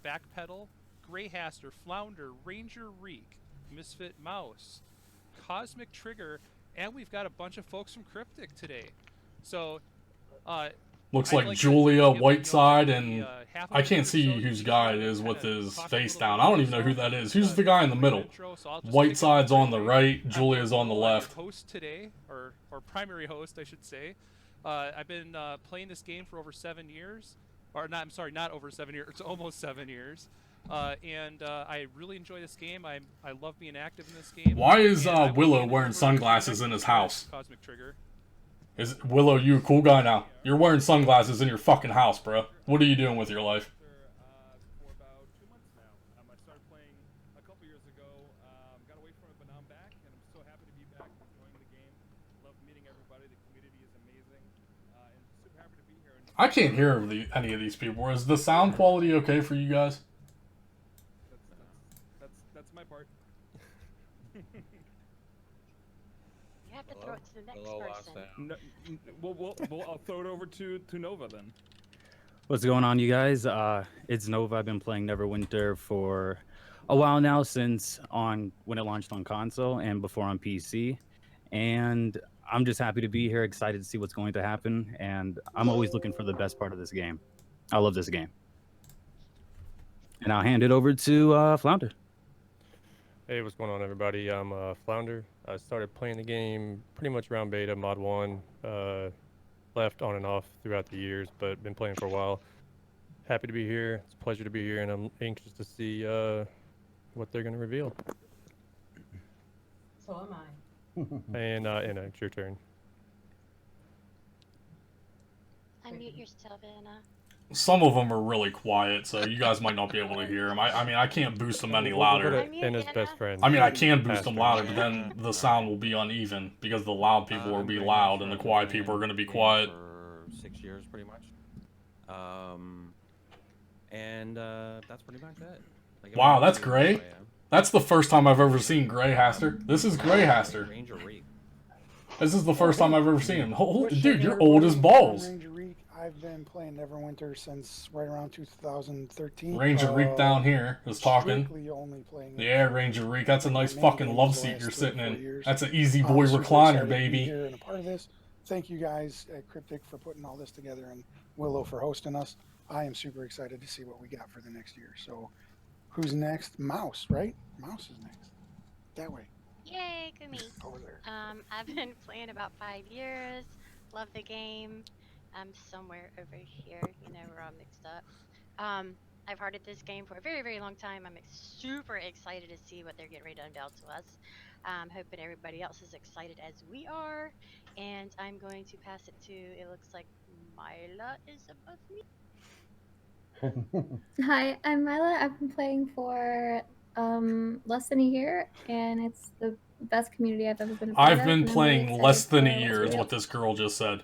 Backpedal, Greyhaster, Flounder, Ranger Reek, Misfit Mouse, Cosmic Trigger, and we've got a bunch of folks from Cryptic today. So, looks like Julia, Whiteside, and I can't see whose guy it is with his face down. I don't even know who that is. Who's the guy in the middle? Whiteside's on the right, Julia's on the left. Host today, or primary host, I should say. I've been playing this game for over 7 years. Or not, I'm sorry, not over 7 years. It's almost 7 years. And I really enjoy this game. I love being active in this game. Why is Willow wearing sunglasses in his house? Cosmic Trigger. Is Willow, you a cool guy now? You're wearing sunglasses in your fucking house, bro. What are you doing with your life? For about 2 months now. I started playing a couple years ago. Got away from it, but now I'm back, and I'm so happy to be back, enjoying the game. Love meeting everybody. The community is amazing, and super happy to be here. I can't hear any of these people. Is the sound quality okay for you guys? That's my part. You have to throw it to the next person. No, I'll throw it over to Nova then. What's going on, you guys? It's Nova. I've been playing Neverwinter for a while now, since when it launched on console and before on PC. And I'm just happy to be here, excited to see what's going to happen. And I'm always looking for the best part of this game. I love this game. And I'll hand it over to Flounder. Hey, what's going on, everybody? I'm Flounder. I started playing the game pretty much around beta, mod 1. Left on and off throughout the years, but been playing for a while. Happy to be here. It's a pleasure to be here, and I'm anxious to see what they're going to reveal. So am I. And it's your turn. Unmute yourself, Anna. Some of them are really quiet, so you guys might not be able to hear them. I mean, I can't boost them any louder. Anna's best friend. I mean, I can boost them louder, but then the sound will be uneven because the loud people will be loud and the quiet people are going to be quiet. For 6 years, pretty much. That's pretty much it. Like, Wow, that's Gray. That's the first time I've ever seen Greyhaster. This is Greyhaster. Ranger Reek. This is the first time I've ever seen him. Dude, you're old as balls. I've been playing Neverwinter since right around 2013. Ranger Reek down here is talking. Only playing Yeah, Ranger Reek. That's a nice fucking love seat you're sitting in. That's an easy boy recliner, baby. Here and a part of this. Thank you guys at Cryptic for putting all this together, and Willow for hosting us. I am super excited to see what we got for the next year. So, who's next? Mouse, right? Mouse is next. That way. Yay, good me. Over there. I've been playing about 5 years. Love the game. I'm somewhere over here. You know, we're all mixed up. I've hearted this game for a very, very long time. I'm super excited to see what they're getting ready to unveil to us. Hoping everybody else is excited as we are. And I'm going to pass it to, it looks like Myla is above me. Hi, I'm Myla. I've been playing for less than a year, and it's the best community I've ever been a part of. I've been playing less than a year, is what this girl just said.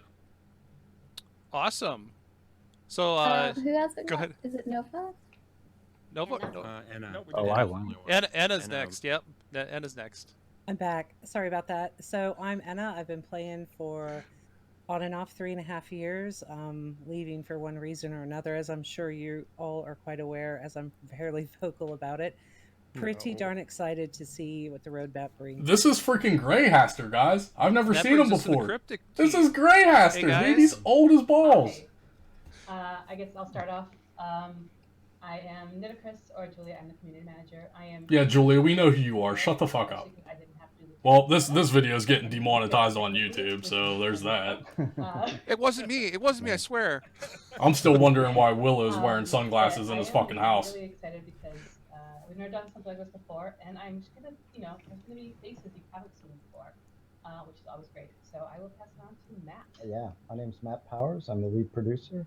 Awesome. So, who else? Go ahead. Is it Nova? Nova? Anna. No, Oh, I won. Anna's next. Yep. Anna's next. I'm back. Sorry about that. So I'm Anna. I've been playing for on and off 3.5 years. Leaving for one reason or another, as I'm sure you all are quite aware, as I'm fairly vocal about it. Pretty darn excited to see what the roadmap brings. This is freaking Greyhaster, guys. I've never seen him before. This is Greyhaster, dude. He's old as balls. I guess I'll start off. I am Nidicris, or Julia. I'm the community manager. Yeah, Julia, we know who you are. Shut the fuck up. Well, this video is getting demonetized on YouTube, so there's that. It wasn't me. It wasn't me, I swear. I'm still wondering why Willow's wearing sunglasses in his fucking house. I'm really excited because we've never done something like this before, and I'm just gonna, there's gonna be faces you haven't seen before, which is always great. So I will pass it on to Matt. Yeah, my name's Matt Powers. I'm the lead producer.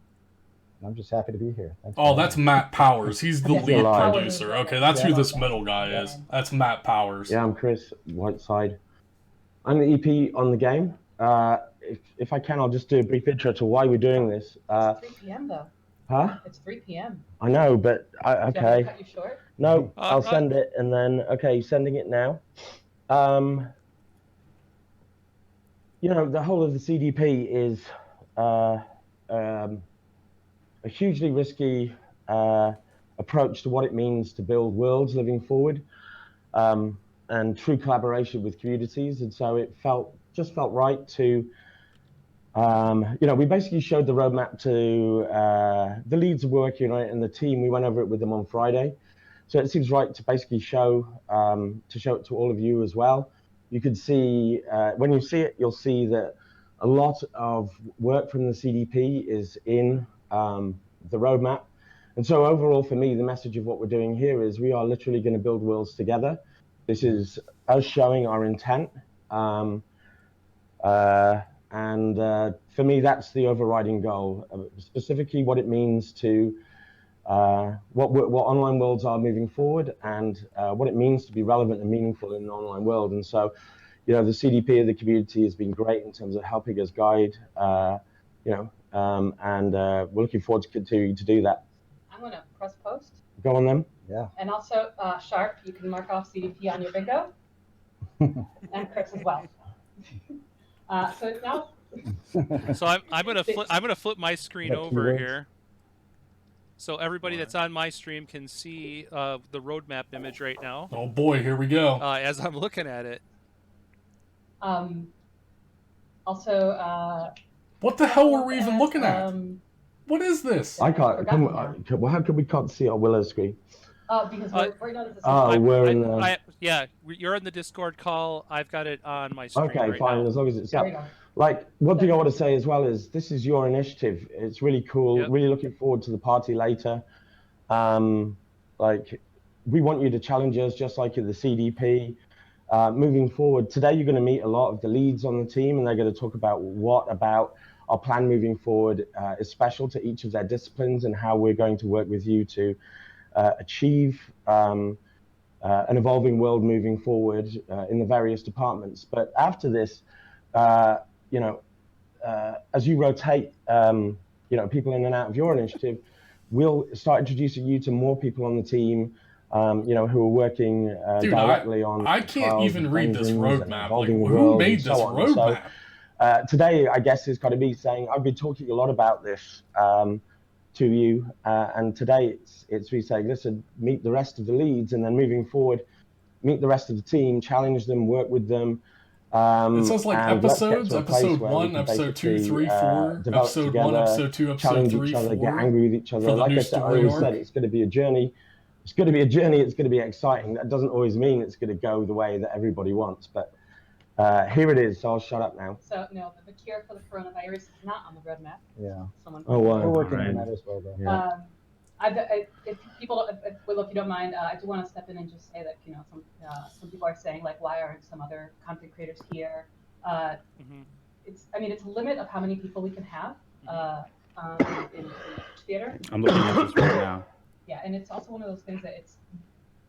I'm just happy to be here. Thanks that's Matt Powers. He's the lead producer. Okay, that's who this middle guy is. That's Matt Powers. Yeah, I'm Chris Whiteside. I'm the EP on the game. If I can, I'll just do a brief intro to why we're doing this. It's 3 p.m. though. Huh? It's 3 p.m. I know, but okay. Do you want me to cut you short? No, I'll send it, and then sending it now. The whole of the CDP is a hugely risky approach to what it means to build worlds living forward, and true collaboration with communities. And so it just felt right to, we basically showed the roadmap to the leads working on it and the team. We went over it with them on Friday. So it seems right to basically show it to all of you as well. You can see, when you see it, you'll see that a lot of work from the CDP is in the roadmap. And so overall for me, the message of what we're doing here is we are literally going to build worlds together. This is us showing our intent. And for me, that's the overriding goal, specifically what it means to what online worlds are moving forward, and what it means to be relevant and meaningful in an online world. And so, the CDP of the community has been great in terms of helping us guide, and we're looking forward to continuing to do that. I'm going to press post. Go on then. Yeah. And also, Sharp, you can mark off CDP on your bingo. And Chris as well. So it's now. So I'm gonna flip my screen over here, so everybody that's on my stream can see the roadmap image right now. Oh boy, here we go. As I'm looking at it. Also. What the hell were we even looking at? What is this? I can't. Well, how come we can't see our Willow screen? Because we're not at the we're in. Yeah, you're in the Discord call. I've got it on my screen. Okay, right fine. now. As long as it's up. Like, one thing I want to say as well is this is your initiative. It's really cool. Yep. Really looking forward to the party later. Like, we want you to challenge us just like you're the CDP. Moving forward, today you're going to meet a lot of the leads on the team, and they're going to talk about what about our plan moving forward is special to each of their disciplines and how we're going to work with you to achieve an evolving world moving forward in the various departments. But after this, as you rotate, people in and out of your initiative, we'll start introducing you to more people on the team, who are working directly on. I can't even read this roadmap. Like, who made this roadmap? So, today, I guess, is kind of me saying I've been talking a lot about this to you, and today it's me saying, listen, meet the rest of the leads, and then moving forward, meet the rest of the team, challenge them, work with them. It says like episodes, episode 1, episode 2, 3, 4, episode together, 1, episode 2, episode challenge 3, each other, 4. get angry with each other. Like I said, it's going to be a journey. It's going to be a journey. It's going to be exciting. That doesn't always mean it's going to go the way that everybody wants, but here it is. So I'll shut up now. So no, the cure for the coronavirus is not on the roadmap. Yeah. We're working on that as well, though. Yeah. If you don't mind, I do want to step in and just say that some people are saying, like, why aren't some other content creators here? It's a limit of how many people we can have in theater. I'm looking at this right now. Yeah, and it's also one of those things that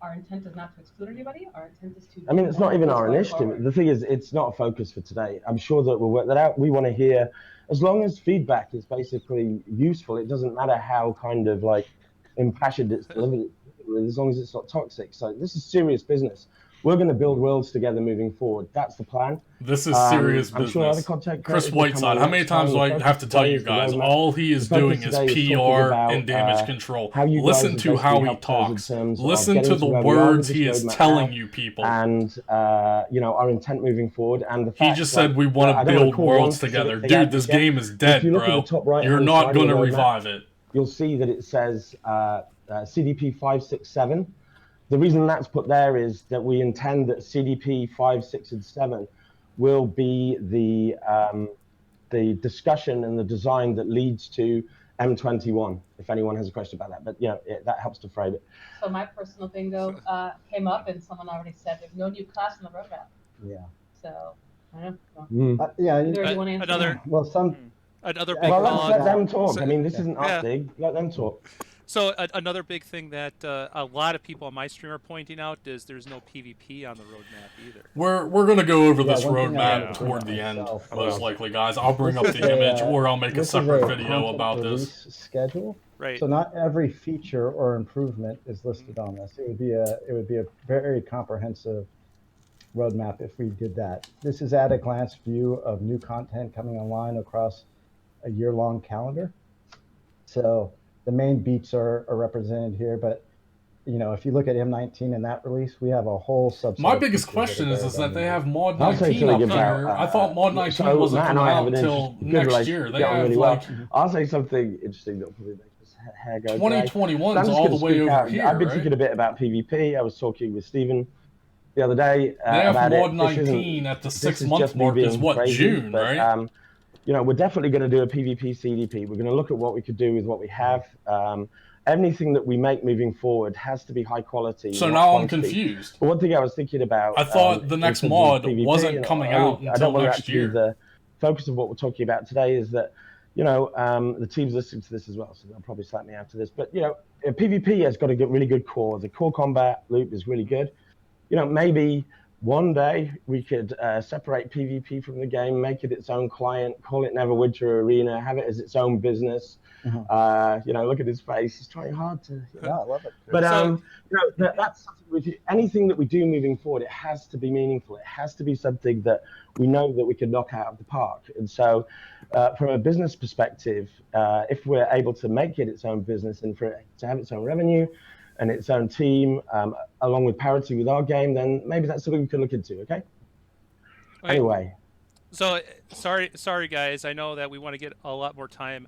our intent is not to exclude anybody. Our intent is to. It's not even our initiative. Forward. The thing is, it's not a focus for today. I'm sure that we'll work that out. We want to hear, as long as feedback is basically useful, it doesn't matter how kind of like impassioned it's delivered, as long as it's not toxic. So this is serious business. We're going to build worlds together moving forward. That's the plan. This is serious business. Sure other content Chris Whiteside, how many times do I have to tell you guys? All he is doing is PR and damage control. Listen to how he talks. Listen to the words he is telling you people. And, our intent moving forward. And the fact, he just said we want to build worlds together. Dude, this game is dead, bro. You're not going to revive it. You'll see that it says CDP 567. The reason that's put there is that we intend that CDP 5, 6, and 7 will be the discussion and the design that leads to M21, if anyone has a question about that. But, that helps to frame it. So my personal bingo came up, and someone already said there's no new class in the roadmap. Yeah. So, I don't know. Another. Well, some. Another big. Well, let them talk. This isn't us big. Let them talk. So another big thing that a lot of people on my stream are pointing out is there's no PvP on the roadmap either. We're going to go over this roadmap toward the end, most likely, guys. I'll bring up the image, or I'll make a separate video about this. Schedule. Right. So not every feature or improvement is listed on this. It would be a very comprehensive roadmap if we did that. This is at a glance view of new content coming online across a year-long calendar. So the main beats are represented here, but you know, if you look at M19 in that release, we have a whole subset. My biggest question is that they have Mod I'll say 19 up something there. about, I thought Mod 19 so wasn't Matt and coming I have out an until good next year. They get on have really like well. I'll say something interesting that'll probably make this hair go 2021's all the way over here, I've been right? thinking a bit about PvP. I was talking with Stephen the other day They have about Mod it. 19 at the 6-month just me mark is being what, crazy, June, but, right? you know, we're definitely going to do a PvP CDP. We're going to look at what we could do with what we have. Anything that we make moving forward has to be high quality. So not now quantity. I'm confused. But one thing I was thinking about, I thought the next mod wasn't coming out I until don't want next that to year. be the focus of what we're talking about today. Is that, you know, the team's listening to this as well, so they'll probably slap me after this. But you know, PvP has got a really good core. The core combat loop is really good. You know, maybe one day we could separate PvP from the game, make it its own client, call it Neverwinter Arena, have it as its own business. You know, look at his face. He's trying hard to. Yeah, I love it. But you know, that's something with anything that we do moving forward. It has to be meaningful. It has to be something that we know that we can knock out of the park. And so, from a business perspective, if we're able to make it its own business and for it to have its own revenue and its own team, along with parity with our game, then maybe that's something we can look into. Okay. Anyway. So sorry guys. I know that we want to get a lot more time.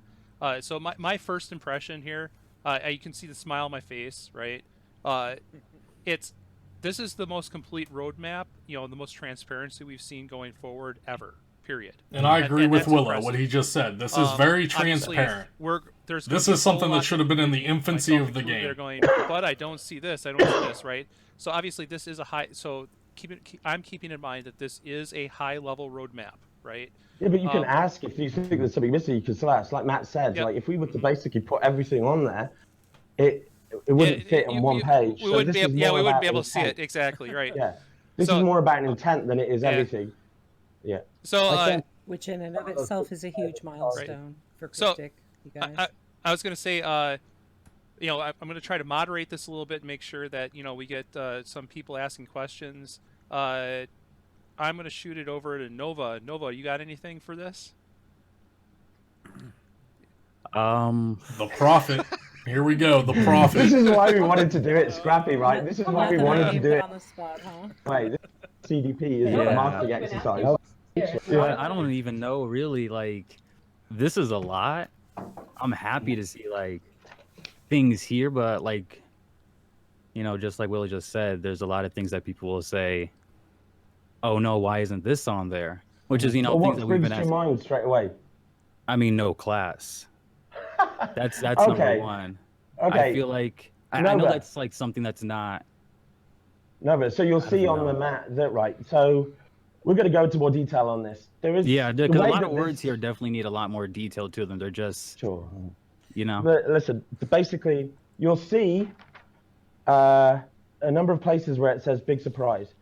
So my first impression here, you can see the smile on my face, right? This is the most complete roadmap, you know, the most transparency we've seen going forward ever. Period. And I agree with that's Willow, impressive. what he just said. This is very transparent. This is something that should have been in the infancy of the game. They're going, but I don't see this. I don't see this, right? So obviously this is a high. So I'm keeping in mind that this is a high-level roadmap, right? Yeah, but you can ask if you think there's something missing. You can still ask, like Matt said. Like if we were to basically put everything on there, it wouldn't fit on one page. We wouldn't be able to see it exactly, right? Yeah, this is more about an intent than it is everything. Yeah. So, which in and of itself is a huge milestone for Cryptic, you guys. I was going to say, you know, I'm going to try to moderate this a little bit and make sure that, you know, we get some people asking questions. I'm going to shoot it over to Nova. Nova, you got anything for this? The Prophet. Here we go, the Prophet. This is why we wanted to do it scrappy, right? This is why we wanted to do it. On the spot, huh? Wait, this CDP is a marketing exercise. I don't even know, really. Like, this is a lot. I'm happy to see like things here, but like, you know, just like Willie just said, there's a lot of things that people will say, "Oh no, why isn't this on there?" Which is, you know, things that we've been asking. What springs to mind straight away? I mean, no class. That's Okay. number one. Okay. I feel like I know that's like something that's not. No, but so you'll see on the map that So we're going to go into more detail on this. There is because a lot of words here definitely need a lot more detail to them. They're just you know. But listen, basically, you'll see a number of places where it says "big surprise."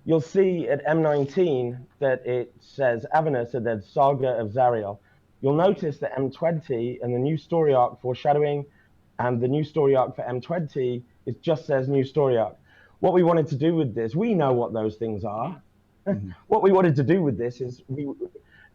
You'll see at M19 that it says Avernus and then Saga of Zariel. You'll notice that M20 and the new story arc foreshadowing, and the new story arc for M20 it just says new story arc. What we wanted to do with this, we know what those things are. What we wanted to do with this is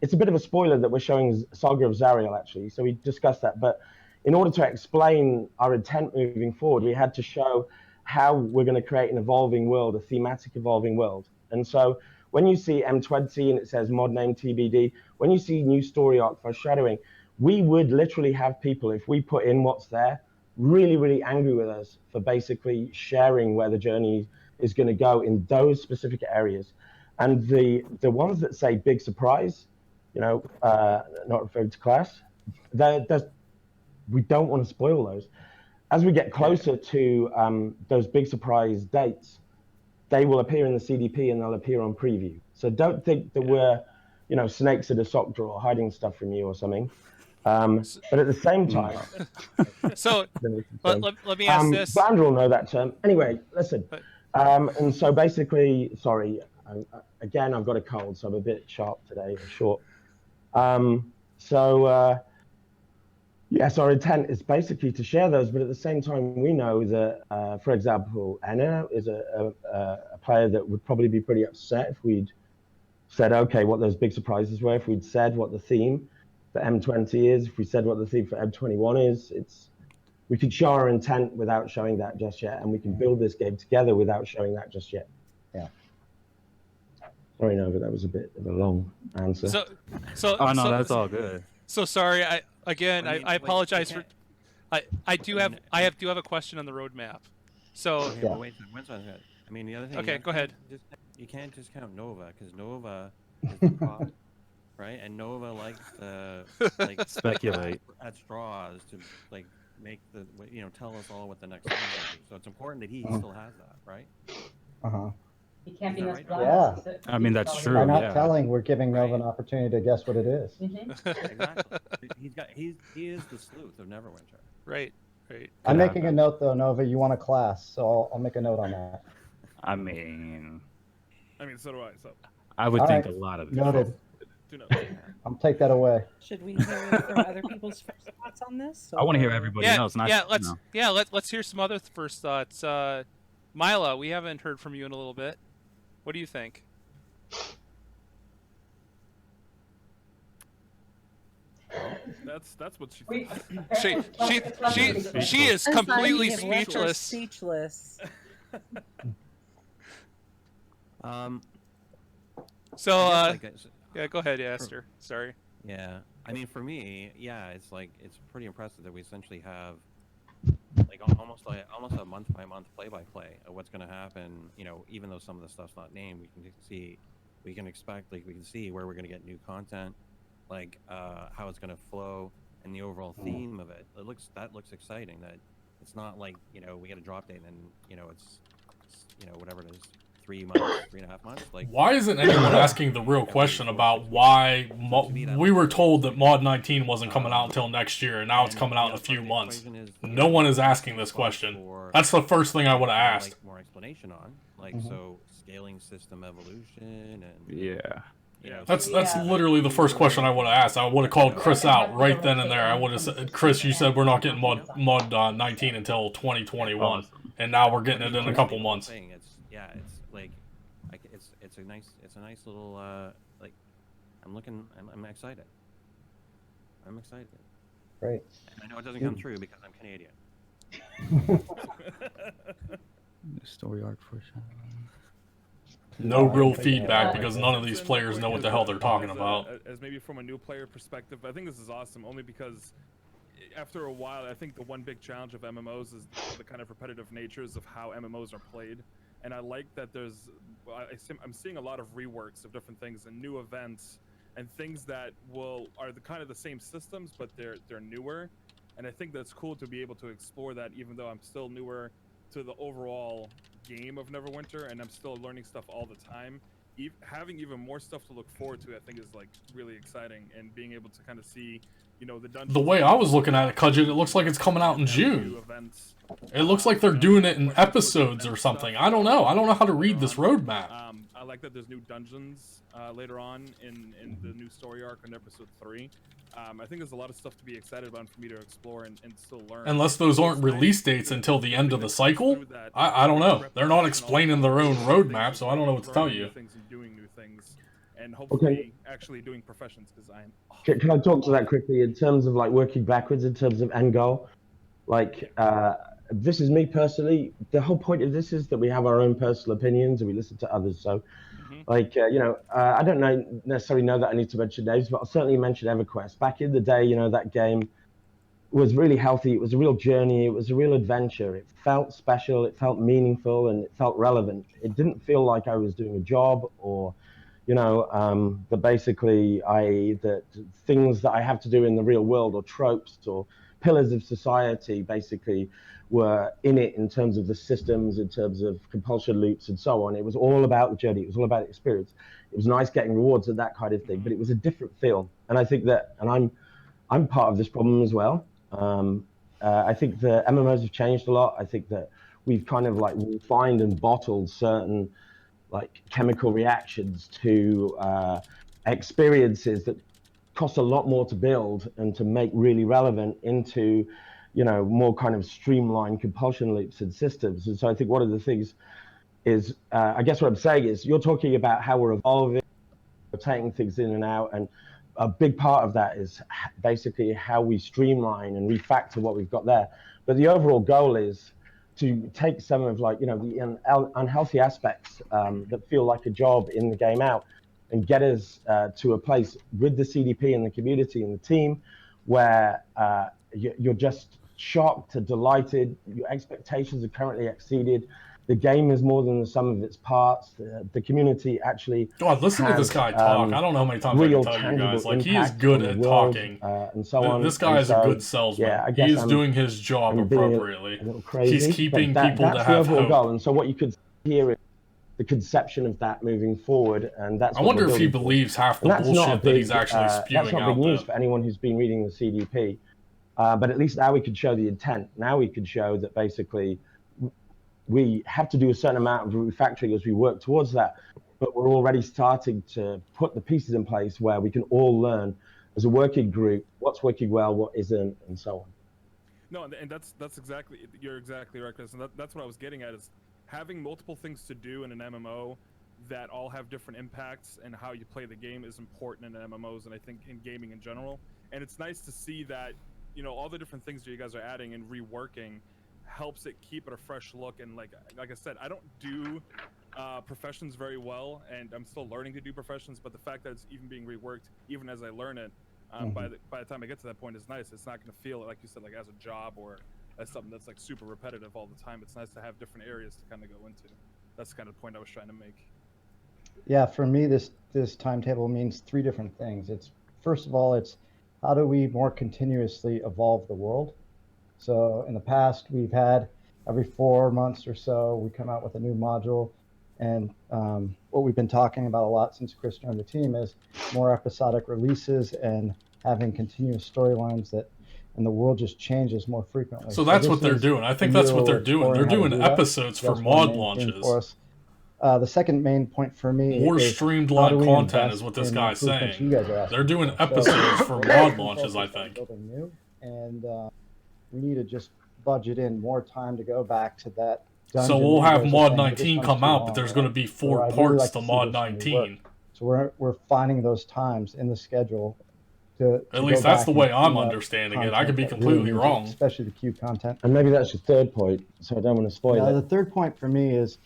it's a bit of a spoiler that we're showing Saga of Zariel actually, so we discussed that. But in order to explain our intent moving forward, we had to show how we're going to create an evolving world, a thematic evolving world. And so when you see M20 and it says mod name TBD, when you see new story arc foreshadowing, we would literally have people, if we put in what's there, really, really angry with us for basically sharing where the journey is going to go in those specific areas. And the ones that say big surprise, you know, not referring to class, we don't want to spoil those. As we get closer to those big surprise dates, they will appear in the CDP and they'll appear on preview. So don't think that we're, you know, snakes in a sock drawer hiding stuff from you or something. But at the same time, so let me ask this. Andrew will know that term. Anyway, listen. And so basically, sorry, again, I've got a cold, so I'm a bit sharp today, short. Yes, our intent is basically to share those, but at the same time, we know that, for example, Anna is a player that would probably be pretty upset if we'd said, okay, what those big surprises were, if we'd said what the theme for M20 is, if we said what the theme for M21 is. we could show our intent without showing that just yet, and we can build this game together without showing that just yet. Yeah. Sorry, no, but that was a bit of a long answer. Oh no, that's all good. So sorry. I apologize for. I do have a question on the roadmap. So Okay, but wait a second. I mean, the other thing. Okay, go ahead. You can't discount Nova, because Nova is the prop, right? And Nova likes to like speculate at straws to like make the tell us all what the next thing is. So it's important that he still has that, right? He can't be right? Yeah. I mean, that's true. By not telling, we're giving Nova an opportunity to guess what it is. Exactly. He is the sleuth of Neverwinter. Right. I'm making a note though, Nova. You want a class, so I'll make a note on that. I mean, so do I. So I would All think right. a lot of Noted. it. I'll take that away. Should we hear from other people's first thoughts on this? I want to hear everybody else. Let's hear some other first thoughts. Mila, we haven't heard from you in a little bit. What do you think? That's what she. She is completely speechless. Speechless. Yeah, go ahead, Esther. Sorry. Yeah, I mean, for me, it's pretty impressive that we essentially have almost a month by month play by play of what's going to happen. Even though some of the stuff's not named, we can expect we can see where we're going to get new content, how it's going to flow, and the overall theme of it. That looks exciting. That it's not we get a drop date and it's whatever it is. 3 months, 3.5 months. Why isn't anyone asking the real question about why we were told that Mod 19 wasn't coming out until next year, and now it's coming out in a few months? No one is asking this question. That's the first thing I would have asked. More explanation on, so scaling system evolution and That's literally the first question I would have asked. I would have called Chris out right then and there. I would have said, Chris, you said we're not getting Mod 19 until 2021, and now we're getting it in a couple months. It's a nice little I'm excited. I'm excited. Great. And I know it doesn't come true because I'm Canadian. Story arc for No real feedback because none of these players know what the hell they're talking about. As maybe from a new player perspective, I think this is awesome only because after a while, I think the one big challenge of MMOs is the kind of repetitive natures of how MMOs are played. And I like that I'm seeing a lot of reworks of different things and new events and things that are kind of the same systems, but they're newer. And I think that's cool to be able to explore that, even though I'm still newer to the overall game of Neverwinter and I'm still learning stuff all the time. Having even more stuff to look forward to, I think, is really exciting, and being able to kind of see, the dungeons. The way I was looking at it, Kudget, it looks like it's coming out in June. It looks like they're doing it in episodes or something. I don't know. I don't know how to read this roadmap. I like that there's new dungeons later on in the new story arc in episode 3. I think there's a lot of stuff to be excited about for me to explore and still learn. Unless those aren't release dates until the end of the cycle? I don't know. They're not explaining their own roadmap, so I don't know what to tell you. Doing new things, and hopefully actually doing professions, because I'm... Can I talk to that quickly in terms of working backwards in terms of end goal? This is me personally. The whole point of this is that we have our own personal opinions and we listen to others. So, I don't necessarily know that I need to mention names, but I'll certainly mention EverQuest. Back in the day, that game was really healthy. It was a real journey. It was a real adventure. It felt special. It felt meaningful, and it felt relevant. It didn't feel like I was doing a job or, that basically that things that I have to do in the real world or tropes or pillars of society basically were in it in terms of the systems, in terms of compulsion loops and so on. It was all about the journey. It was all about the experience. It was nice getting rewards and that kind of thing, but it was a different feel. And I think that, and I'm part of this problem as well. I think the MMOs have changed a lot. I think that we've kind of refined and bottled certain chemical reactions to experiences that cost a lot more to build and to make really relevant into more kind of streamlined compulsion loops and systems. And so I think one of the things is, I guess what I'm saying is, you're talking about how we're evolving, we're taking things in and out, and a big part of that is basically how we streamline and refactor what we've got there. But the overall goal is to take some of the unhealthy aspects that feel like a job in the game out and get us to a place with the CDP and the community and the team where you're just shocked and delighted. Your expectations are currently exceeded. The game is more than the sum of its parts. The community actually. God, listen to this guy talk. I don't know how many times I can tell you guys. Like, he is good at talking. And so on. This guy is a good salesman. Yeah, he is doing his job appropriately. He's keeping people to have hope. Goal. And so what you could see here is the conception of that moving forward, and that's. I wonder if he believes half the bullshit that he's actually spewing out. That's not big news for anyone who's been reading the CDP. But at least now we could show the intent. Now we could show that basically we have to do a certain amount of refactoring as we work towards that. But we're already starting to put the pieces in place where we can all learn as a working group what's working well, what isn't, and so on. No, and that's exactly, you're exactly right, Chris. And that's what I was getting at, is having multiple things to do in an MMO that all have different impacts, and how you play the game is important in MMOs, and I think in gaming in general. And it's nice to see that, you know, all the different things that you guys are adding and reworking helps it keep it a fresh look. And like I said, I don't do professions very well, and I'm still learning to do professions, but the fact that it's even being reworked, even as I learn it, by the time I get to that point is nice. It's not going to feel, like you said, like as a job or as something that's like super repetitive all the time. It's nice to have different areas to kind of go into. That's kind of the point I was trying to make. Yeah, for me, this timetable means three different things. It's, first of all, it's how do we more continuously evolve the world? So in the past, we've had every 4 months or so, we come out with a new module. And what we've been talking about a lot since Chris joined the team is more episodic releases and having continuous storylines and the world just changes more frequently. So that's what they're doing. I think that's what they're doing. They're doing episodes for mod launches. The second main point for me more is streamlined content is what this guy's saying. They're doing episodes for mod launches, I think. New, and we need to just budget in more time to go back to that. So we'll have mod 19 come out, but there's going to be 4 parts to mod 19. So we're finding those times in the schedule. At least that's the way I'm understanding it. I could be completely wrong. Especially the queue content. And maybe that's your third point, so I don't want to spoil it. The third point for me is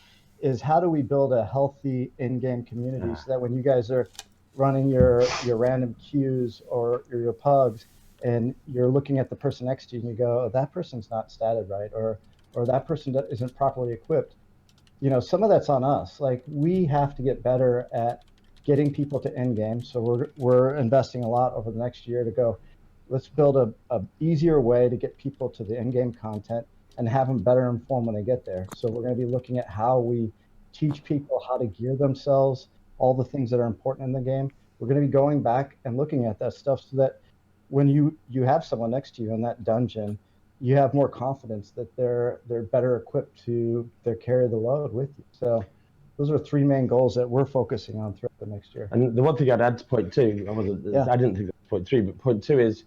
how do we build a healthy in-game community so that when you guys are running your random queues or your pugs and you're looking at the person next to you and you go, oh, that person's not statted right, or that person isn't properly equipped. You know, some of that's on us. Like, we have to get better at getting people to end game. So we're investing a lot over the next year to go, let's build a easier way to get people to the end game content and have them better informed when they get there. So we're going to be looking at how we teach people how to gear themselves, all the things that are important in the game. We're going to be going back and looking at that stuff so that when you have someone next to you in that dungeon, you have more confidence that they're better equipped to carry the load with you. So those are 3 main goals that we're focusing on throughout the next year. And the one thing I'd add to point 2, I didn't think that was point 3, but point 2 is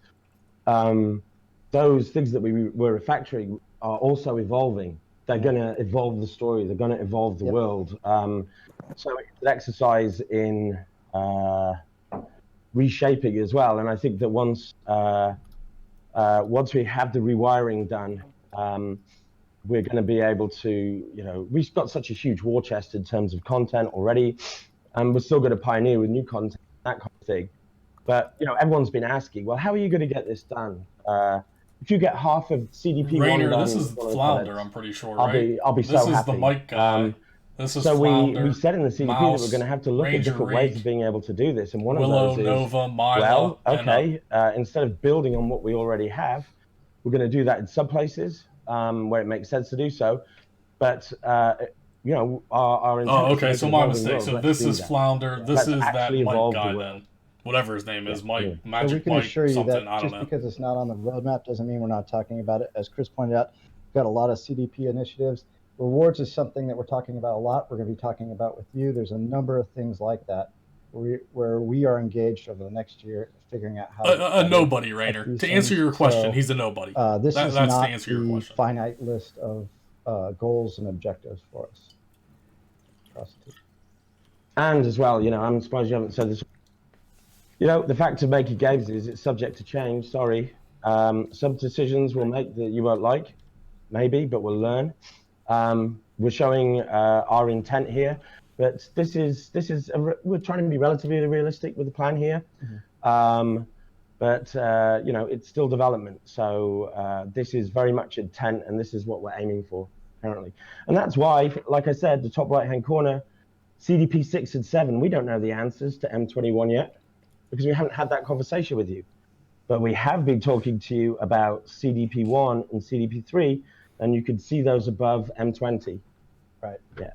those things that we were refactoring are also evolving. They're going to evolve the story. They're going to evolve the world. So it's an exercise in reshaping as well. And I think that once we have the rewiring done, we're going to be able to, you know, we've got such a huge war chest in terms of content already, and we're still going to pioneer with new content, that kind of thing. But, you know, everyone's been asking, well, how are you going to get this done? If you get half of CDP Rainer, done, this is Flounder, I'm pretty sure, right? I'll be so happy. This is the mic guy. This is so Flounder, we said in the CDP Mouse, that we're going to have to look Ranger, at different ways of being able to do this, and one Willow, of those is Nova, Mila, instead of building on what we already have, we're going to do that in some places where it makes sense to do so. But you know, our oh, okay, so my mistake. So this is Flounder. This is that Mike guy then. Whatever his name is, Mike, Magic so we can Mike, assure you something, that I don't just know. because it's not on the roadmap doesn't mean we're not talking about it. As Chris pointed out, we've got a lot of CDP initiatives. Rewards is something that we're talking about a lot. We're going to be talking about with you. There's a number of things like that where we are engaged over the next year figuring out how a nobody, Rainer. To answer your question, he's a nobody. This is not to answer your the question. finite list of goals and objectives for us. And as well, you know, I'm surprised you haven't said this. You know, the fact of making games is it's subject to change. Sorry, some decisions we'll make that you won't like, maybe, but we'll learn. We're showing our intent here, but we're trying to be relatively realistic with the plan here. But you know, it's still development, so this is very much intent, and this is what we're aiming for currently. And that's why, like I said, the top right-hand corner, CDP 6 and 7, we don't know the answers to M21 yet, because we haven't had that conversation with you. But we have been talking to you about CDP 1 and CDP 3, and you can see those above M20. Right. Yeah.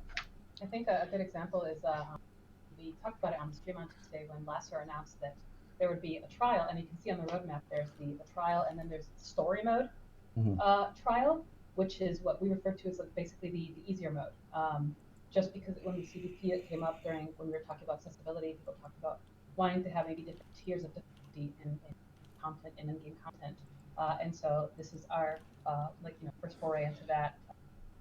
I think a good example is we talked about it on the stream on Tuesday when Lasser announced that there would be a trial, and you can see on the roadmap there's the trial, and then there's the story mode trial, which is what we refer to as like basically the easier mode. Just because when the CDP came up when we were talking about accessibility, people talked about wanting to have maybe different tiers of difficulty in content and in-game content, and so this is our first foray into that.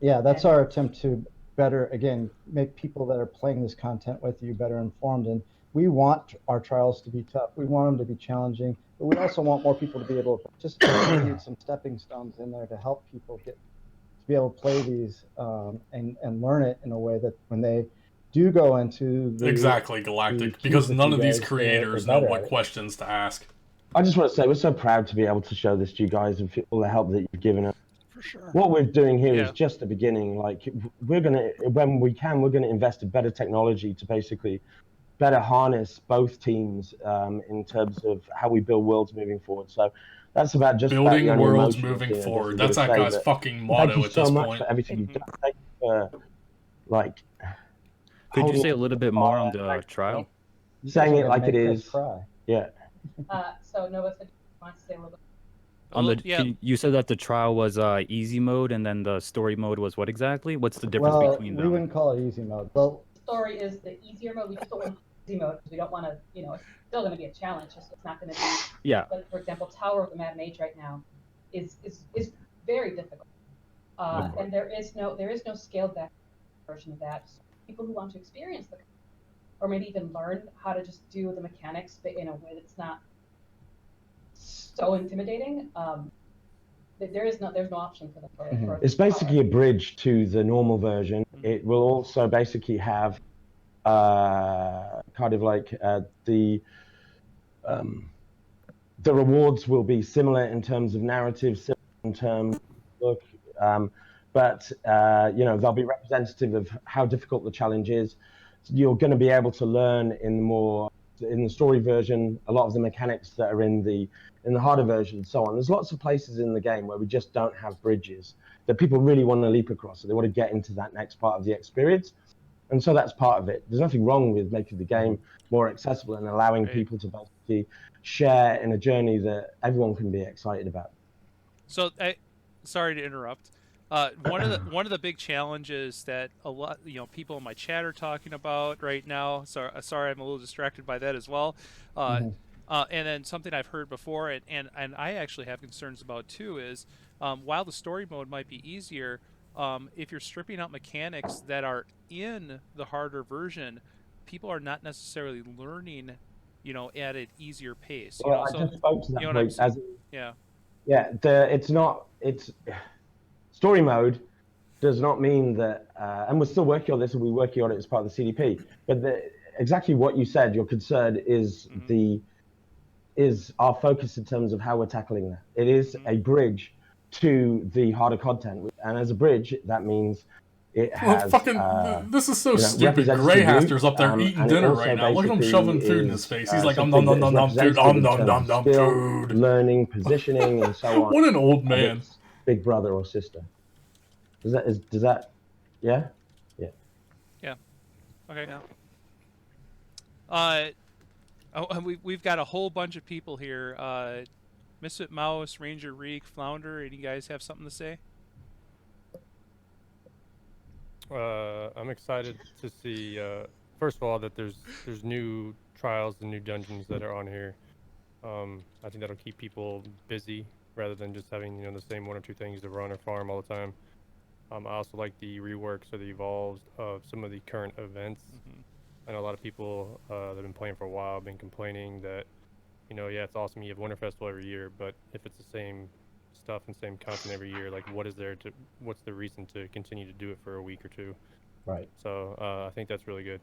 Yeah, that's our attempt to better, again, make people that are playing this content with you better informed. And we want our trials to be tough. We want them to be challenging, but we also want more people to be able to just need some stepping stones in there to help people to be able to play these and learn it in a way that when they do go into the exactly Galactic, because none of these creators know what questions to ask. I just want to say we're so proud to be able to show this to you guys and feel all the help that you've given us. For sure. What we're doing here is just the beginning. Like when we can, we're gonna invest in better technology to basically better harness both teams in terms of how we build worlds moving forward. So that's about just building about worlds moving forward. That's that guy's fucking motto at this point. Thank you so much for everything you've done. Thank you for, like, could you say a little bit more on the trial? Saying it like it is. Yeah. So Nova said wants to say a little bit. You said that the trial was easy mode, and then the story mode was what exactly? What's the difference between them? We wouldn't call it easy mode. Well, story is the easier mode. We just don't want easy mode because we don't want to, it's still going to be a challenge. Just it's not going to be. Yeah. But for example, Tower of the Mad Mage right now is very difficult, and there is no scaled back version of that. So people who want to experience the, or maybe even learn how to just do the mechanics, but in a way that's not so intimidating. There's no option for the. It's basically a bridge to the normal version. It will also basically have kind of like the rewards will be similar in terms of narrative, similar in terms of look, but they'll be representative of how difficult the challenge is. So you're going to be able to learn in the story version a lot of the mechanics that are in the harder version and so on. There's lots of places in the game where we just don't have bridges that people really want to leap across. So they want to get into that next part of the experience. And so that's part of it. There's nothing wrong with making the game more accessible and allowing people to basically share in a journey that everyone can be excited about. So, sorry to interrupt. One of the big challenges that a lot people in my chat are talking about right now. Sorry, I'm a little distracted by that as well. And then something I've heard before, and I actually have concerns about too, is while the story mode might be easier, if you're stripping out mechanics that are in the harder version, people are not necessarily learning, at an easier pace. I just spoke to that point. Story mode does not mean that, and we're still working on this, and we're working on it as part of the CDP. But exactly what you said, your concern is is our focus in terms of how we're tackling that. It is a bridge to the harder content, and as a bridge, that means it has. This is so stupid. Greyhaster's up there eating dinner right now. Look at him shoving food in his face. He's like, nom food, food. Learning, positioning, and so on. What an old man. Big brother or sister. Does that? Yeah. Okay. We've got a whole bunch of people here. Misfit Mouse, Ranger Reek, Flounder. Any guys have something to say? I'm excited to see. First of all, that there's new trials and new dungeons that are on here. I think that'll keep people busy rather than just having the same one or two things to run or farm all the time. I also like the reworks or the evolves of some of the current events. I know a lot of people that have been playing for a while have been complaining that, yeah, it's awesome you have Winter Festival every year, but if it's the same stuff and same content every year, like what's the reason to continue to do it for a week or two? Right. So I think that's really good.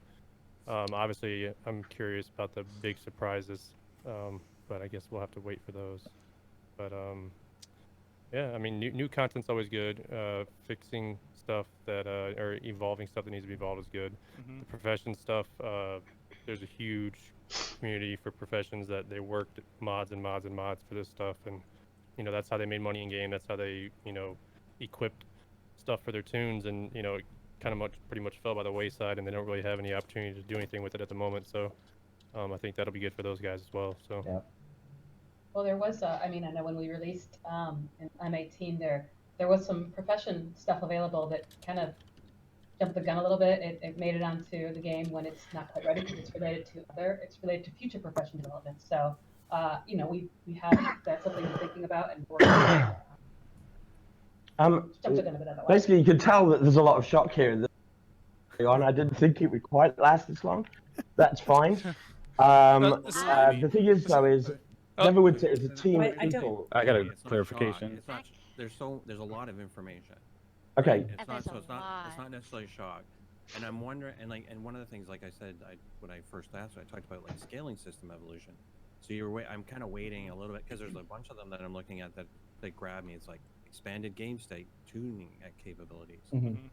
Obviously, I'm curious about the big surprises, but I guess we'll have to wait for those. But yeah, I mean, new content's always good. Fixing stuff that or evolving stuff that needs to be evolved is good. The profession stuff, there's a huge community for professions that they worked mods and mods and mods for this stuff, and that's how they made money in game. That's how they equipped stuff for their tunes, and it kind of pretty much fell by the wayside, and they don't really have any opportunity to do anything with it at the moment. So I think that'll be good for those guys as well. So. Yeah. Well, there was, I know when we released M18, there was some profession stuff available that kind of jumped the gun a little bit. It made it onto the game when it's not quite ready because it's related to future profession development. So, we have that's something we're thinking about and working on. Jumped the gun a bit otherwise. Basically, you can tell that there's a lot of shock here. I didn't think it would quite last this long. That's fine. The thing is, though, is Neverwinter is a team of people. I got a clarification. It's not. There's a lot of information. Okay. It's not necessarily shock. And I'm wondering, and one of the things, like I said, when I first asked, I talked about scaling system evolution. So I'm kind of waiting a little bit because there's a bunch of them that I'm looking at that grab me. It's like expanded game state tuning capabilities.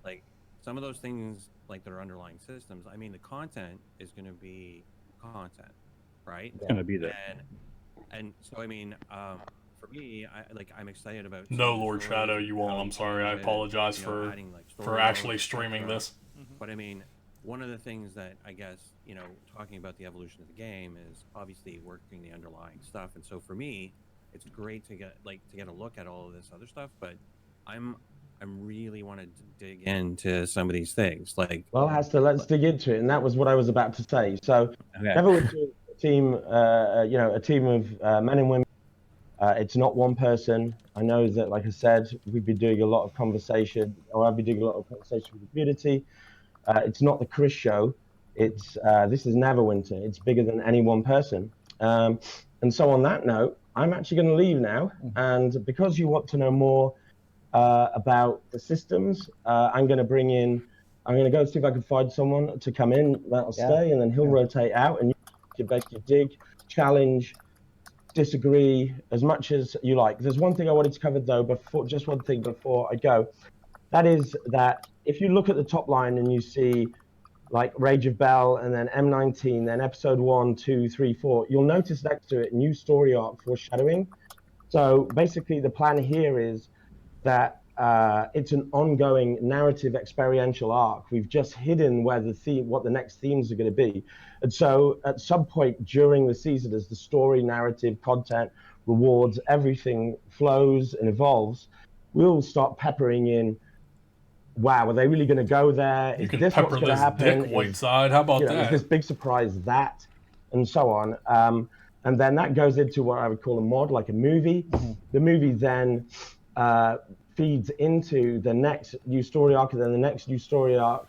Like some of those things, like their underlying systems. I mean, the content is going to be content, right? It's going to be there. And so, I mean, for me, I'm excited about. No, Lord Shadow, you won't. I'm sorry. I apologize for actually streaming this. But I mean, one of the things that I guess talking about the evolution of the game is obviously working the underlying stuff. And so for me, it's great to get a look at all of this other stuff. But I'm really want to dig into some of these things. Well, Hasta, let's dig into it. And that was what I was about to say. So, Neverwinter team, a team of men and women. It's not one person. I know that, like I said, we've been doing a lot of conversation, or I've been doing a lot of conversation with the community. It's not the Chris show. This is Neverwinter. It's bigger than any one person. And so on that note, I'm actually going to leave now. And because you want to know more about the systems, I'm going to go see if I can find someone to come in that'll stay, and then he'll rotate out, and you basically dig, challenge, disagree as much as you like. There's one thing I wanted to cover though, just one thing before I go. That is that if you look at the top line and you see like Rage of Bell and then M19, then episode 1, 2, 3, 4, you'll notice next to it new story arc foreshadowing. So basically the plan here is that it's an ongoing narrative experiential arc. We've just hidden what the next themes are going to be. And so at some point during the season, as the story, narrative, content, rewards, everything flows and evolves, we'll start peppering in, wow, are they really going to go there? You can pepper this dick, Whiteside. How about that? Is this big surprise that? And so on. And then that goes into what I would call a mod, like a movie. The movie then feeds into the next new story arc, and then the next new story arc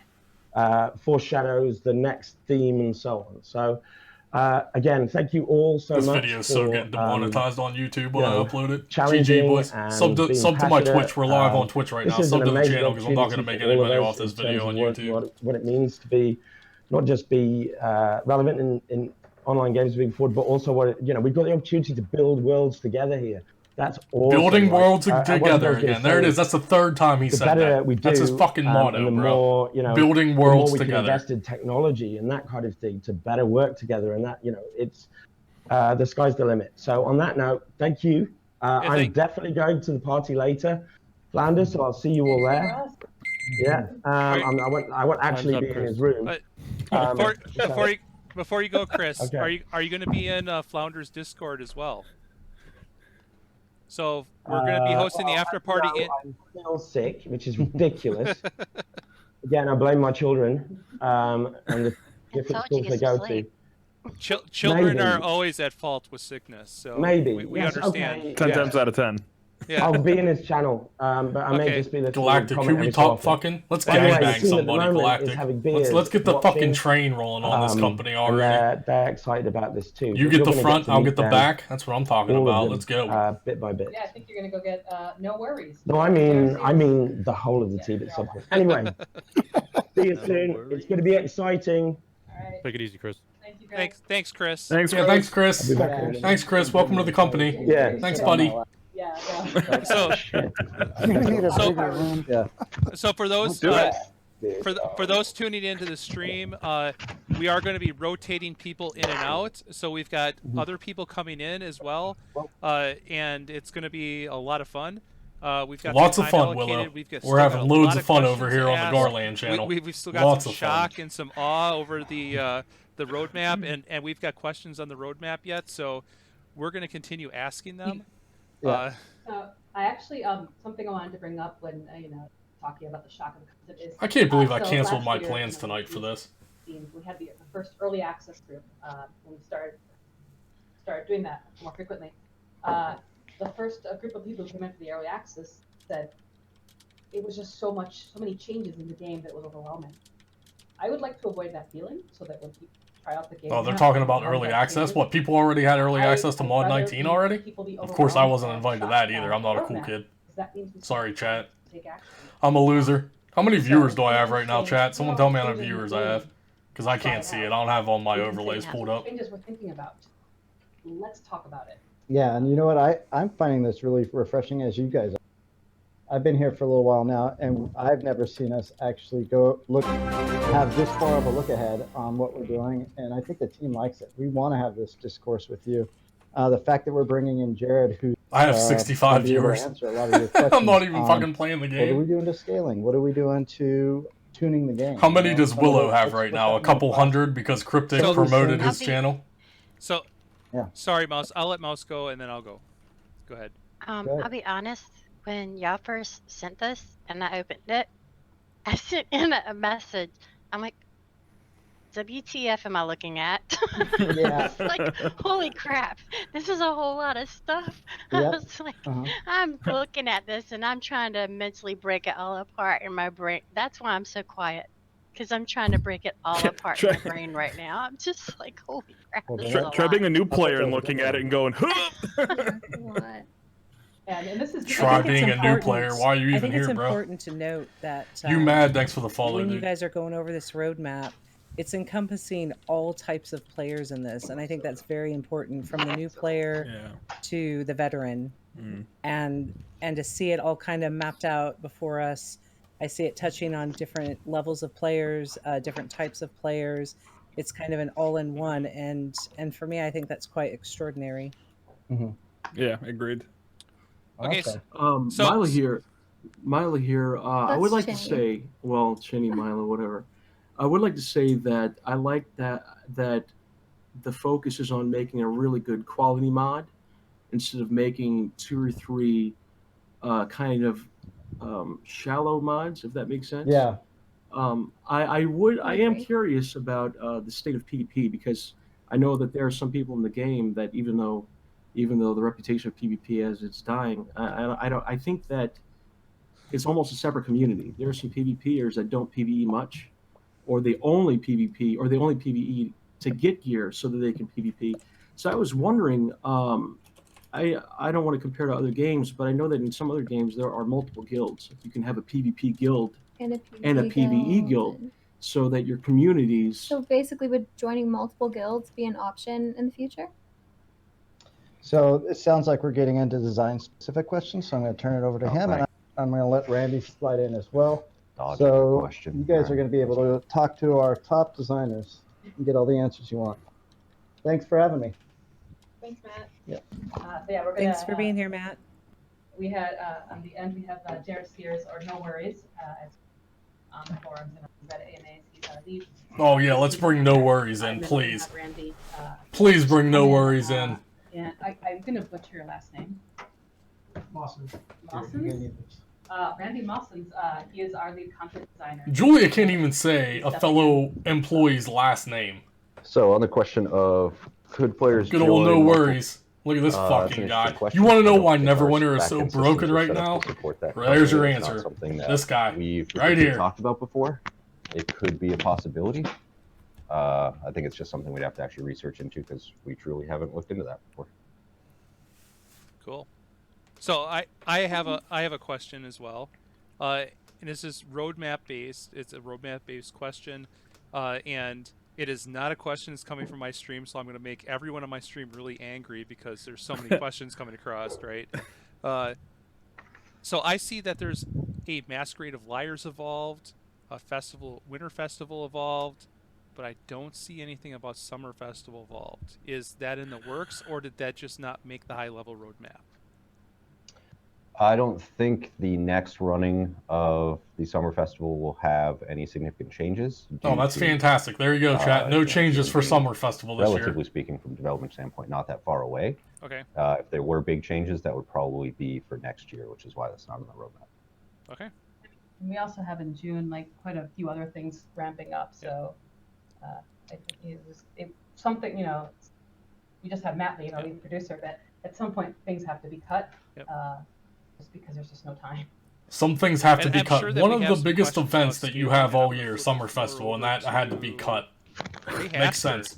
foreshadows the next theme, and so on. So again, thank you all so much. This video is so getting demonetized on YouTube when I upload it. Challenging GG, boys. Sub to my Twitch. We're live on Twitch right now. Sub to the channel because I'm not going to make any money off this video on YouTube. What it means to be, not just be relevant in online games moving forward, but also we've got the opportunity to build worlds together here. That's awesome. Building worlds together again. There it is. That's the third time he said that. That's his fucking motto, the bro. More, building worlds the more we together. Can invest in technology and that kind of thing to better work together, and that it's the sky's the limit. So on that note, thank you. I'm definitely going to the party later, Flanders. So I'll see you all there. Yeah. I won't actually be in his room. Before you go, Chris, Okay. are you going to be in Flounder's Discord as well? So we're going to be hosting the after party. I'm still sick, which is ridiculous. Again, I blame my children and the different schools they go to. Children are always at fault with sickness, so maybe we understand. Okay. 10 times out of 10. Yeah. I'll be in his channel, but I may just be the Galactic. Can we talk fucking? Let's gangbang somebody, Galactic. Let's get the fucking train rolling on this company already. They're excited about this too. You get the front, I'll get the back. That's what I'm talking about. Let's go. Bit by bit. Yeah, I think you're gonna go get No Worries. No, I mean the whole of the team at some point. Anyway, see you soon. It's going to be exciting. All right. Take it easy, Chris. Thank you, guys. Thanks, Chris. Thanks, Chris. Thanks, Chris. Welcome to the company. Yeah. Thanks, buddy. Yeah. So, Yeah. so for those for those tuning into the stream, we are going to be rotating people in and out. So we've got other people coming in as well, and it's going to be a lot of fun. We've got lots of fun, Willow. We're having loads of fun over here on the Garland channel. We've still got some shock and some awe over the roadmap, and we've got questions on the roadmap yet. So we're going to continue asking them. I actually something I wanted to bring up when talking about the shock of the concept is I can't believe I canceled my plans tonight for this. We had the first early access group when we started doing that more frequently. The first group of people who came in for the early access said it was just so many changes in the game that was overwhelming. I would like to avoid that feeling so that when people try out the game. Oh, they're talking about early access? What, people already had early access to Mod 19 already? Of course, I wasn't invited to that either. I'm not a cool kid. Sorry, chat. I'm a loser. How many viewers do I have right now, chat? Someone tell me how many viewers I have. Because I can't see it. I don't have all my overlays pulled up. Changes we're thinking about. Let's talk about it. Yeah, and you know what? I'm finding this really refreshing as you guys are. I've been here for a little while now, and I've never seen us actually have this far of a look ahead on what we're doing, and I think the team likes it. We want to have this discourse with you. The fact that we're bringing in Jared, who I have 65 viewers. I'm not even fucking playing the game. What are we doing to scaling? What are we doing to tuning the game? How many does Willow have right now? A couple hundred because Cryptic promoted his channel? So, sorry, Mouse. I'll let Mouse go, and then I'll go. Go ahead. I'll be honest. When y'all first sent this and I opened it, I sent in a message. I'm like, WTF am I looking at? It's like, holy crap, this is a whole lot of stuff. I was like, I'm looking at this and I'm trying to mentally break it all apart in my brain. That's why I'm so quiet. Because I'm trying to break it all apart in my brain right now. I'm just like, holy crap. Try being a new player and looking at it and going, What? And this is Try being a new player. Why are you even here, bro? I think it's important to note that you mad? Thanks for the follow, when dude. you guys are going over this roadmap, it's encompassing all types of players in this, and I think that's very important, from the new player to the veteran, and to see it all kind of mapped out before us. I see it touching on different levels of players, different types of players. It's kind of an all-in-one, and for me, I think that's quite extraordinary. Yeah, agreed. Okay, Milo here. I would like to say, well, Chinny, Milo, whatever. I would like to say that I like that the focus is on making a really good quality mod instead of making 2 or 3 kind of shallow mods, if that makes sense. Yeah. I am curious about the state of PvP, because I know that there are some people in the game that even though the reputation of PvP as it's dying, I think that it's almost a separate community. There are some PvPers that don't PvE much, or they only PvP, or they only PvE to get gear so that they can PvP. So I was wondering, I don't want to compare to other games, but I know that in some other games there are multiple guilds. You can have a PvP guild and a PvE guild, so that your communities. So basically, would joining multiple guilds be an option in the future? So it sounds like we're getting into design-specific questions, so I'm going to turn it over to him, and I'm going to let Randy slide in as well. So you guys are going to be able to talk to our top designers and get all the answers you want. Thanks for having me. Thanks, Matt. Yeah. We're gonna, Thanks for being here, Matt. We had on the end we have Jared Spears, or No Worries, on the forums and at AMAs. He's our lead. Oh yeah, let's bring No Worries in, please. Randy, Please bring No Worries in. And I'm gonna butcher your last name. Mawsons. Randy Mawsons. He is our lead content designer. Julia can't even say a fellow employee's last name. So on the question of could players Good old No join Worries. Look at this That's an fucking interesting guy. question. You want to I know don't why think our Neverwinter is so backend systems broken are right set up now? to support that There's your currently. It's not answer. something that This guy. we've Right here. talked about before. It could be a possibility. I think it's just something we'd have to actually research into because we truly haven't looked into that before. Cool. So I have a question as well, and this is roadmap based. It's a roadmap based question, and it is not a question that's coming from my stream. So I'm going to make everyone on my stream really angry because there's so many questions coming across, right? So I see that there's a Masquerade of Liars evolved, a Winter Festival evolved, but I don't see anything about Summer Festival evolved. Is that in the works, or did that just not make the high level roadmap? I don't think the next running of the Summer Festival will have any significant changes. Oh, that's fantastic. There you go, chat. No changes for Summer Festival this year. Relatively speaking, from a development standpoint, not that far away. Okay. If there were big changes, that would probably be for next year, which is why that's not on the roadmap. Okay. And we also have in June like quite a few other things ramping up. So I think it something, you know, we just have Matt lead, our lead producer, but at some point things have to be cut. Just because there's just no time. Some things have to be I'm cut. sure that One we of have the some biggest questions events about that you scaling have it all up year, with Summer the Festival, and that had to be cut. We have Makes to. sense.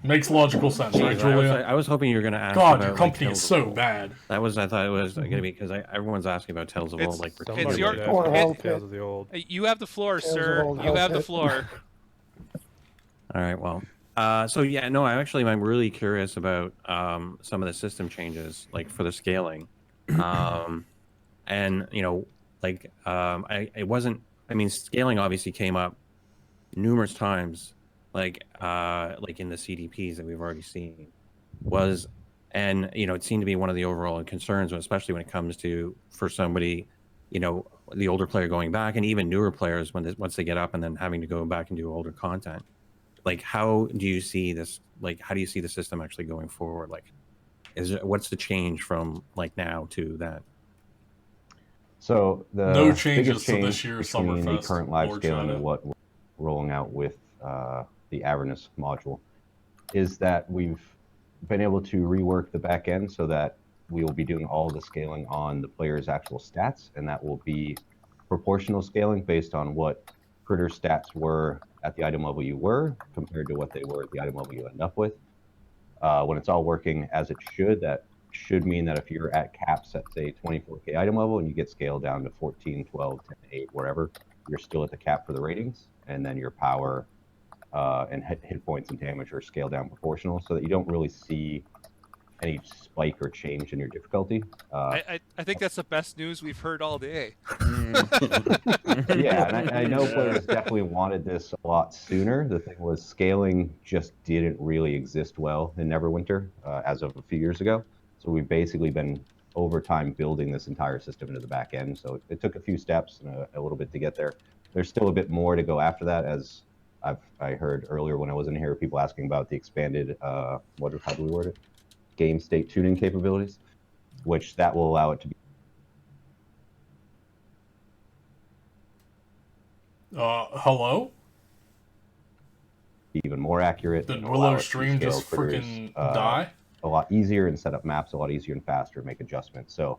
Makes logical sense, right, Julia? I was hoping you were going to ask God, about, your company like, is Tales so of Old. bad. I thought it was going to be because everyone's asking about Tales of Old. Like, It's your Tales of the Old. You have the floor, Tales of sir. Old You have the Hellpit. floor. All right. Well, so yeah, no, I'm really curious about some of the system changes, like for the scaling, and you know, like it wasn't. I mean, scaling obviously came up numerous times, like in the CDPs that we've already seen, and you know, it seemed to be one of the overall concerns, especially when it comes to for somebody, you know, the older player going back, and even newer players once they get up and then having to go back and do older content. Like, how do you see this? Like, how do you see the system actually going forward? Like, what's the change from like now to that? So the No changes biggest to change this year's between the Summerfest, current live Lord scaling Shadow. and what we're rolling out with the Avernus module is that we've been able to rework the back end so that we will be doing all the scaling on the player's actual stats, and that will be proportional scaling based on what critter stats were at the item level you were compared to what they were at the item level you end up with. When it's all working as it should, that should mean that if you're at caps at, say, 24K item level and you get scaled down to 14, 12, 10, 8, whatever, you're still at the cap for the ratings, and then your power and hit points and damage are scaled down proportional so that you don't really see any spike or change in your difficulty. I think that's the best news we've heard all day. Yeah, and I know players definitely wanted this a lot sooner. The thing was, scaling just didn't really exist well in Neverwinter as of a few years ago. So we've basically been over time building this entire system into the back end. So it took a few steps and a little bit to get there. There's still a bit more to go after that, as I heard earlier when I was in here, people asking about the expanded how do we word it? Game state tuning capabilities, which that will allow it to be. Hello? Even more accurate. Did and allow Willow it to stream scale just critters, freaking die? A lot easier and set up maps a lot easier and faster, make adjustments. So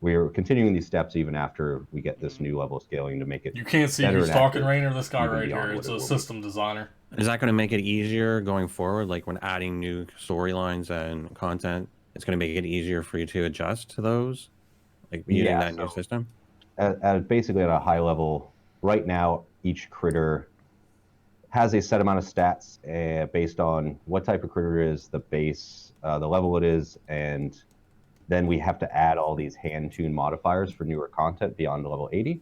we're continuing these steps even after we get this new level of scaling to make it. You can't see better who's and talking, accurate, Rainer. This guy even right beyond here. what It's it a will be. system designer. Is that going to make it easier going forward? Like when adding new storylines and content, it's going to make it easier for you to adjust to those, like using that new system. Basically, at a high level, right now, each critter has a set amount of stats based on what type of critter it is, the base, the level it is, and then we have to add all these hand-tuned modifiers for newer content beyond level 80.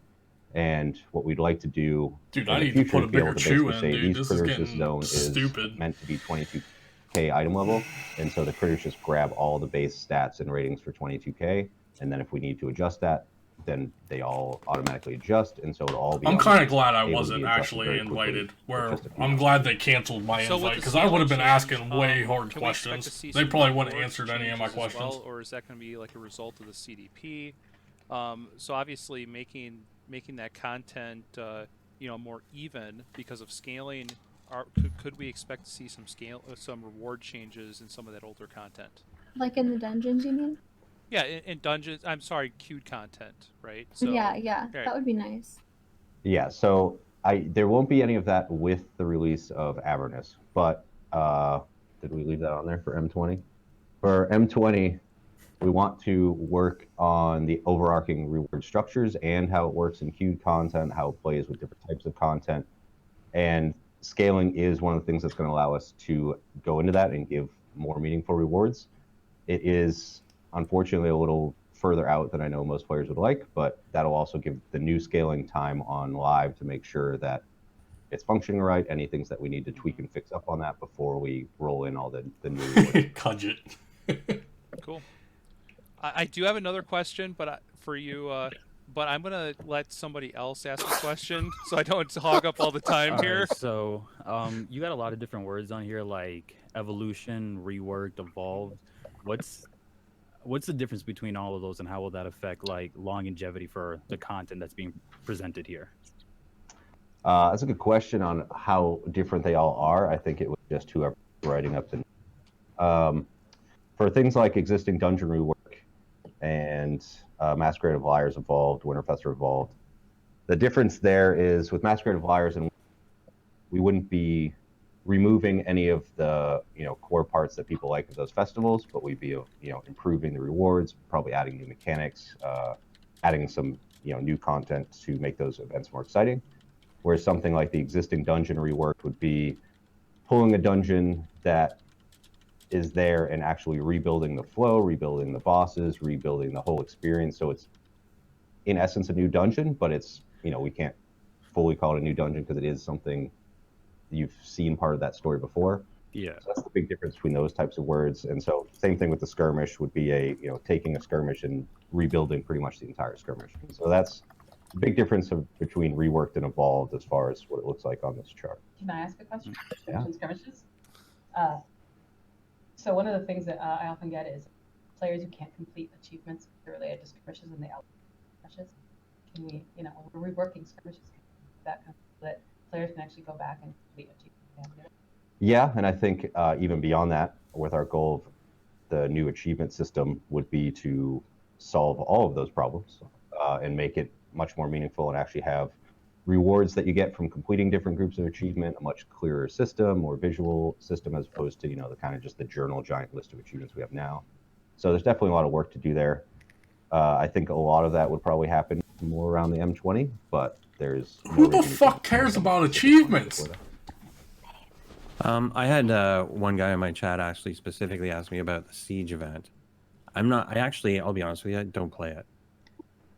And what we'd like to do Dude, in I the need to future put a is be able bigger to chew basically in, say dude. these This is critters, this getting zone stupid. is meant to be 22K item level, and so the critters just grab all the base stats and ratings for 22K, and then if we need to adjust that, then they all automatically adjust, and so it'll all be. I'm kind of glad I able to wasn't be adjusted actually very quickly invited. with Where just a few I'm glad they canceled my So with invite the because I would have been scaling asking change, way hard can we expect to questions. see They some probably wouldn't have rewards answered any of my changes as questions. well, or is that going to be like a result of the CDP? So obviously making that content more even because of scaling. Could we expect to see some reward changes in some of that older content? Like in the dungeons, you mean? Yeah, in dungeons. I'm sorry, queued content, right? Yeah, Right. that would be nice. Yeah, so there won't be any of that with the release of Avernus, but did we leave that on there for M20? For M20, we want to work on the overarching reward structures and how it works in queued content, how it plays with different types of content. And scaling is one of the things that's going to allow us to go into that and give more meaningful rewards. It is unfortunately a little further out than I know most players would like, but that'll also give the new scaling time on live to make sure that it's functioning right, any things that we need to tweak and fix up on that before we roll in all the new rewards. Cudget. Cool. I do have another question, but for you, but I'm gonna let somebody else ask a question so I don't hog up all the time here. Right, so you got a lot of different words on here, like evolution, reworked, evolved. What's the difference between all of those, and how will that affect like longevity for the content that's being presented here? That's a good question on how different they all are. I think it was just whoever was writing up the. For things like existing dungeon rework and Masquerade of Liars Evolved, Winterfester Evolved, the difference there is with Masquerade of Liars, and we wouldn't be removing any of the core parts that people like of those festivals, but we'd be improving the rewards, probably adding new mechanics, adding some new content to make those events more exciting. Whereas something like the existing dungeon rework would be pulling a dungeon that is there and actually rebuilding the flow, rebuilding the bosses, rebuilding the whole experience. So it's in essence a new dungeon, but it's we can't fully call it a new dungeon because it is something you've seen part of that story before. Yeah. So that's the big difference between those types of words. And so same thing with the skirmish would be taking a skirmish and rebuilding pretty much the entire skirmish. So that's the big difference between reworked and evolved as far as what it looks like on this chart. Can I ask a question? Yeah. Skirmishes. So one of the things that I often get is players who can't complete achievements related to skirmishes and they out skirmishes. Can we, when we're reworking skirmishes, that players can actually go back and complete achievements? Yeah, and I think even beyond that, with our goal of the new achievement system would be to solve all of those problems and make it much more meaningful and actually have rewards that you get from completing different groups of achievement, a much clearer system, more visual system, as opposed to the kind of just the journal giant list of achievements we have now. So there's definitely a lot of work to do there. I think a lot of that would probably happen more around the M20, but there's who the fuck cares about achievements? I had one guy in my chat actually specifically ask me about the Siege event. I'll be honest with you, I don't play it.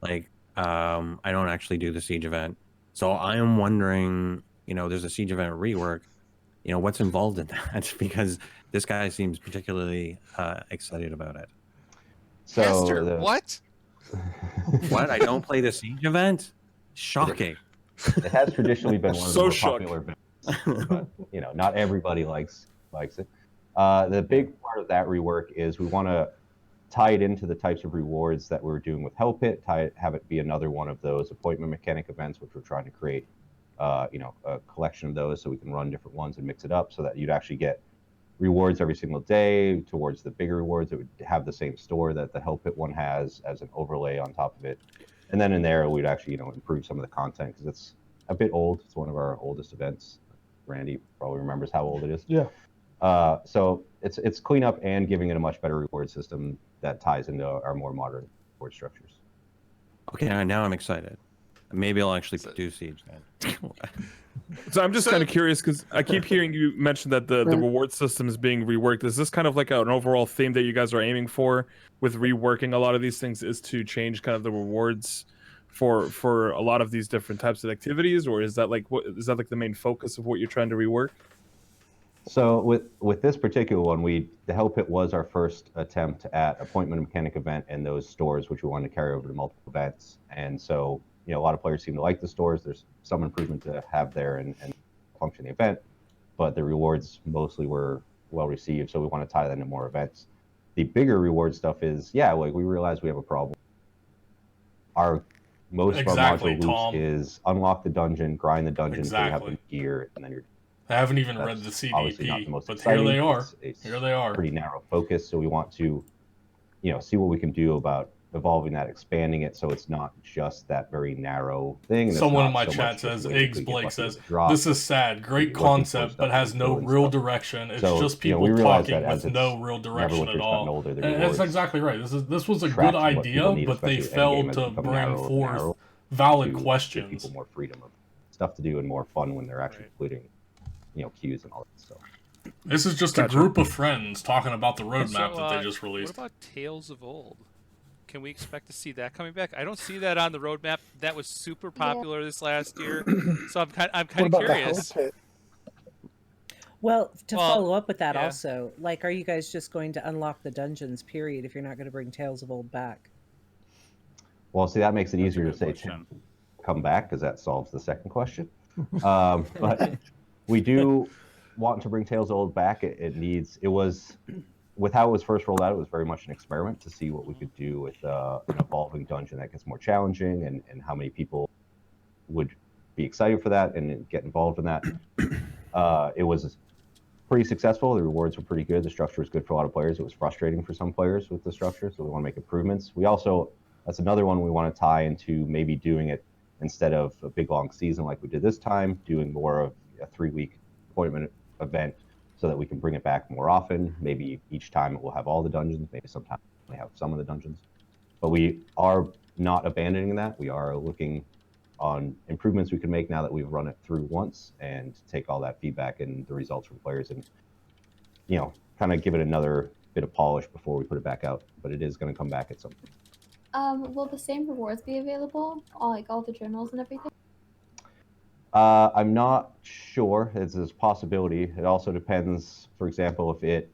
Like, I don't actually do the Siege event. So I am wondering, there's a Siege event rework, what's involved in that? Because this guy seems particularly excited about it. So Hester, what? What? I don't play the Siege event? Shocking. It has traditionally been one of the more shocked. popular events, but not everybody likes it. The big part of that rework is we want to tie it into the types of rewards that we're doing with Hell Pit, have it be another one of those appointment mechanic events, which we're trying to create, a collection of those so we can run different ones and mix it up so that you'd actually get rewards every single day towards the bigger rewards. It would have the same store that the Hell Pit one has as an overlay on top of it. And then in there, we'd actually, improve some of the content because it's a bit old. It's one of our oldest events. Randy probably remembers how old it is. Yeah. So it's cleanup and giving it a much better reward system that ties into our more modern reward structures. Okay, now I'm excited. Maybe I'll actually do Siege then. So I'm just kind of curious because I keep hearing you mention that the reward system is being reworked. Is this kind of like an overall theme that you guys are aiming for with reworking a lot of these things, is to change kind of the rewards for a lot of these different types of activities, or is that like the main focus of what you're trying to rework? So with this particular one, the Hell Pit was our first attempt at appointment mechanic event and those stores, which we wanted to carry over to multiple events. And so, a lot of players seem to like the stores. There's some improvement to have there and function the event, but the rewards mostly were well received. So we want to tie that into more events. The bigger reward stuff is, we realize we have a problem. Most of our module loops is unlock the dungeon, grind the dungeon, so you have the gear, and then you're. I haven't even read the That's obviously not the CDP, most but exciting. here they are. It's Here they are. pretty narrow focus, so we want to, see what we can do about evolving that, expanding it, so it's not just that very narrow thing. And Someone in it's not my so chat much just says, waiting Eggs till you get Blake lucky says, with a drop. this is sad. Great Looking for concept, stuff but has and no doing real stuff. direction. It's So, just people we realize talking that as with no real direction at Neverwinter's all. gotten older, the And that's rewards exactly right. This was a good traction what people idea, need, but they especially with endgame, failed has to become bring narrower and forth narrower valid to give questions. people more freedom of stuff to do and more fun when they're actually completing, queues and all that stuff. This is just a group of friends talking about the roadmap that they just What released. about Tales of Old? Can we expect to see that coming back? I don't see that on the roadmap. That was super popular this last year, so I'm kind of curious. Well, to Well, follow up with that yeah. also, like, are you guys just going to unlock the dungeons, period, if you're not going to bring Tales of Old back? Well, see, that makes it That's a easier to good say question. come back, because that solves the second question. But we do want to bring Tales of Old back. It was, with how it was first rolled out, it was very much an experiment to see what we could do with an evolving dungeon that gets more challenging, and how many people would be excited for that and get involved in that. It was pretty successful. The rewards were pretty good. The structure was good for a lot of players. It was frustrating for some players with the structure, so we want to make improvements. We also, that's another one we want to tie into, maybe doing it instead of a big long season like we did this time, doing more of a 3-week appointment event so that we can bring it back more often. Maybe each time it will have all the dungeons, maybe sometimes we have some of the dungeons. But we are not abandoning that. We are looking on improvements we can make now that we've run it through once, and take all that feedback and the results from players and, kind of give it another bit of polish before we put it back out. But it is going to come back at some point. Will the same rewards be available? All the journals and everything? I'm not sure. It's a possibility. It also depends, for example, if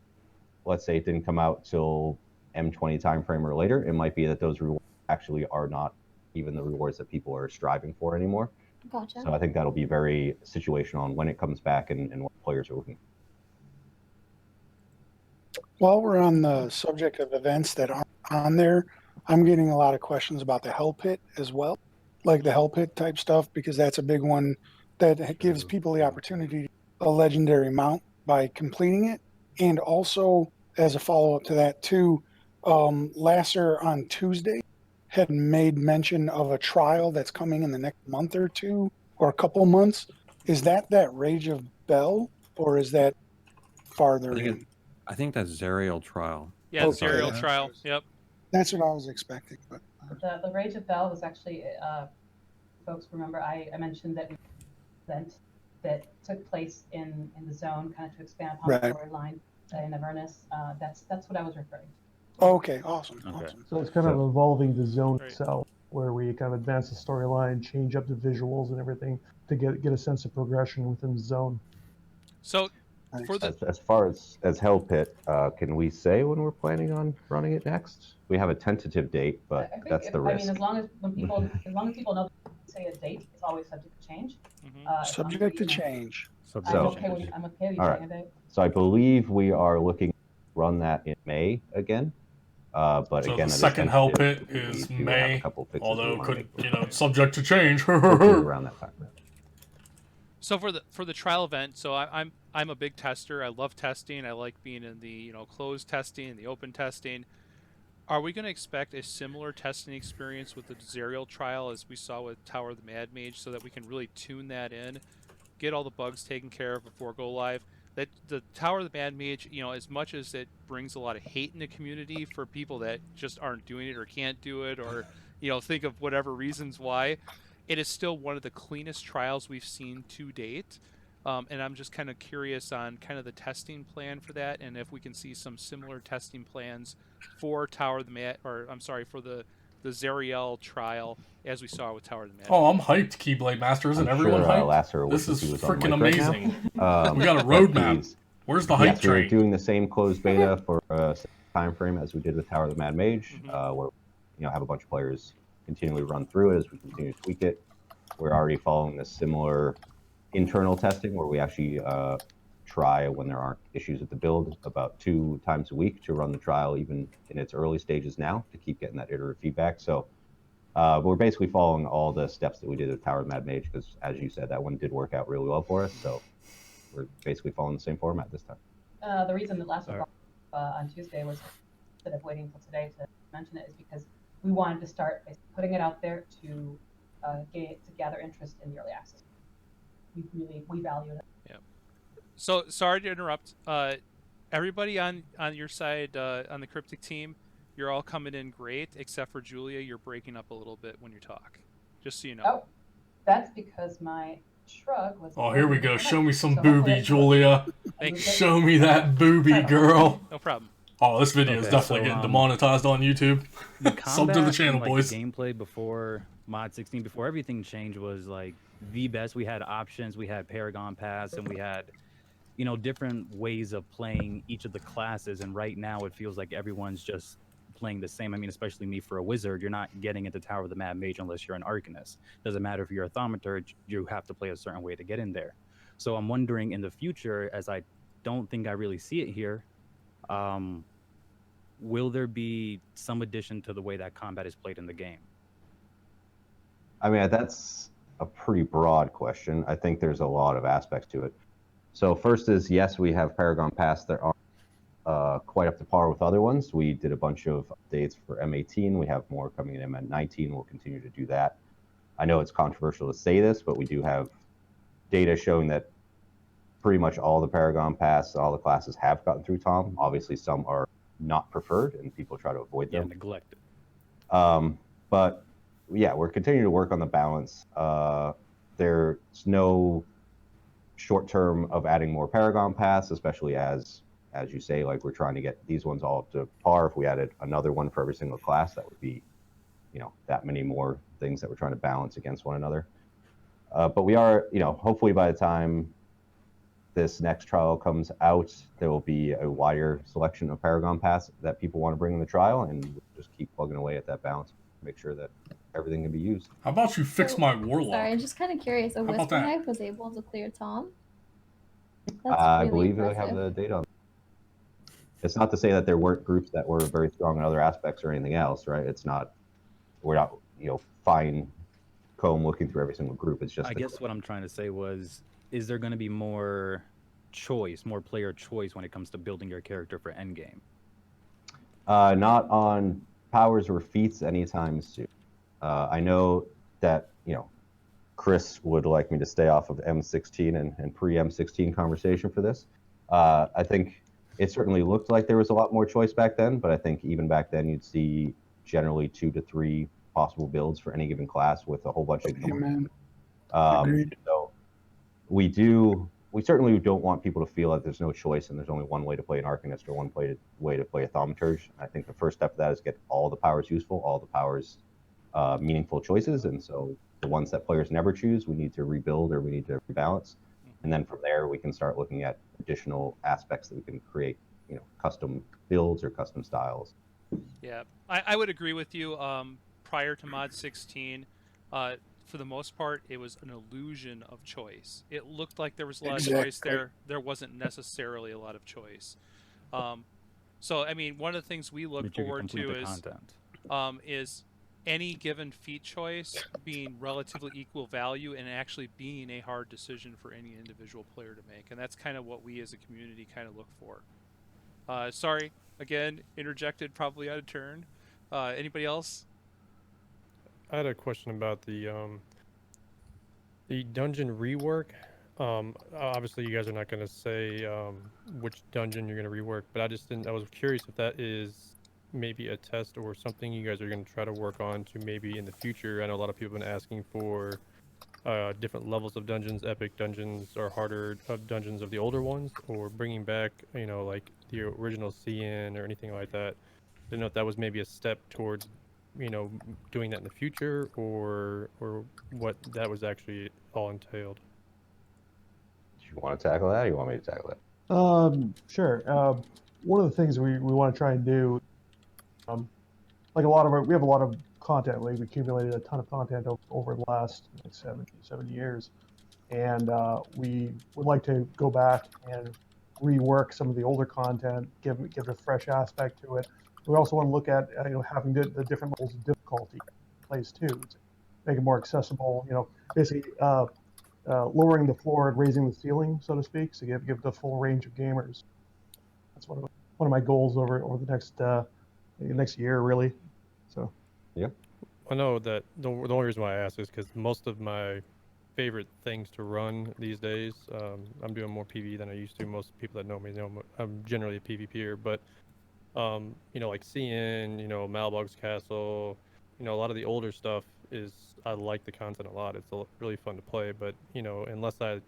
let's say it didn't come out till M20 timeframe or later, it might be that those rewards actually are not even the rewards that people are striving for anymore. Gotcha. So I think that'll be very situational on when it comes back and what players are looking for. While we're on the subject of events that aren't on there, I'm getting a lot of questions about the Hell Pit as well, like the Hell Pit type stuff, because that's a big one that gives people the opportunity a legendary mount by completing it. And also, as a follow-up to that too, Lasser on Tuesday had made mention of a trial that's coming in the next month or two, or a couple months. Is that Rage of Bell, or is that farther in? I think that's Zerial trial. Yeah, Zerial trial. Yep. That's what I was expecting. But the Rage of Bell was actually, folks remember I mentioned that event that took place in the zone, kind of to expand upon the storyline in Avernus. That's what I was referring to. Okay, awesome. So it's kind of evolving the zone itself, where we kind of advance the storyline, change up the visuals and everything to get a sense of progression within the zone. So, as far as Hell Pit, can we say when we're planning on running it next? We have a tentative date, but that's the risk. I mean, as long as people know, say a date, it's always subject to change. Subject to change. I'm okay with you all saying a right. date. So I believe we are looking to run that in May again. But So again, the second Hell Pit is May, although could subject to change. around that time. So for the trial event, so I'm a big tester. I love testing. I like being in the closed testing and the open testing. Are we going to expect a similar testing experience with the Zerial trial as we saw with Tower of the Mad Mage, so that we can really tune that in, get all the bugs taken care of before go live? That the Tower of the Mad Mage, as much as it brings a lot of hate in the community for people that just aren't doing it or can't do it, or think of whatever reasons why, it is still one of the cleanest trials we've seen to date. And I'm just kind of curious on kind of the testing plan for that, and if we can see some similar testing plans for Tower of the Mad, or I'm sorry, for the Zerial trial as we saw with Tower of the Mad. Oh, I'm hyped, Keyblade Master. Isn't everyone hyped? This is freaking amazing. We got a roadmap. Where's the hype train? We're doing the same closed beta for a time frame as we did with Tower of the Mad Mage, where have a bunch of players continually run through it as we continue to tweak it. We're already following this similar internal testing where we actually try, when there aren't issues with the build, about 2 times a week to run the trial, even in its early stages now, to keep getting that iterative feedback. So we're basically following all the steps that we did with Tower of the Mad Mage, because as you said, that one did work out really well for us. So we're basically following the same format this time. The reason that last week on Tuesday was instead of waiting until today to mention it is because we wanted to start putting it out there to gather interest in the early access. We value it. Yeah. So sorry to interrupt. Everybody on your side on the Cryptic team, you're all coming in great except for Julia. You're breaking up a little bit when you talk. Just so you know. Oh, that's because my shrug was. Oh, here we go. Show me some booby, Julia. Show me that booby, girl. No problem. Oh, this video is definitely getting demonetized on YouTube. Sub to the channel, boys. The gameplay before Mod 16, before everything changed, was like the best. We had options. We had Paragon Pass, and we had, you know, different ways of playing each of the classes. And right now, it feels like everyone's just playing the same. I mean, especially me for a wizard, you're not getting into Tower of the Mad Mage unless you're an Arcanist. Doesn't matter if you're a Thaumaturge, you have to play a certain way to get in there. So I'm wondering in the future, as I don't think I really see it here, will there be some addition to the way that combat is played in the game? I mean, that's a pretty broad question. I think there's a lot of aspects to it. So first is, yes, we have Paragon Pass that are quite up to par with other ones. We did a bunch of updates for M18. We have more coming in M19. We'll continue to do that. I know it's controversial to say this, but we do have data showing that pretty much all the Paragon Pass, all the classes have gotten through Tom. Obviously, some are not preferred, and people try to avoid them. Yeah, neglected. But yeah, we're continuing to work on the balance. There's no short term of adding more Paragon Pass, especially as you say, like we're trying to get these ones all up to par. If we added another one for every single class, that would be, you know, that many more things that we're trying to balance against one another. But we are, you know, hopefully by the time this next trial comes out, there will be a wider selection of Paragon Pass that people want to bring in the trial, and we'll just keep plugging away at that balance, make sure that everything can be used. How about you fix my Warlock? Sorry, I'm just kind of curious. A Whisper Knife was able to clear Tom? That's I really believe impressive. they have the data on that. It's not to say that there weren't groups that were very strong in other aspects or anything else, right? It's not, we're not, you know, fine comb looking through every single group. It's just I guess what I'm trying to say was, is there going to be more choice, more player choice when it comes to building your character for endgame? Not on powers or feats anytime soon. I know that, you know, Chris would like me to stay off of M16 and pre-M16 conversation for this. I think it certainly looked like there was a lot more choice back then, but I think even back then you'd see generally 2 to 3 possible builds for any given class with a whole bunch of Agreed. So we certainly don't want people to feel like there's no choice and there's only one way to play an Arcanist or one way to play a Thaumaturge. I think the first step of that is get all the powers useful, all the powers meaningful choices, and so the ones that players never choose, we need to rebuild or we need to rebalance. And then from there, we can start looking at additional aspects that we can create, you know, custom builds or custom styles. Yeah, I would agree with you. Prior to Mod 16, for the most part, it was an illusion of choice. It looked like there was a lot of choice there. There wasn't necessarily a lot of choice. So, I mean, one of the things we look forward to is any given feat choice being relatively equal value and actually being a hard decision for any individual player to make. And that's kind of what we as a community kind of look for. Sorry, again, interjected probably out of turn. Anybody else? I had a question about the dungeon rework. Obviously, you guys are not going to say which dungeon you're going to rework, but I was curious if that is maybe a test or something you guys are going to try to work on to maybe in the future. I know a lot of people have been asking for different levels of dungeons, epic dungeons or harder dungeons of the older ones, or bringing back, you know, like the original CN or anything like that. I don't know if that was maybe a step towards, you know, doing that in the future, or what that was actually all entailed. Do you want to tackle that, or you want me to tackle that? Sure. One of the things we want to try and do, like we have a lot of content. We've accumulated a ton of content over the last 70 years, and we would like to go back and rework some of the older content, give a fresh aspect to it. We also want to look at having the different levels of difficulty in place too, to make it more accessible. You know, basically lowering the floor and raising the ceiling, so to speak, so give the full range of gamers. That's one of my goals over the next year, really. So. Yeah. I know that the only reason why I asked is because most of my favorite things to run these days, I'm doing more PvE than I used to. Most people that know me know I'm generally a PvPer, but like seeing, Malbog's Castle, a lot of the older stuff I like the content a lot. It's really fun to play, but unless I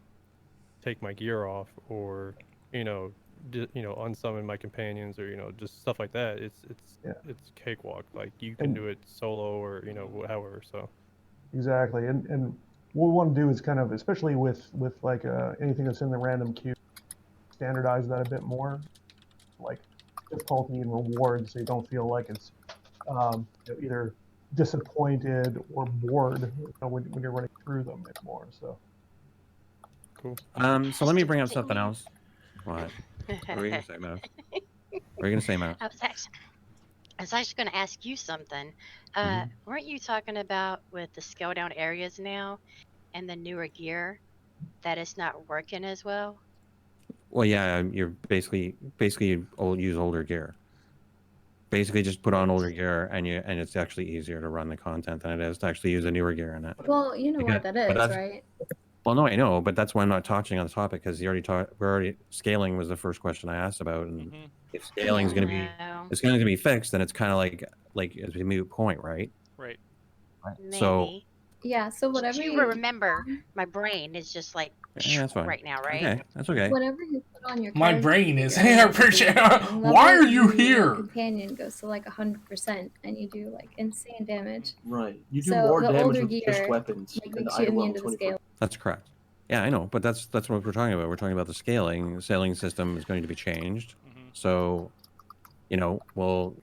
take my gear off or unsummon my companions or just stuff like that, it's cakewalk. Like you can do it solo or however. So Exactly, and what we want to do is kind of, especially with like anything that's in the random queue, standardize that a bit more, like difficulty and rewards, so you don't feel like it's either disappointed or bored when you're running through them anymore. So cool. So let me bring up something else. What? What were you gonna say, Mouse? What were you gonna say, Mouse? I was actually going to ask you something. Weren't you talking about with the scale down areas now and the newer gear that it's not working as well? Well, yeah, you're basically use older gear. Basically, just put on older gear, and it's actually easier to run the content than it is to actually use a newer gear in it. Well, you know what that is, right? Well, no, I know, but that's why I'm not touching on the topic, because scaling was the first question I asked about, and if scaling is going to be fixed, then it's kind of like it's a moot point, right? Right. Maybe. So yeah, so whatever you remember, my brain is just like that's fine. right now, right? Okay, that's okay. Whatever you put on your My brain is here. Why are you here? Companion goes to like 100%, and you do like insane damage. Right, you do more damage with just weapons. Like, makes you immune to the scale. That's correct. Yeah, I know, but that's what we're talking about. We're talking about the scaling. The scaling system is going to be changed. So, we'll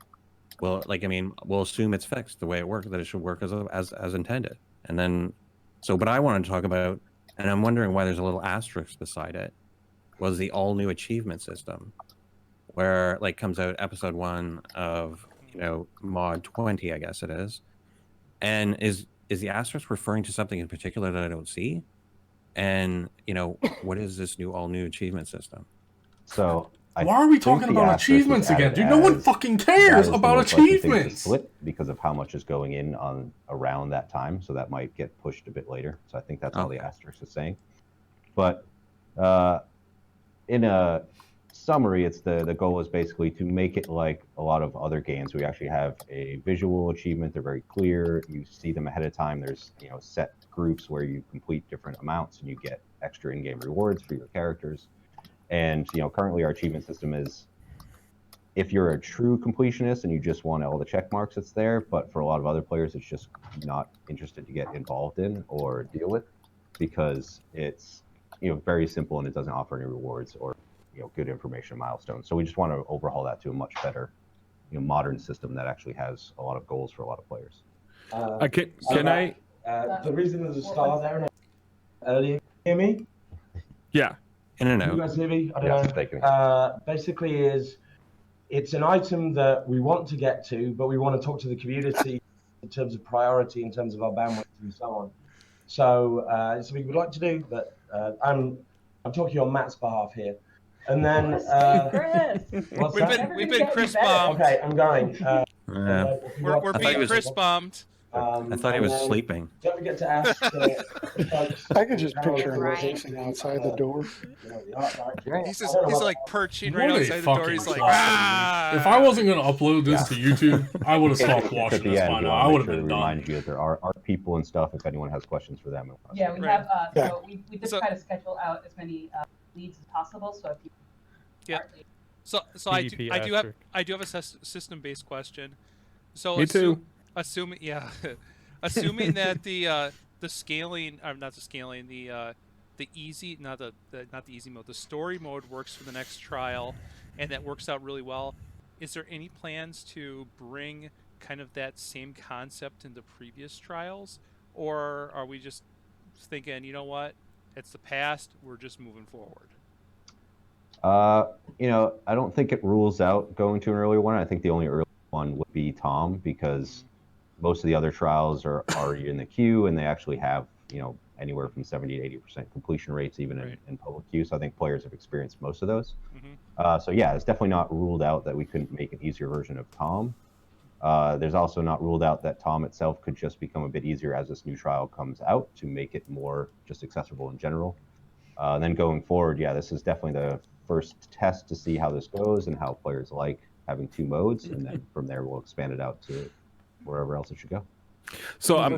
assume it's fixed the way it works, that it should work as intended. And then, but I wanted to talk about, and I'm wondering why there's a little asterisk beside it, was the all new achievement system, where comes out episode 1 of mod 20, I guess it is, and is the asterisk referring to something in particular that I don't see? And what is this all new achievement system? So why are we talking about achievements again, dude? No one fucking cares about achievements. Split because of how much is going in on around that time, so that might get pushed a bit later. So I think that's all the asterisk is saying. But in a summary, it's the goal is basically to make it like a lot of other games. We actually have a visual achievement. They're very clear. You see them ahead of time. There's set groups where you complete different amounts and you get extra in-game rewards for your characters. And currently our achievement system is, if you're a true completionist and you just want all the check marks, it's there. But for a lot of other players, it's just not interested to get involved in or deal with, because it's very simple and it doesn't offer any rewards or good information milestones. So we just want to overhaul that to a much better modern system that actually has a lot of goals for a lot of players. The reason there's a star there earlier, hear me? Yeah. You guys hear me? I don't know. Basically it's an item that we want to get to, but we want to talk to the community in terms of priority, in terms of our bandwidth and so on. So it's something we'd like to do, but I'm talking on Matt's behalf here. And then we've been Chris bombed. Okay, I'm going. We're being Chris bombed. I thought he was sleeping. Don't forget to ask. I could just picture him pacing outside the door. He's like perching right outside the door. He's like, ah! If I wasn't going to upload this to YouTube, I would have stopped watching this by now. I would have been done. Remind you that there are people and stuff if anyone has questions for them. Yeah, we have. So we did try to schedule out as many leads as possible. So if you So I do have a system-based question. So me too. Assuming that the scaling, not the scaling, the easy, not the easy mode, the story mode works for the next trial, and that works out really well. Is there any plans to bring kind of that same concept into previous trials, or are we just thinking, it's the past, we're just moving forward? I don't think it rules out going to an earlier one. I think the only early one would be Tom, because most of the other trials are already in the queue and they actually have, anywhere from 70 to 80% completion rates, even in public queue. So I think players have experienced most of those. So yeah, it's definitely not ruled out that we couldn't make an easier version of Tom. There's also not ruled out that Tom itself could just become a bit easier as this new trial comes out to make it more just accessible in general. Then going forward, yeah, this is definitely the first test to see how this goes and how players like having 2 modes, and then from there we'll expand it out to wherever else it should go. So I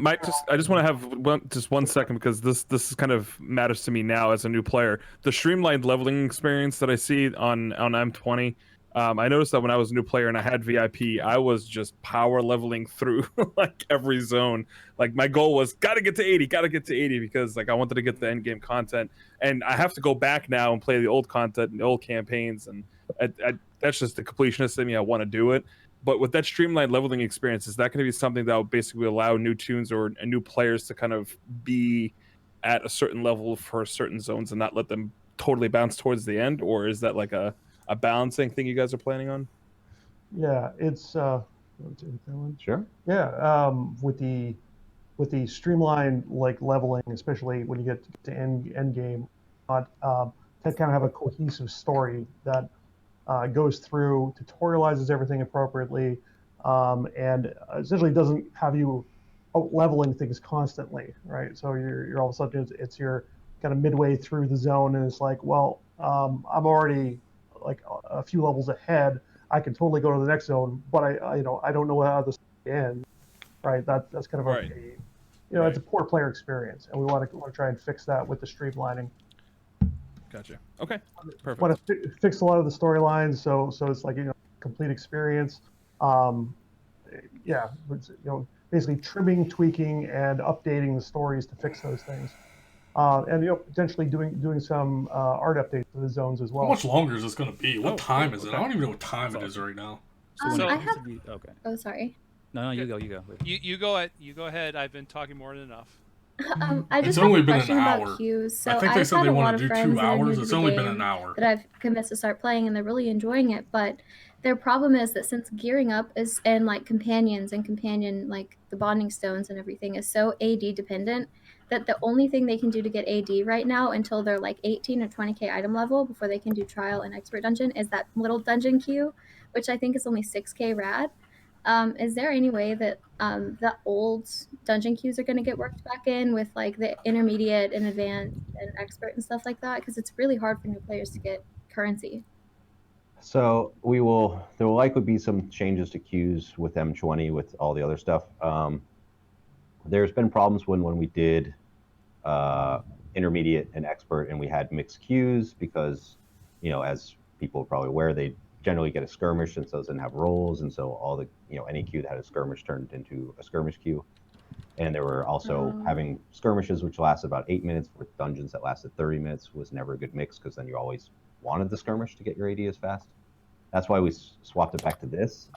just want to have just 1 second, because this kind of matters to me now as a new player. The streamlined leveling experience that I see on M20. I noticed that when I was a new player and I had VIP, I was just power leveling through like every zone. Like my goal was gotta get to 80, because like I wanted to get the end game content, and I have to go back now and play the old content and the old campaigns, and that's just the completionist in me. I want to do it. But with that streamlined leveling experience, is that going to be something that will basically allow new tunes or new players to kind of be at a certain level for certain zones and not let them totally bounce towards the end? Or is that like a balancing thing you guys are planning on? Yeah, it's sure. Yeah, with the streamlined like leveling, especially when you get to end game, to kind of have a cohesive story that goes through, tutorializes everything appropriately, and essentially doesn't have you out leveling things constantly, right? So you're all of a sudden it's your kind of midway through the zone, and it's like, well, I'm already like a few levels ahead. I can totally go to the next zone, but I don't know how this ends, right? That's kind of it's a poor player experience, and we want to try and fix that with the streamlining. Gotcha. Okay. Perfect. Want to fix a lot of the storylines, so it's like complete experience. Yeah, it's, basically trimming, tweaking, and updating the stories to fix those things, and potentially doing some art updates to the zones as well. How much longer is this going to be? What time is it? I don't even know what time it is right now. I have. Okay. Oh, sorry. No, you go. You go ahead. I've been talking more than enough. I just have a question about queues. So I think they said they want to do 2 hours. It's only been an hour. That I've convinced to start playing, and they're really enjoying it. But their problem is that since gearing up is and like companions and companion like the bonding stones and everything is so AD dependent, that the only thing they can do to get AD right now until they're like 18 or 20k item level before they can do trial and expert dungeon is that little dungeon queue, which I think is only 6k rad. Is there any way that the old dungeon queues are going to get worked back in with like the intermediate and advanced and expert and stuff like that? Because it's really hard for new players to get currency. So there will likely be some changes to queues with M20 with all the other stuff. There's been problems when we did intermediate and expert and we had mixed queues because, as people are probably aware, they generally get a skirmish, and so it doesn't have rolls, and so all the any queue that had a skirmish turned into a skirmish queue. And there were also having skirmishes which lasted about 8 minutes with dungeons that lasted 30 minutes was never a good mix, because then you always wanted the skirmish to get your AD as fast. That's why we swapped it back to this.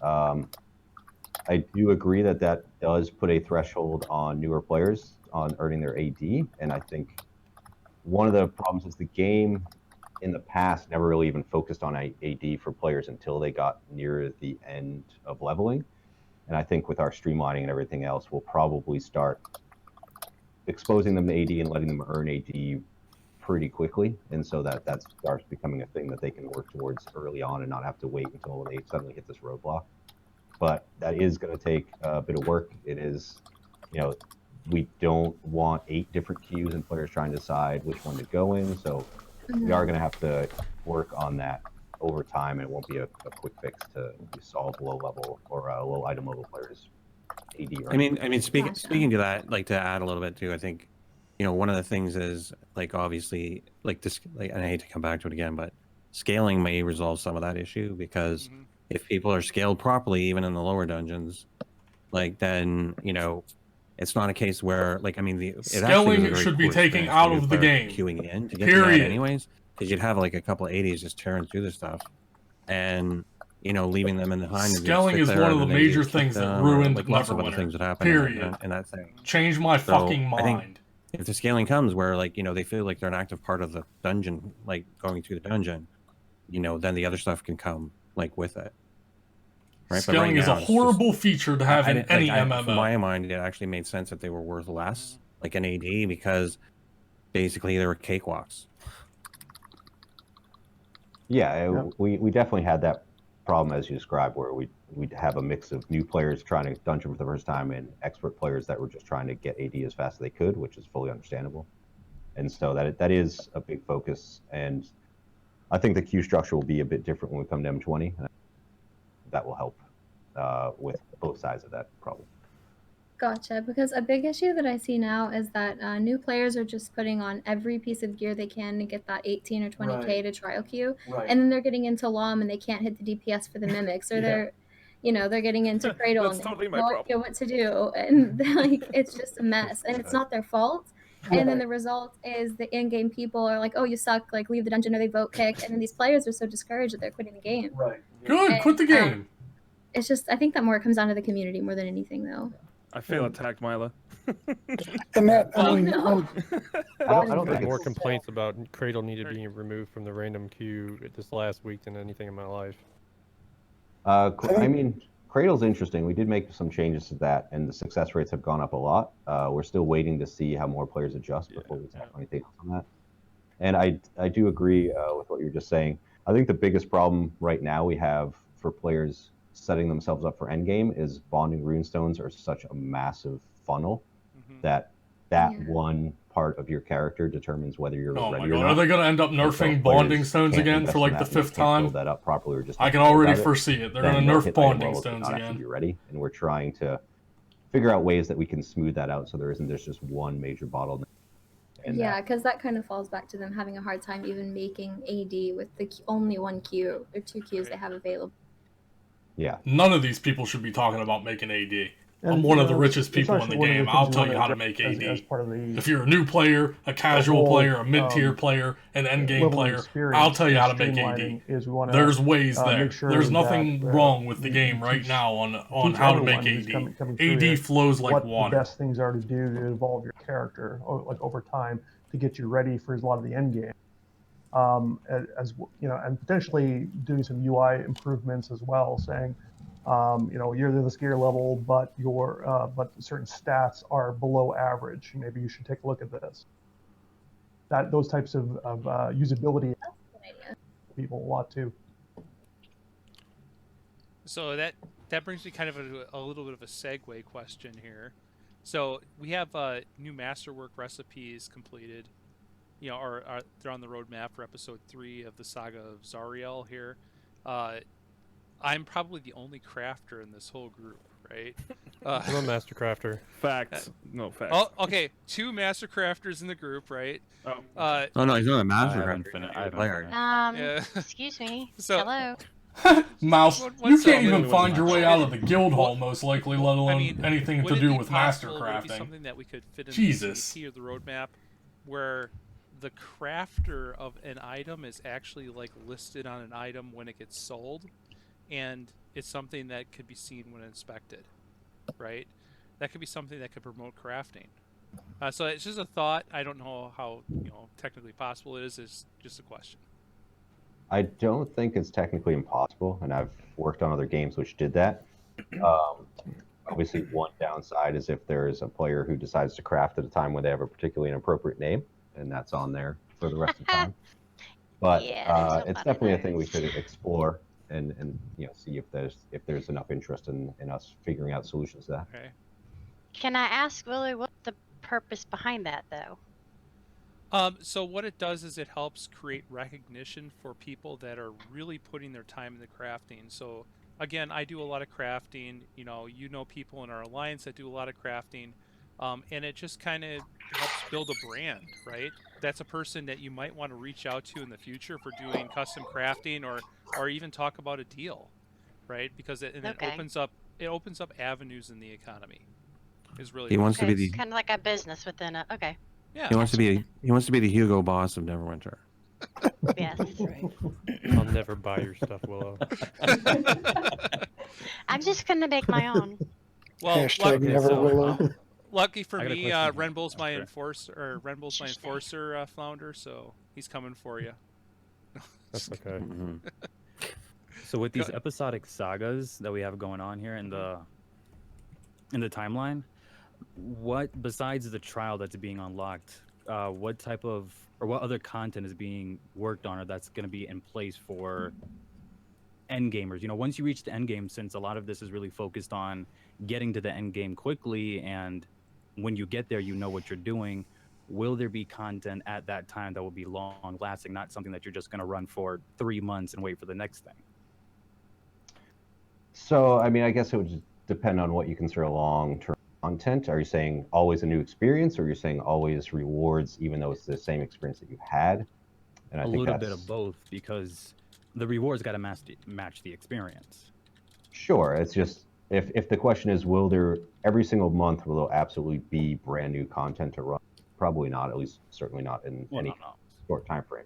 I do agree that does put a threshold on newer players on earning their AD, and I think one of the problems is the game in the past never really even focused on AD for players until they got near the end of leveling. And I think with our streamlining and everything else, we'll probably start exposing them to AD and letting them earn AD pretty quickly. And so that starts becoming a thing that they can work towards early on and not have to wait until they suddenly hit this roadblock. But that is going to take a bit of work. It is, we don't want 8 different queues and players trying to decide which one to go in. So we are going to have to work on that over time, and it won't be a quick fix to solve low level or low item level players AD. Right? I mean, speaking to that, like to add a little bit too, I think, one of the things is like obviously like this, like, and I hate to come back to it again, but scaling may resolve some of that issue, because if people are scaled properly, even in the lower dungeons, like then it's not a case where, like, I mean, scaling should be taken out of the game. Queuing in to get to that anyways, because you'd have like a couple of 80s just tearing through the stuff, and leaving them in behind. Scaling is one of the major things that ruined Neverwinter. Period. And that thing. Change my fucking mind. I think if the scaling comes where like they feel like they're an active part of the dungeon, like going through the dungeon, then the other stuff can come like with it. Right? Scaling is a horrible feature to have in any MMO. In my mind, it actually made sense that they were worth less like an AD because basically they were cakewalks. Yeah, we definitely had that problem as you described, where we'd have a mix of new players trying to dungeon for the first time and expert players that were just trying to get AD as fast as they could, which is fully understandable. And so that is a big focus, and I think the queue structure will be a bit different when we come to M20. That will help with both sides of that problem. Gotcha. Because a big issue that I see now is that new players are just putting on every piece of gear they can to get that 18 or 20k Right. to trial queue, Right. and then they're getting into LOM and they can't hit the DPS for the mimics, or they're, they're getting into Cradle That's and totally they my have no idea what to do, and like it's just a mess, and it's not their fault. And then the result is the in-game people are like, "Oh, you suck! Like, leave the dungeon," or they vote kick, and then these players are so discouraged that they're quitting the game. Right. Good, quit the game. It's just, I think that more comes down to the community more than anything, though. I feel attacked, Mila. And that, I mean, I don't think think more it's- complaints about Cradle needed being removed from the random queue this last week than anything in my life. I mean, Cradle's interesting. We did make some changes to that, and the success rates have gone up a lot. We're still waiting to see how more players adjust before we tell anything else on that. And I do agree with what you were just saying. I think the biggest problem right now we have for players setting themselves up for endgame is bonding runestones are such a massive funnel that one part of your character determines whether you're Oh ready my or god, not. are they going to end up And so nerfing players bonding stones can't again invest for in like that the and they 5th can't time? build that up properly or just I not can care already about it, foresee it. They're then going to they'll nerf hit the end bonding level to stones not actually again. be ready, and we're trying to figure out ways that we can smooth that out so there isn't just one major bottleneck. Yeah, because that kind of falls back to them having a hard time even making AD with the only one queue or 2 queues they have available. Yeah. None of these people should be talking about making AD. And, I'm one you of the know, richest it's people in the actually one of the game. things I'll we tell wanna you how to address make AD. as part of the If you're a new player, a casual whole, player, a mid-tier player, an endgame level of player, experience I'll tell you and how to make streamlining AD. is we wanna, There's ways there. make sure There's that, nothing wrong with the you game right teach- now on teach how to make everyone who's AD. coming through AD here flows like what water. the best things are to do to evolve your character, like over time, to get you ready for a lot of the end game. As you know, and potentially doing some UI improvements as well, saying, you're this gear level, but but certain stats are below average. Maybe you should take a look at this. Those types of usability people a lot too. So that brings me kind of a little bit of a segue question here. So we have new masterwork recipes completed, or they're on the roadmap for episode 3 of the saga of Zariel here. I'm probably the only crafter in this whole group, right? I'm a master crafter. Facts. No facts. Oh, okay. 2 master crafters in the group, right? Oh. Oh no, he's not a I master haven't crafter. finished. He's I a haven't player. finished. Excuse me. So- Hello. Mouse, One you second. can't even Only find your one way out of the guild hall, most likely, let alone I mean, anything would to it do be with master possible, would it be crafting. something that we could fit in Jesus. the CP or the roadmap, where the crafter of an item is actually like listed on an item when it gets sold, and it's something that could be seen when inspected, right? That could be something that could promote crafting. So it's just a thought. I don't know how technically possible it is. It's just a question. I don't think it's technically impossible, and I've worked on other games which did that. Obviously, one downside is if there's a player who decides to craft at a time when they have a particularly inappropriate name, and that's on there for the rest of the time. But Yeah, it's definitely a thing we could explore and see if there's enough interest in us figuring out solutions to that. Okay. Can I ask Willie what's the purpose behind that though? So what it does is it helps create recognition for people that are really putting their time into crafting. So again, I do a lot of crafting. You know people in our alliance that do a lot of crafting, and it just kind of helps build a brand, right? That's a person that you might want to reach out to in the future for doing custom crafting or even talk about a deal, right? Because it opens up avenues in the economy. Is really He wants to be it's the kind of like a business within a. Okay. Yeah. he wants to be the Hugo Boss of Neverwinter. Yes. I'll never buy your stuff, Willow. I'm just gonna make my own. Well, Hashtag never Willow. Lucky for I got a me, question. Renbull's my Sure. enforcer, or Renbull's my enforcer flounder, so he's coming for you. That's okay. So with these episodic sagas that we have going on here in the timeline, what besides the trial that's being unlocked, what type of or what other content is being worked on or that's going to be in place for end gamers? You know, once you reach the end game, since a lot of this is really focused on getting to the end game quickly, and when you get there, you know what you're doing. Will there be content at that time that will be long lasting, not something that you're just going to run for 3 months and wait for the next thing? So, I mean, I guess it would just depend on what you consider long-term content. Are you saying always a new experience, or you're saying always rewards, even though it's the same experience that you had? And I A think little that's bit of both, because the rewards got to match the experience. sure. It's just if the question is, will there every single month will there absolutely be brand new content to run? Probably not. At least certainly not in any short time frame.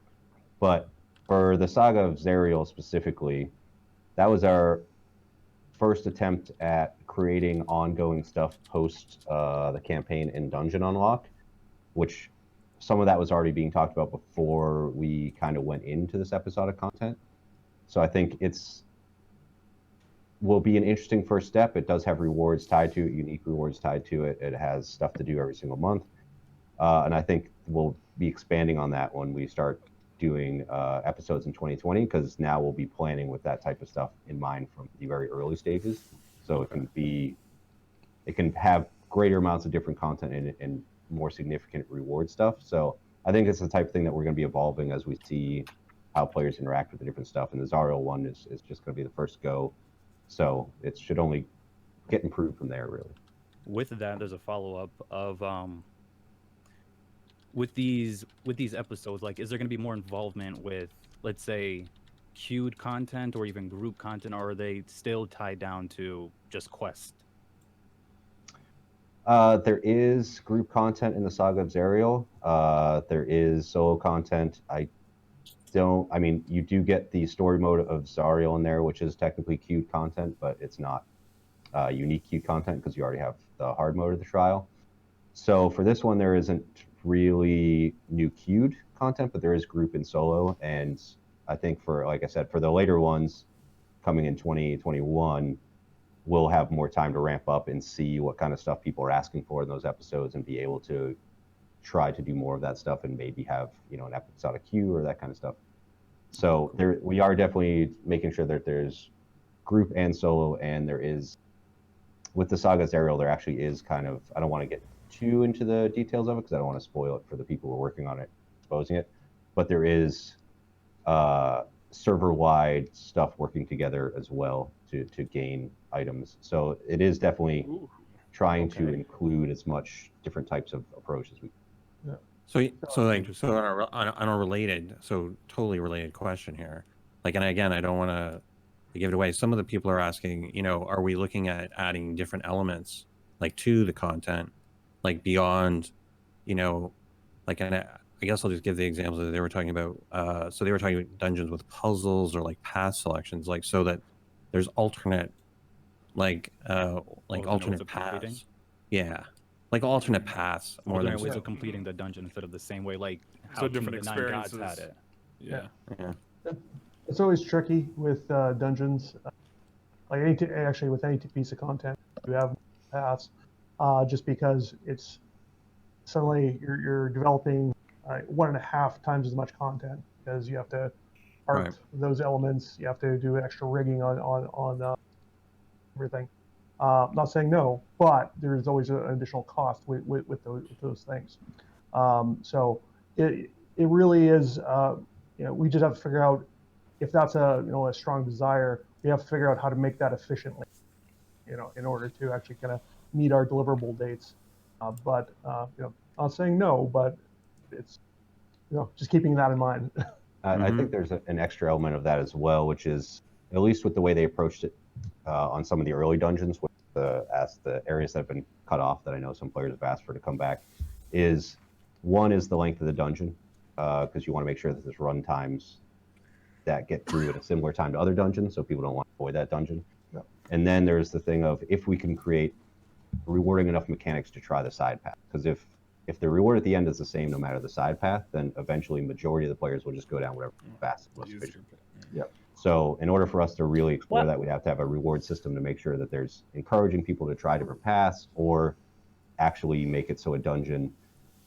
But for the Saga of Zariel specifically, that was our first attempt at creating ongoing stuff post the campaign in Dungeon Unlock, which some of that was already being talked about before we kind of went into this episodic content. So I think will be an interesting first step. It does have rewards tied to it, unique rewards tied to it. It has stuff to do every single month. And I think we'll be expanding on that when we start doing episodes in 2020, because now we'll be planning with that type of stuff in mind from the very early stages. So it can have greater amounts of different content and more significant reward stuff. So I think it's the type of thing that we're going to be evolving as we see how players interact with the different stuff. And the Zariel one is just going to be the first go. So it should only get improved from there, really. With that, there's a follow-up of with these episodes, like, is there going to be more involvement with, let's say, queued content or even group content, or are they still tied down to just quest? There is group content in the Saga of Zariel. There is solo content. I mean, you do get the story mode of Zariel in there, which is technically queued content, but it's not unique queued content because you already have the hard mode of the trial. So for this one, there isn't really new queued content, but there is group and solo. And I think like I said, for the later ones coming in 2021, we'll have more time to ramp up and see what kind of stuff people are asking for in those episodes and be able to try to do more of that stuff and maybe have, an episodic queue or that kind of stuff. So we are definitely making sure that there's group and solo, and there is, with the Saga Zariel, there actually is kind of, I don't want to get too into the details of it because I don't want to spoil it for the people who are working on it, exposing it, but there is server-wide stuff working together as well to gain items. So it is definitely trying to include as much different types of approach as we can. So on a related, totally related question here. Like, and again, I don't want to give it away. Some of the people are asking, are we looking at adding different elements, like, to the content, like beyond, like, and I guess I'll just give the examples that they were talking about. So they were talking about dungeons with puzzles or like path selections, like, so that there's alternate, alternate paths. Yeah. Like alternate paths, more Alternate than ways of completing the dungeon instead of the same way, like how So King different of the Nine Gods experiences. had it. Yeah. It's always tricky with dungeons. Like actually with any piece of content, you have paths, just because it's suddenly you're developing 1.5 times as much content because you have to art those elements. You have to do extra rigging on everything. Not saying no, but there's always an additional cost with those things. So it really is. We just have to figure out if that's a strong desire. We have to figure out how to make that efficiently, in order to actually kind of meet our deliverable dates. But not saying no, but it's just keeping that in mind. I think there's an extra element of that as well, which is, at least with the way they approached it on some of the early dungeons, with the areas that have been cut off that I know some players have asked for to come back, is one is the length of the dungeon, because you want to make sure that there's run times that get through at a similar time to other dungeons, so people don't want to avoid that dungeon. Yep. And then there's the thing of, if we can create rewarding enough mechanics to try the side path, because if the reward at the end is the same no matter the side path, then eventually majority of the players will just go down whatever fast and most efficient. Yep. So in order for us to really explore that, we'd have to have a reward system to make sure that there's encouraging people to try different paths, or actually make it so a dungeon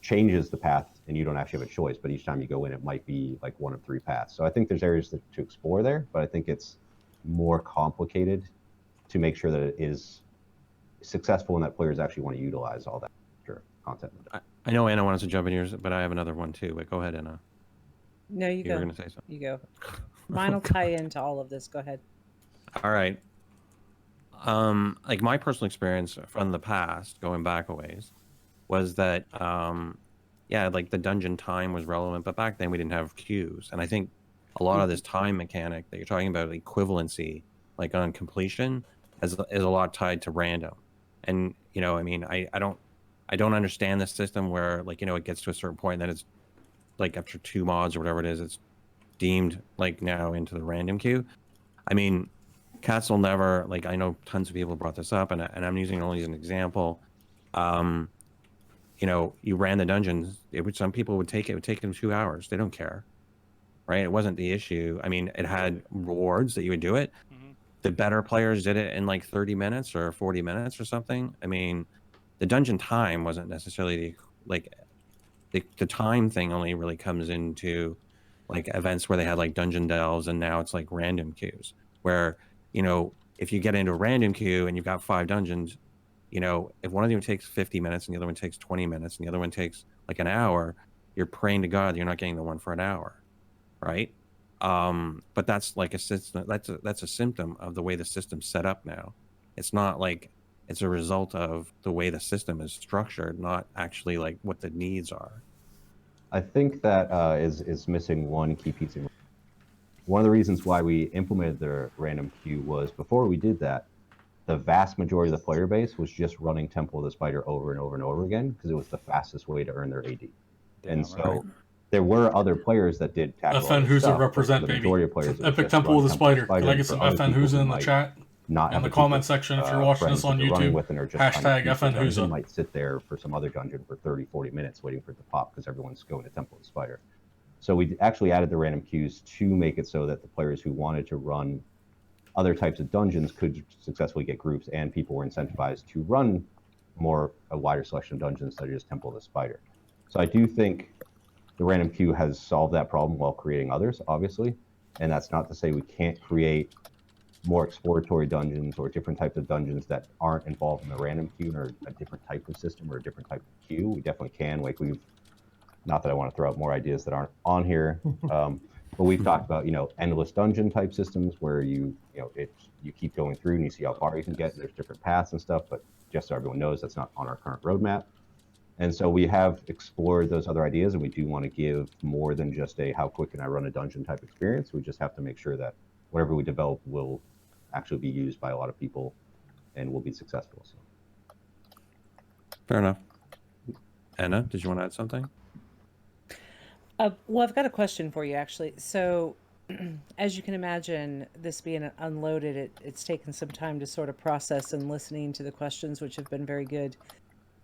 changes the path and you don't actually have a choice, but each time you go in, it might be like one of 3 paths. So I think there's areas to explore there, but I think it's more complicated to make sure that it is successful and that players actually want to utilize all that content. I know Anna wants to jump in here, but I have another one too. But go ahead, Anna. No, you go. were going to say something. You go. Mine will tie into all of this. Go ahead. All right. Like my personal experience from the past, going back a ways, was that yeah, like the dungeon time was relevant, but back then we didn't have queues, and I think a lot of this time mechanic that you're talking about, equivalency, like on completion, is a lot tied to random. And you know, I mean, I don't understand the system where, like, you know, it gets to a certain point and then it's like after 2 mods or whatever it is, it's deemed like now into the random queue. I mean, Castle Never, like, I know tons of people brought this up, and I'm using it only as an example. You know, you ran the dungeons. Some people would take it. It would take them 2 hours. They don't care, right? It wasn't the issue. I mean, it had rewards that you would do it. The better players did it in like 30 minutes or 40 minutes or something. I mean, the dungeon time wasn't necessarily the time thing only really comes into like events where they had like dungeon delves, and now it's like random queues where, you know, if you get into a random queue and you've got 5 dungeons, you know, if one of them takes 50 minutes and the other one takes 20 minutes and the other one takes like an hour, you're praying to God you're not getting the one for an hour, right? But that's like a system. That's a symptom of the way the system's set up now. It's not like it's a result of the way the system is structured, not actually like what the needs are. I think that is missing one key piece. One of the reasons why we implemented the random queue was before we did that, the vast majority of the player base was just running Temple of the Spider over and over and over again because it was the fastest way to earn their AD. And so there were other players that did tackle FN Who's stuff, represent, the baby. majority of players Epic Temple of the Spider. Can I get some FN Who's in the chat? Not in the comment section if you're watching this on YouTube. Hashtag FN Who's might sit there for some other dungeon for 30, 40 minutes waiting for it to pop because everyone's going to Temple of the Spider. So we actually added the random queues to make it so that the players who wanted to run other types of dungeons could successfully get groups, and people were incentivized to run a wider selection of dungeons such as Temple of the Spider. So I do think the random queue has solved that problem while creating others, obviously. And that's not to say we can't create more exploratory dungeons or different types of dungeons that aren't involved in the random queue or a different type of system or a different type of queue. We definitely can. Like not that I want to throw out more ideas that aren't on here, but we've talked about, you know, endless dungeon type systems where you keep going through and you see how far you can get. There's different paths and stuff, but just so everyone knows, that's not on our current roadmap. And so we have explored those other ideas, and we do want to give more than just a how quick can I run a dungeon type experience. We just have to make sure that whatever we develop will actually be used by a lot of people and will be successful. So. Fair enough. Anna, did you want to add something? Well, I've got a question for you, actually. So, as you can imagine, this being unloaded, it's taken some time to sort of process and listening to the questions, which have been very good.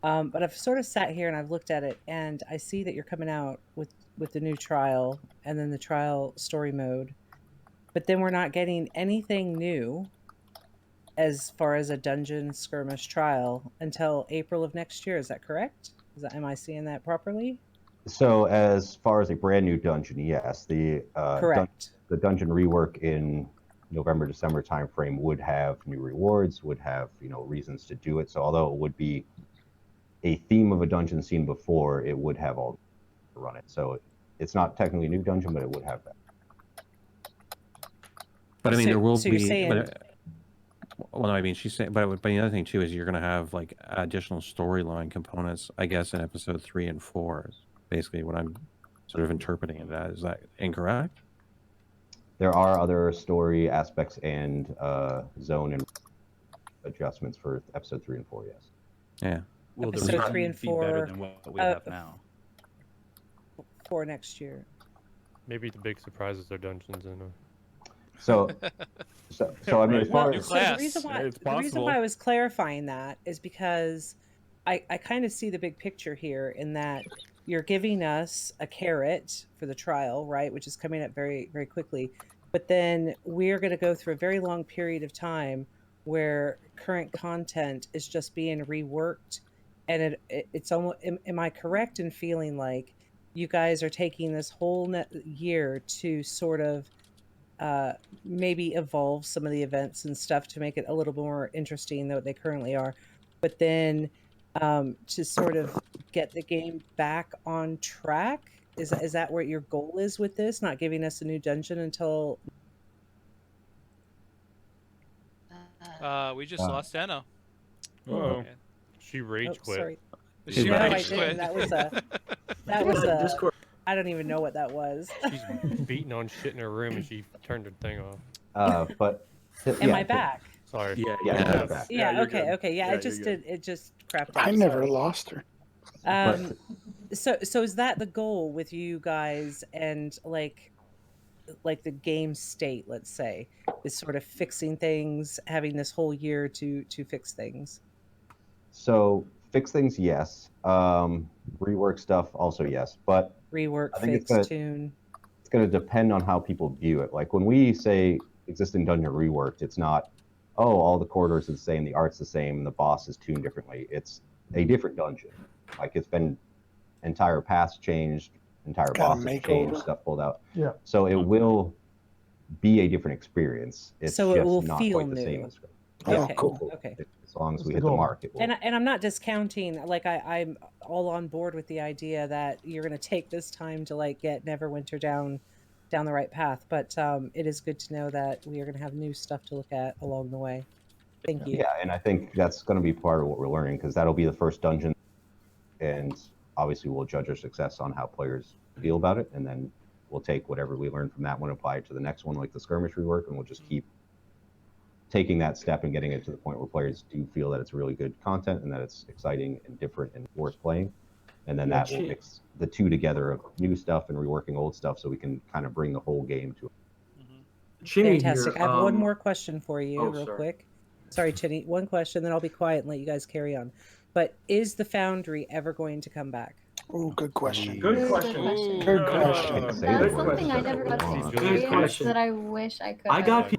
But I've sort of sat here and I've looked at it, and I see that you're coming out with the new trial and then the trial story mode. But then we're not getting anything new as far as a dungeon skirmish trial until April of next year. Is that correct? Am I seeing that properly? So as far as a brand new dungeon, yes, the dungeon rework in November, December timeframe would have new rewards, would have, you know, reasons to do it. So although it would be a theme of a dungeon seen before, it would have all to run it. So it's not technically a new dungeon, but it would have that. But I mean, there will so be. You're saying... Well, I mean, she's saying, but the other thing too is you're going to have like additional storyline components, I guess, in episode 3 and 4. Is basically what I'm sort of interpreting it as. Is that incorrect? There are other story aspects and zone and adjustments for episode 3 and 4. Yes. Yeah. Will the episode 3 and 4 be better than what we have now? For next year. Maybe the big surprises are dungeons and. So I mean, as far as the reason why I was clarifying that is because I kind of see the big picture here in that you're giving us a carrot for the trial, right, which is coming up very, very quickly. But then we're going to go through a very long period of time where current content is just being reworked and it's almost. Am I correct in feeling like you guys are taking this whole year to sort of maybe evolve some of the events and stuff to make it a little more interesting than what they currently are, but then to sort of get the game back on track? Is that what your goal is with this? Not giving us a new dungeon until we just lost Anna. Oh, she rage quit. Sorry. She No, I rage didn't. quit. That was a Discord. I don't even know what that was. She's beating on shit in her room and she turned her thing off. But Am I back? Sorry. Yeah, Yeah, you're back. yeah, you're okay, good. okay. Yeah, Yeah, it just you're good. did. It just crapped out. I never sorry. lost her. So is that the goal with you guys and like the game state, let's say, is sort of fixing things, having this whole year to fix things? So fix things, yes. Rework stuff, also yes. But Rework, I think fix, tune. It's going to depend on how people view it. Like when we say existing dungeon reworked, it's not, oh, all the corridors are the same, the art's the same, the boss is tuned differently. It's a different dungeon. Like it's been entire paths changed, entire bosses changed, stuff pulled out. Yeah. So it will be a different experience. It's So just it will not feel quite the same new. as Okay. Okay. As long as we hit the mark, it will. And I'm not discounting. Like I'm all on board with the idea that you're going to take this time to like get Neverwinter down the right path. But it is good to know that we are going to have new stuff to look at along the way. Thank you. Yeah, and I think that's going to be part of what we're learning because that'll be the first dungeon, and obviously we'll judge our success on how players feel about it, and then we'll take whatever we learn from that one, apply it to the next one, like the skirmish rework, and we'll just keep taking that step and getting it to the point where players do feel that it's really good content and that it's exciting and different and worth playing. And then that will mix the two together of new stuff and reworking old stuff so we can kind of bring the whole game to it. Fantastic. I have one more question for you real sorry. quick. Sorry, Chinny. One question, then I'll be quiet and let you guys carry on. But is the Foundry ever going to come back? Oh, good question. Good question. Good question. That's something I never got to experience that I wish I could. I got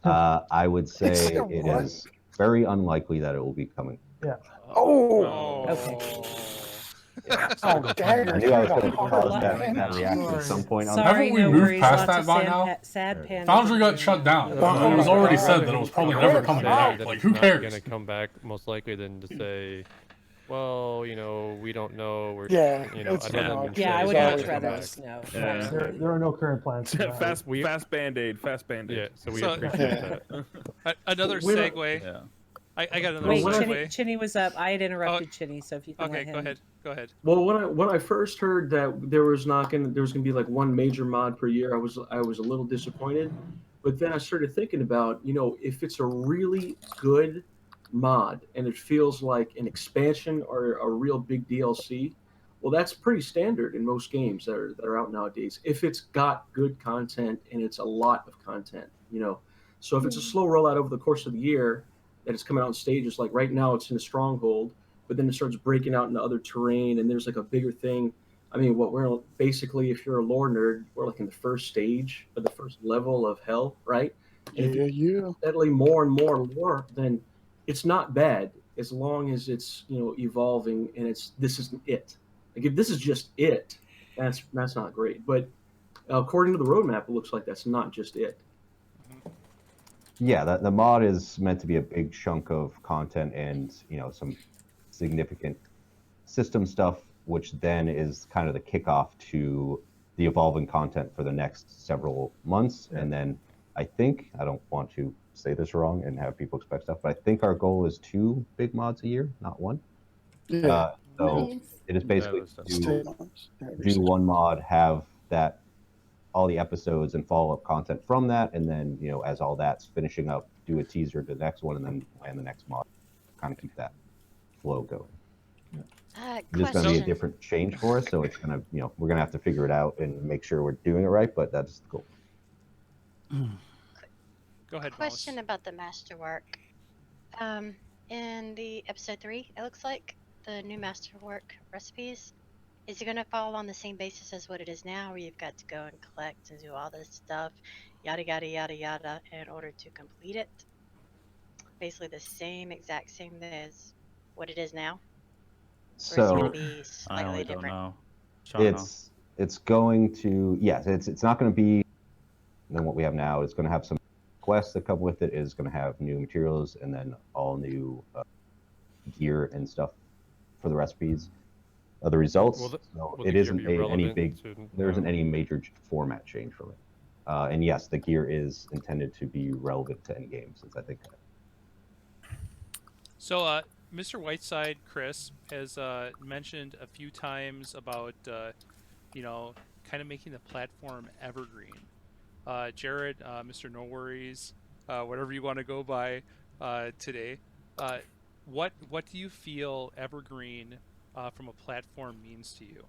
I would say it is very unlikely that it will be coming. Yeah. Oh. Okay. Oh, dagger. I knew I was going to cause that reaction at some point. Haven't we moved past that by now? Foundry got shut down. It was already said that it was probably never coming back. Like, who cares? Going to come back most likely than to say, well, you know, we don't know. We're, Yeah, you know, it's I would much rather us know. Yeah. There are no current plans. Fast Band-Aid. Yeah, so we appreciate that. Another segue. Yeah. I got another Wait, segue. Chinny was up. I had interrupted Chinny, so if you can Okay, let him. go ahead. Well, when I first heard that there was gonna be like one major mod per year, I was a little disappointed. But then I started thinking about, you know, if it's a really good mod and it feels like an expansion or a real big DLC, well, that's pretty standard in most games that are out nowadays. If it's got good content and it's a lot of content, you know, so if it's a slow rollout over the course of the year, that it's coming out in stages, like right now it's in a stronghold, but then it starts breaking out into other terrain and there's like a bigger thing. I mean, we're basically, if you're a lore nerd, we're like in the first stage or the first level of hell, right? And yeah. Steadily more and more and more, then it's not bad as long as it's, you know, evolving and this isn't it. Like if this is just it, that's not great. But according to the roadmap, it looks like that's not just it. Yeah, the mod is meant to be a big chunk of content and, you know, some significant system stuff, which then is kind of the kickoff to the evolving content for the next several months. And then I think, I don't want to say this wrong and have people expect stuff, but I think our goal is 2 big mods a year, not 1. Yeah. So it is basically do 1 mod, have that all the episodes and follow-up content from that, and then, you know, as all that's finishing up, do a teaser to the next one, and then plan the next mod. Kind of keep that flow going. It's going to be a different change for us, so it's going to, you know, we're going to have to figure it out and make sure we're doing it right, but that's the goal. Go ahead, Question about the masterwork. In the episode 3, it looks like the new masterwork recipes. Is it going to follow on the same basis as what it is now, where you've got to go and collect and do all this stuff, yada, yada, yada, yada, in order to complete it? Basically the exact same as what it is now? Or is it So going to be I slightly only different? don't know. Sean knows. it's going to, yes, it's not going to be than what we have now. It's going to have some quests that come with it. It's going to have new materials and then all new gear and stuff for the recipes. The results. It isn't any big. There isn't any major format change from it. And yes, the gear is intended to be relevant to any game, since I think. So, Mr. Whiteside, Chris, has mentioned a few times about, you know, kind of making the platform evergreen. Jared, Mr. No Worries, whatever you want to go by today, what do you feel evergreen from a platform means to you?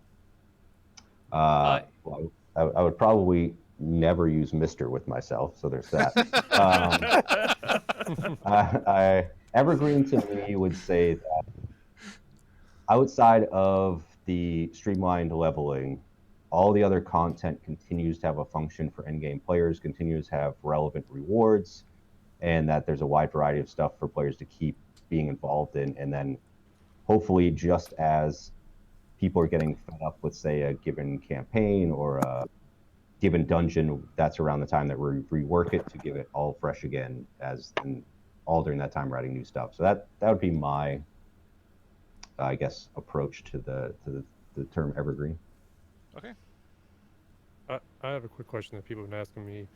Well, I would probably never use Mr. with myself, so there's that. Evergreen to me would say that outside of the streamlined leveling, all the other content continues to have a function for endgame players, continues to have relevant rewards, and that there's a wide variety of stuff for players to keep being involved in. And then hopefully, just as people are getting fed up with, say, a given campaign or a given dungeon, that's around the time that we rework it to give it all fresh again, as and all during that time writing new stuff. So that would be my, I guess, approach to the term evergreen. Okay. I have a quick question that people have been asking me.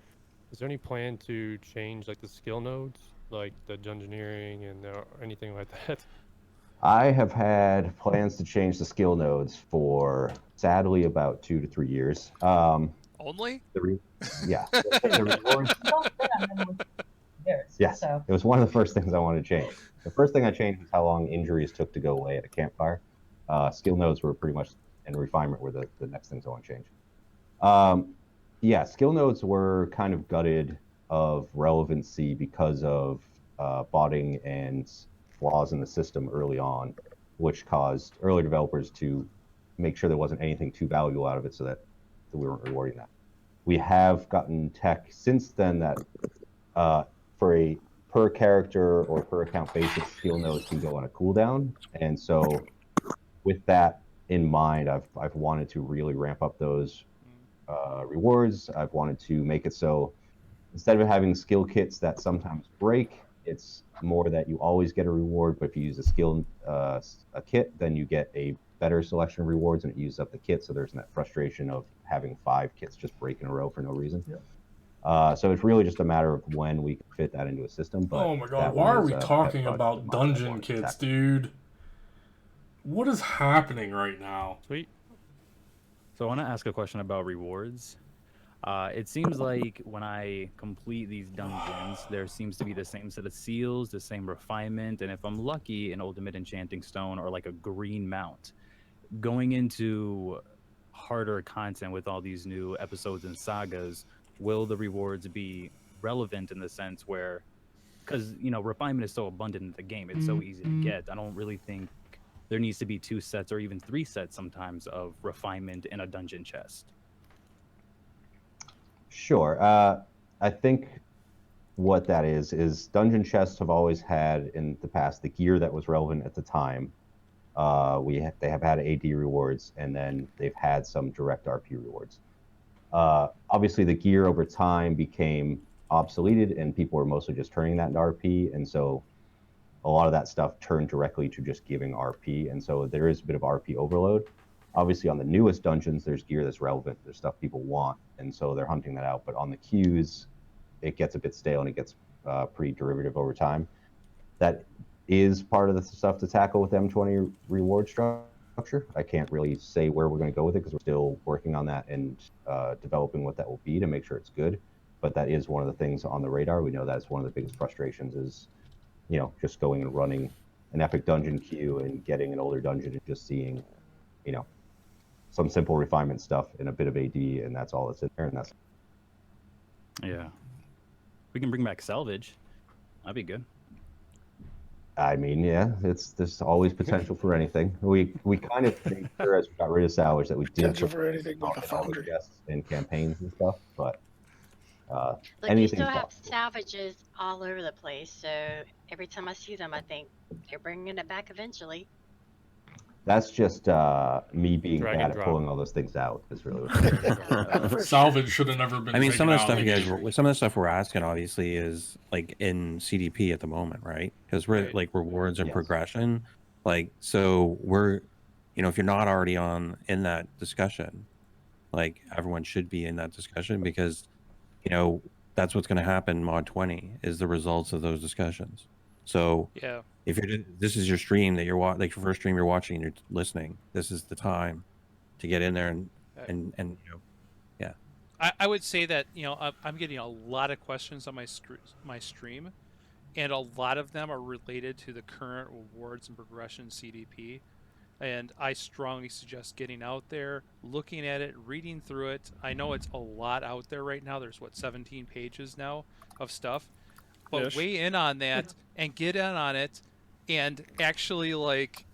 Is there any plan to change like the skill nodes, like the dungeoneering and anything like that? I have had plans to change the skill nodes for, sadly, about 2 to 3 years. Only? Yeah. The rewards. Yes. So. It was one of the first things I wanted to change. The first thing I changed was how long injuries took to go away at a campfire. Skill nodes were pretty much, and refinement were the next things I want to change. Yeah, skill nodes were kind of gutted of relevancy because of botting and flaws in the system early on, which caused early developers to make sure there wasn't anything too valuable out of it, so that we weren't rewarding that. We have gotten tech since then that for a per character or per account basis, skill nodes can go on a cooldown, and so with that in mind, I've wanted to really ramp up those rewards. I've wanted to make it so instead of having skill kits that sometimes break, it's more that you always get a reward, but if you use a skill a kit, then you get a better selection of rewards, and it uses up the kit, so there's that frustration of having 5 kits just break in a row for no reason. Yeah. So it's really just a matter of when we can fit that into a system. But oh my god, why are we talking about dungeon kits, dude? What is happening right now? Sweet. So I want to ask a question about rewards. It seems like when I complete these dungeons, there seems to be the same set of seals, the same refinement, and if I'm lucky, an ultimate enchanting stone or like a green mount. Going into harder content with all these new episodes and sagas, will the rewards be relevant in the sense where, because, you know, refinement is so abundant in the game, it's so easy to get. I don't really think there needs to be 2 sets or even 3 sets sometimes of refinement in a dungeon chest. Sure. I think what that is dungeon chests have always had in the past the gear that was relevant at the time. They have had AD rewards, and then they've had some direct RP rewards. Obviously, the gear over time became obsoleted, and people were mostly just turning that into RP, and so a lot of that stuff turned directly to just giving RP, and so there is a bit of RP overload. Obviously, on the newest dungeons, there's gear that's relevant. There's stuff people want, and so they're hunting that out. But on the queues, it gets a bit stale, and it gets pretty derivative over time. That is part of the stuff to tackle with M20 reward structure. I can't really say where we're going to go with it because we're still working on that and developing what that will be to make sure it's good. But that is one of the things on the radar. We know that's one of the biggest frustrations is, you know, just going and running an epic dungeon queue and getting an older dungeon and just seeing, you know, some simple refinement stuff and a bit of AD, and that's all that's in there. And that's yeah. We can bring back salvage. That'd be good. I mean, yeah, there's always potential for anything. We kind of think sure as we got rid of salvage that we did potential for anything but the foundry guests in campaigns and stuff, but Look, they anything's still have possible. salvages all over the place, so every time I see them, I think they're bringing it back eventually. That's just me being Drag bad and at drop. pulling all those things out. Is really what it is. Salvage should have never been. I mean, taken some of the out stuff of you the guys, game. some of the stuff we're asking, obviously, is like in CDP at the moment, right? Because we're Right. like rewards and Yes. progression, like so we're, if you're not already in that discussion, like everyone should be in that discussion because, that's what's going to happen. Mod 20 is the results of those discussions. So Yeah. if this is your stream that you're like your first stream you're watching and you're listening, this is the time to get in there and yeah. I would say that I'm getting a lot of questions on my stream, and a lot of them are related to the current rewards and progression CDP. And I strongly suggest getting out there, looking at it, reading through it. I know it's a lot out there right now. There's 17 pages now of stuff, but Ish. weigh in on that and get in on it, and actually like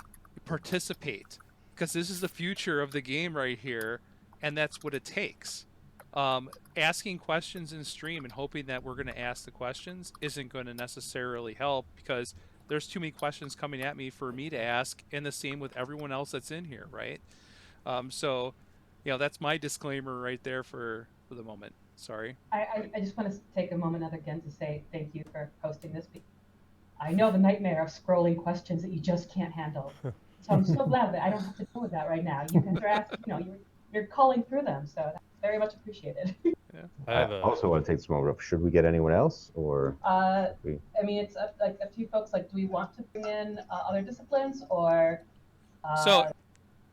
participate, because this is the future of the game right here, and that's what it takes. Asking questions in stream and hoping that we're going to ask the questions isn't going to necessarily help, because there's too many questions coming at me for me to ask, and the same with everyone else that's in here, right? So, that's my disclaimer right there for the moment. Sorry. I just want to take a moment again to say thank you for hosting this. I know the nightmare of scrolling questions that you just can't handle. So I'm so glad that I don't have to deal with that right now. You can draft, you're calling through them, so that's very much appreciated. I also want to take this moment up. Should we get anyone else, or? I mean, it's like a few folks. Like, do we want to bring in other disciplines, or do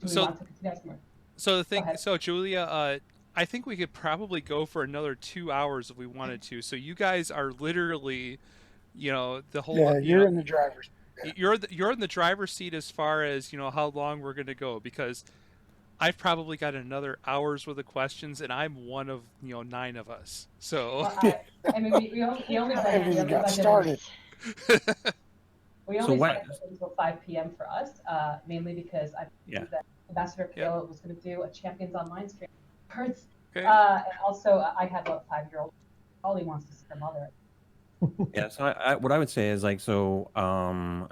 we want to continue asking more? So the thing, Julia, I think we could probably go for another 2 hours if we wanted to. So you guys are literally, the whole. Yeah, you're in the driver's. Yeah. You're in the driver's seat as far as how long we're going to go, because I've probably got another hour's worth of questions, and I'm one of 9 of us. So I mean, we only got started. We only set until 5 p.m. for us, mainly because I believe that Ambassador Pale was going to do a Champions Online stream. And also, I have a 5-year-old who probably wants to see her mother. Yeah, so what I would say is No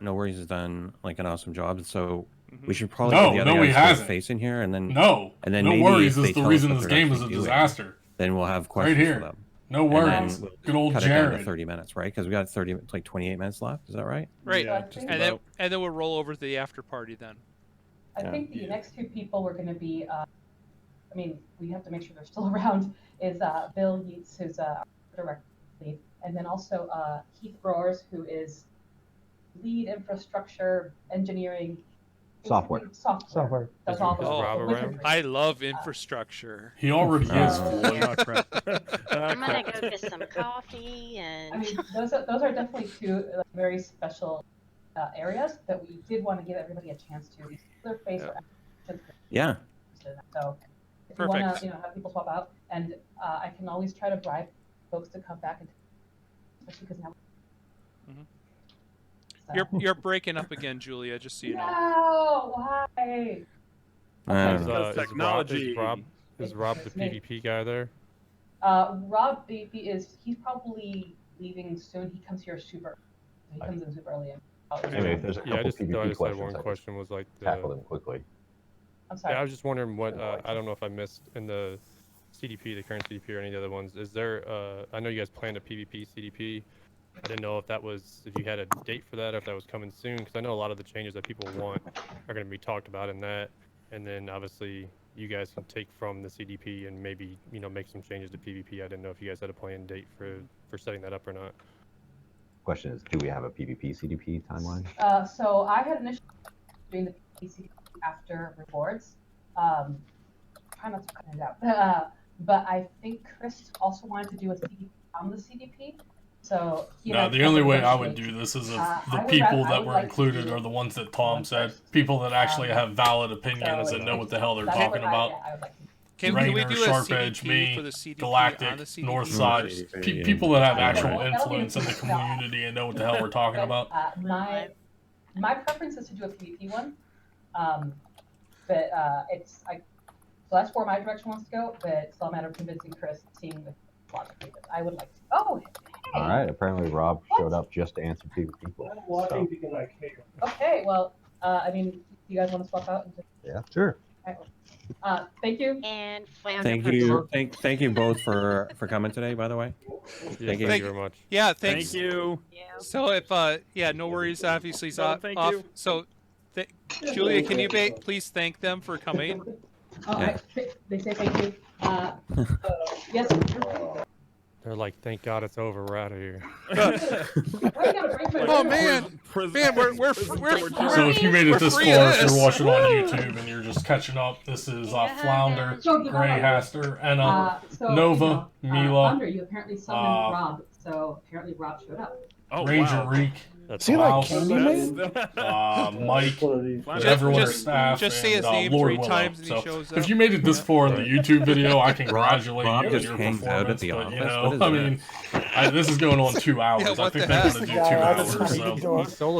Worries has done like an awesome job, so we should probably get the other guys face in here, and then No maybe Worries if is the reason this game is a disaster. Then we'll have questions right here. for them. No Worries. We'll good old cut it down to Jared. 30 minutes, right? Because we got 28 minutes left. Is that right? Right. Yeah, and then we'll roll over to the after party then. I think the next 2 people were going to be, I mean, we have to make sure they're still around, is Bill Yeats, who's our director lead, and then also Keith Roars, who is lead infrastructure engineering. Software. That's all I love infrastructure. He already is. I'm gonna go get some coffee and. I mean, those are definitely 2 very special areas that we did want to give everybody a chance to either face or. Yeah. So if you want to, have people swap out, and I can always try to bribe folks to come back, and especially because now. You're breaking up again, Julia. Just so you know. No, why? Technology. Is Rob the PvP guy there? Rob he's probably leaving soon. He comes here super. He comes in super early. Anyway, if there's a couple I just PvP had questions, one question was like tackle them quickly. I'm sorry. Yeah, I was just wondering what I don't know if I missed in the CDP, the current CDP, or any of the other ones. Is there? I know you guys planned a PvP CDP. I didn't know if you had a date for that, or if that was coming soon, because I know a lot of the changes that people want are going to be talked about in that, and then obviously you guys can take from the CDP and maybe make some changes to PvP. I didn't know if you guys had a planned date for setting that up or not. Question is, do we have a PvP CDP timeline? So I had initially doing the PvP CDP after rewards. Try not to cut it out, but I think Chris also wanted to do a CDP on the CDP. So the only way I would do this is if the people that were included are the ones that Tom said, people that actually have valid opinions and know what the hell they're talking about. Can we do a Sharp CDP Edge, me, for the CDP Galactic, on the CDP? Northside, people that have actual influence in the community and know what the hell we're talking about. My preference is to do a PvP one, but so that's where my direction wants to go. But it's still a matter of convincing Chris, seeing logically, but I would like to. Oh, hey. All right. Apparently, Rob showed up just to answer PvP questions. I'm walking because I can't. Okay, well, I mean, you guys want to swap out? And just... Yeah, sure. Thank you. And Flounder. Thank you both for coming today. By the way, thank you very much. Yeah, thanks. Thank you. So if yeah, no worries. Obviously, it's off. thank you. So, Julia, can you please thank them for coming? They say thank you. Yes. They're like, thank God it's over. We're out of here. Oh man, we're So if you made it this far, if you're watching on YouTube and you're just catching up, this is Flounder, Greyhaster, Enna, Nova, Mila, Thunder, you apparently summoned Rob, so apparently Rob showed up. Oh, Ranger wow. Reek, Is he like Candyman? Mike, Neverwinter staff, just say his and name Lord 3 Willow. times and he So shows up. if you made it this far in the YouTube video, I congratulate Rob you on just your hangs out at performance. the But, office. you know, What is I that? mean, this is going on 2 hours. Yeah, I what think the they heck? want to do 2 hours. So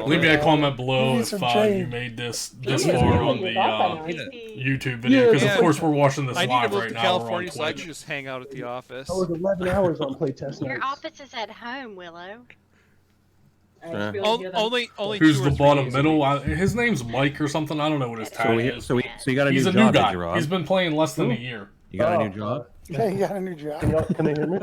leave me a comment below if you made this far on the YouTube video, because of course we're watching this I need to live move right to now. California We're so on I Twitch. can just hang out at the office. That was 11 hours on playtest Your nights. office is at home, Willow. Only Who's 2 the or 3 bottom days a middle? week. His name's Mike or something. I don't know what his tag is. So you got a He's new a job, new did guy. you, Rob? He's been playing less than a year. You got a new job? Yeah, you got a new job. Can they hear me?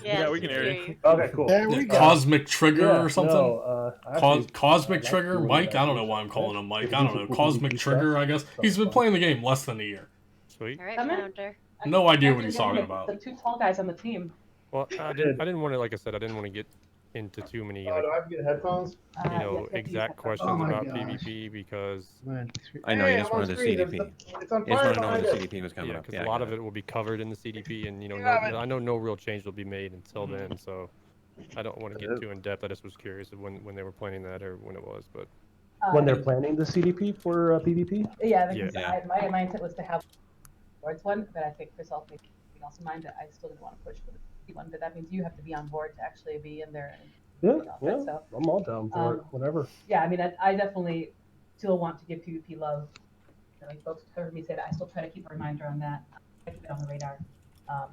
Yeah, we can hear you. Okay, cool. There we go. Cosmic Trigger or something? No, actually, Cosmic that's Trigger? really Mike? bad I don't know news. why I'm calling him Mike. If I he's don't know. a Cosmic PvP Trigger, stuff, I guess. so He's been fun. playing the game less than a year. Sweet. All right, Come in. Flounder. No idea what he's talking about. The 2 tall guys on the team. Well, I didn't want to, like I said, I didn't want to get into too many, like, do I have to get headphones? exact questions Oh my about gosh. PvP because I know you just wanted the CDP. It's on You just fire wanted to know when the behind us. CDP was coming up. because a lot of it will be covered in the CDP, and I know no real change will be made until then. So I don't want to get too in depth. I just was curious of when they were planning that or when it was, but When they're planning the CDP for PvP? Yeah, Yeah. because my intent was to have Lord's one, but I think Chris also made something else in mind that I still didn't want to push for the PvP one, but that means you have to be on board to actually be in there. Yeah, So, I'm all down for it. Whatever. yeah, I mean, I definitely still want to give PvP love. Like folks heard me say that. I still try to keep a reminder on that. I keep it on the radar.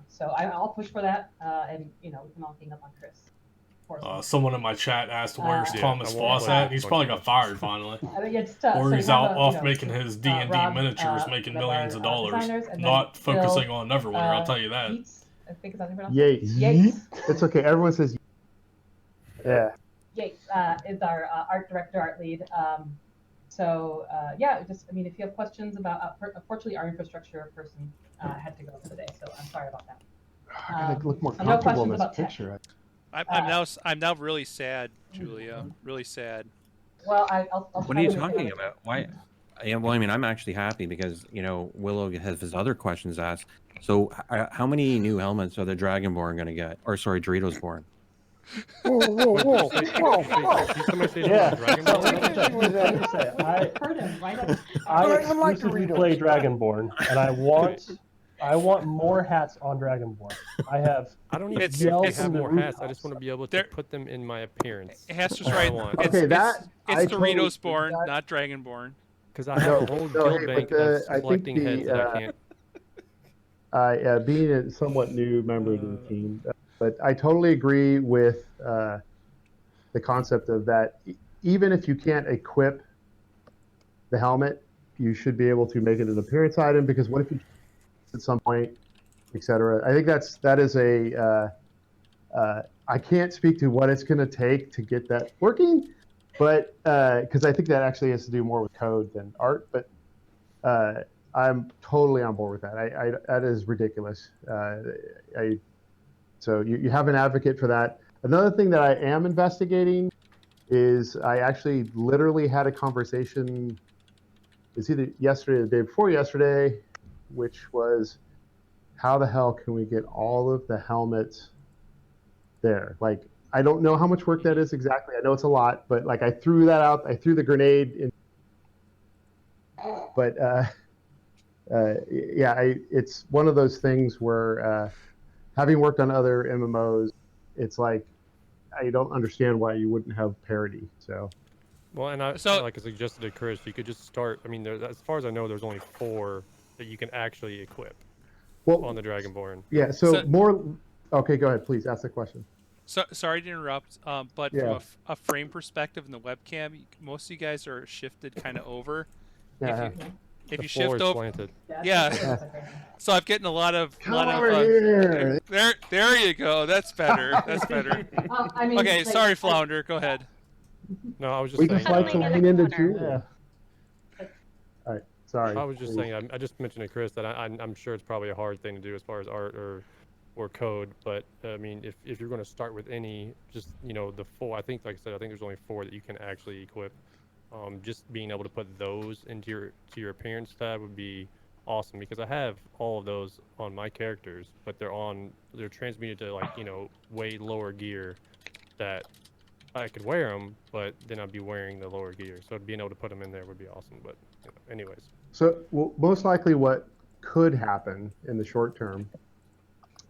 So I'll push for that, and we can all gang up on Chris. Someone in my chat asked, where's Yeah, Thomas I won't Foss play at? it. He's probably got fired finally. I mean, it's, Or so he's you have out off making his D&D Rob, miniatures, making one of millions our, of dollars. designers, and then Not focusing Phil, on Neverwinter, I'll tell you that. Yates, I think is how you pronounce Yates. it. Yates. It's okay. Everyone says yeah. Yates is our art director, art lead. Yeah, just I mean, if you have questions about, unfortunately, our infrastructure person had to go today, so I'm sorry about that. I gotta look more no comfortable in questions this about tech. picture. I'm now really sad, Julia. Really sad. Well, I'll What try are you to make it talking up. about? Why? Yeah, well, I mean, I'm actually happy because Willow has his other questions asked. So, how many new helmets are the Dragonborn going to get? Or sorry, Doritos Born. Whoa, whoa, whoa, whoa. Yeah. I don't like exclusively Doritos. play Dragonborn, and I want more hats on Dragonborn. I don't even It's- care if it's- they have more hats. I rooftops. just want to be able to put them in my appearance. Hester's That's all I right. want. It's, Okay, it's I totally Doritos see born, that. not Dragonborn. Because I have a whole guild hey, bank but of I think collecting heads that I can't. being a somewhat new member of the team, but I totally agree with the concept of that. Even if you can't equip the helmet, you should be able to make it an appearance item, because what if you at some point, etc. I think that is a I can't speak to what it's going to take to get that working, but because I think that actually has to do more with code than art. But I'm totally on board with that. That is ridiculous. So you have an advocate for that. Another thing that I am investigating is I actually literally had a conversation. It's either yesterday or the day before yesterday, which was, how the hell can we get all of the helmets there? Like, I don't know how much work that is exactly. I know it's a lot, but like I threw that out. I threw the grenade in. But it's one of those things where, having worked on other MMOs, it's like I don't understand why you wouldn't have parity. So. Well, and like I suggested to Chris, you could just start. I mean, as far as I know, there's only 4 that you can actually equip. on the Dragonborn. Yeah. So more. Okay, go ahead, please ask the question. So, sorry to interrupt, but Yeah. from a frame perspective in the webcam, most of you guys are shifted kind of over. Yeah. If The you floor shift is over, slanted. yeah. So I'm getting a lot of. here. There you go. That's better. That's better. I mean, okay, like, sorry, Flounder. Go ahead. No, I was just We saying. just like to lean into Jewel. Yeah. All right. Sorry. I was just saying. I just mentioned to Chris that I'm sure it's probably a hard thing to do as far as art or code, but I mean, if you're going to start with any, just the 4. I think, like I said, I think there's only 4 that you can actually equip. Just being able to put those into your appearance tab would be awesome, because I have all of those on my characters, but they're transmuted to like way lower gear that I could wear them, but then I'd be wearing the lower gear. So being able to put them in there would be awesome. But anyways. So most likely what could happen in the short term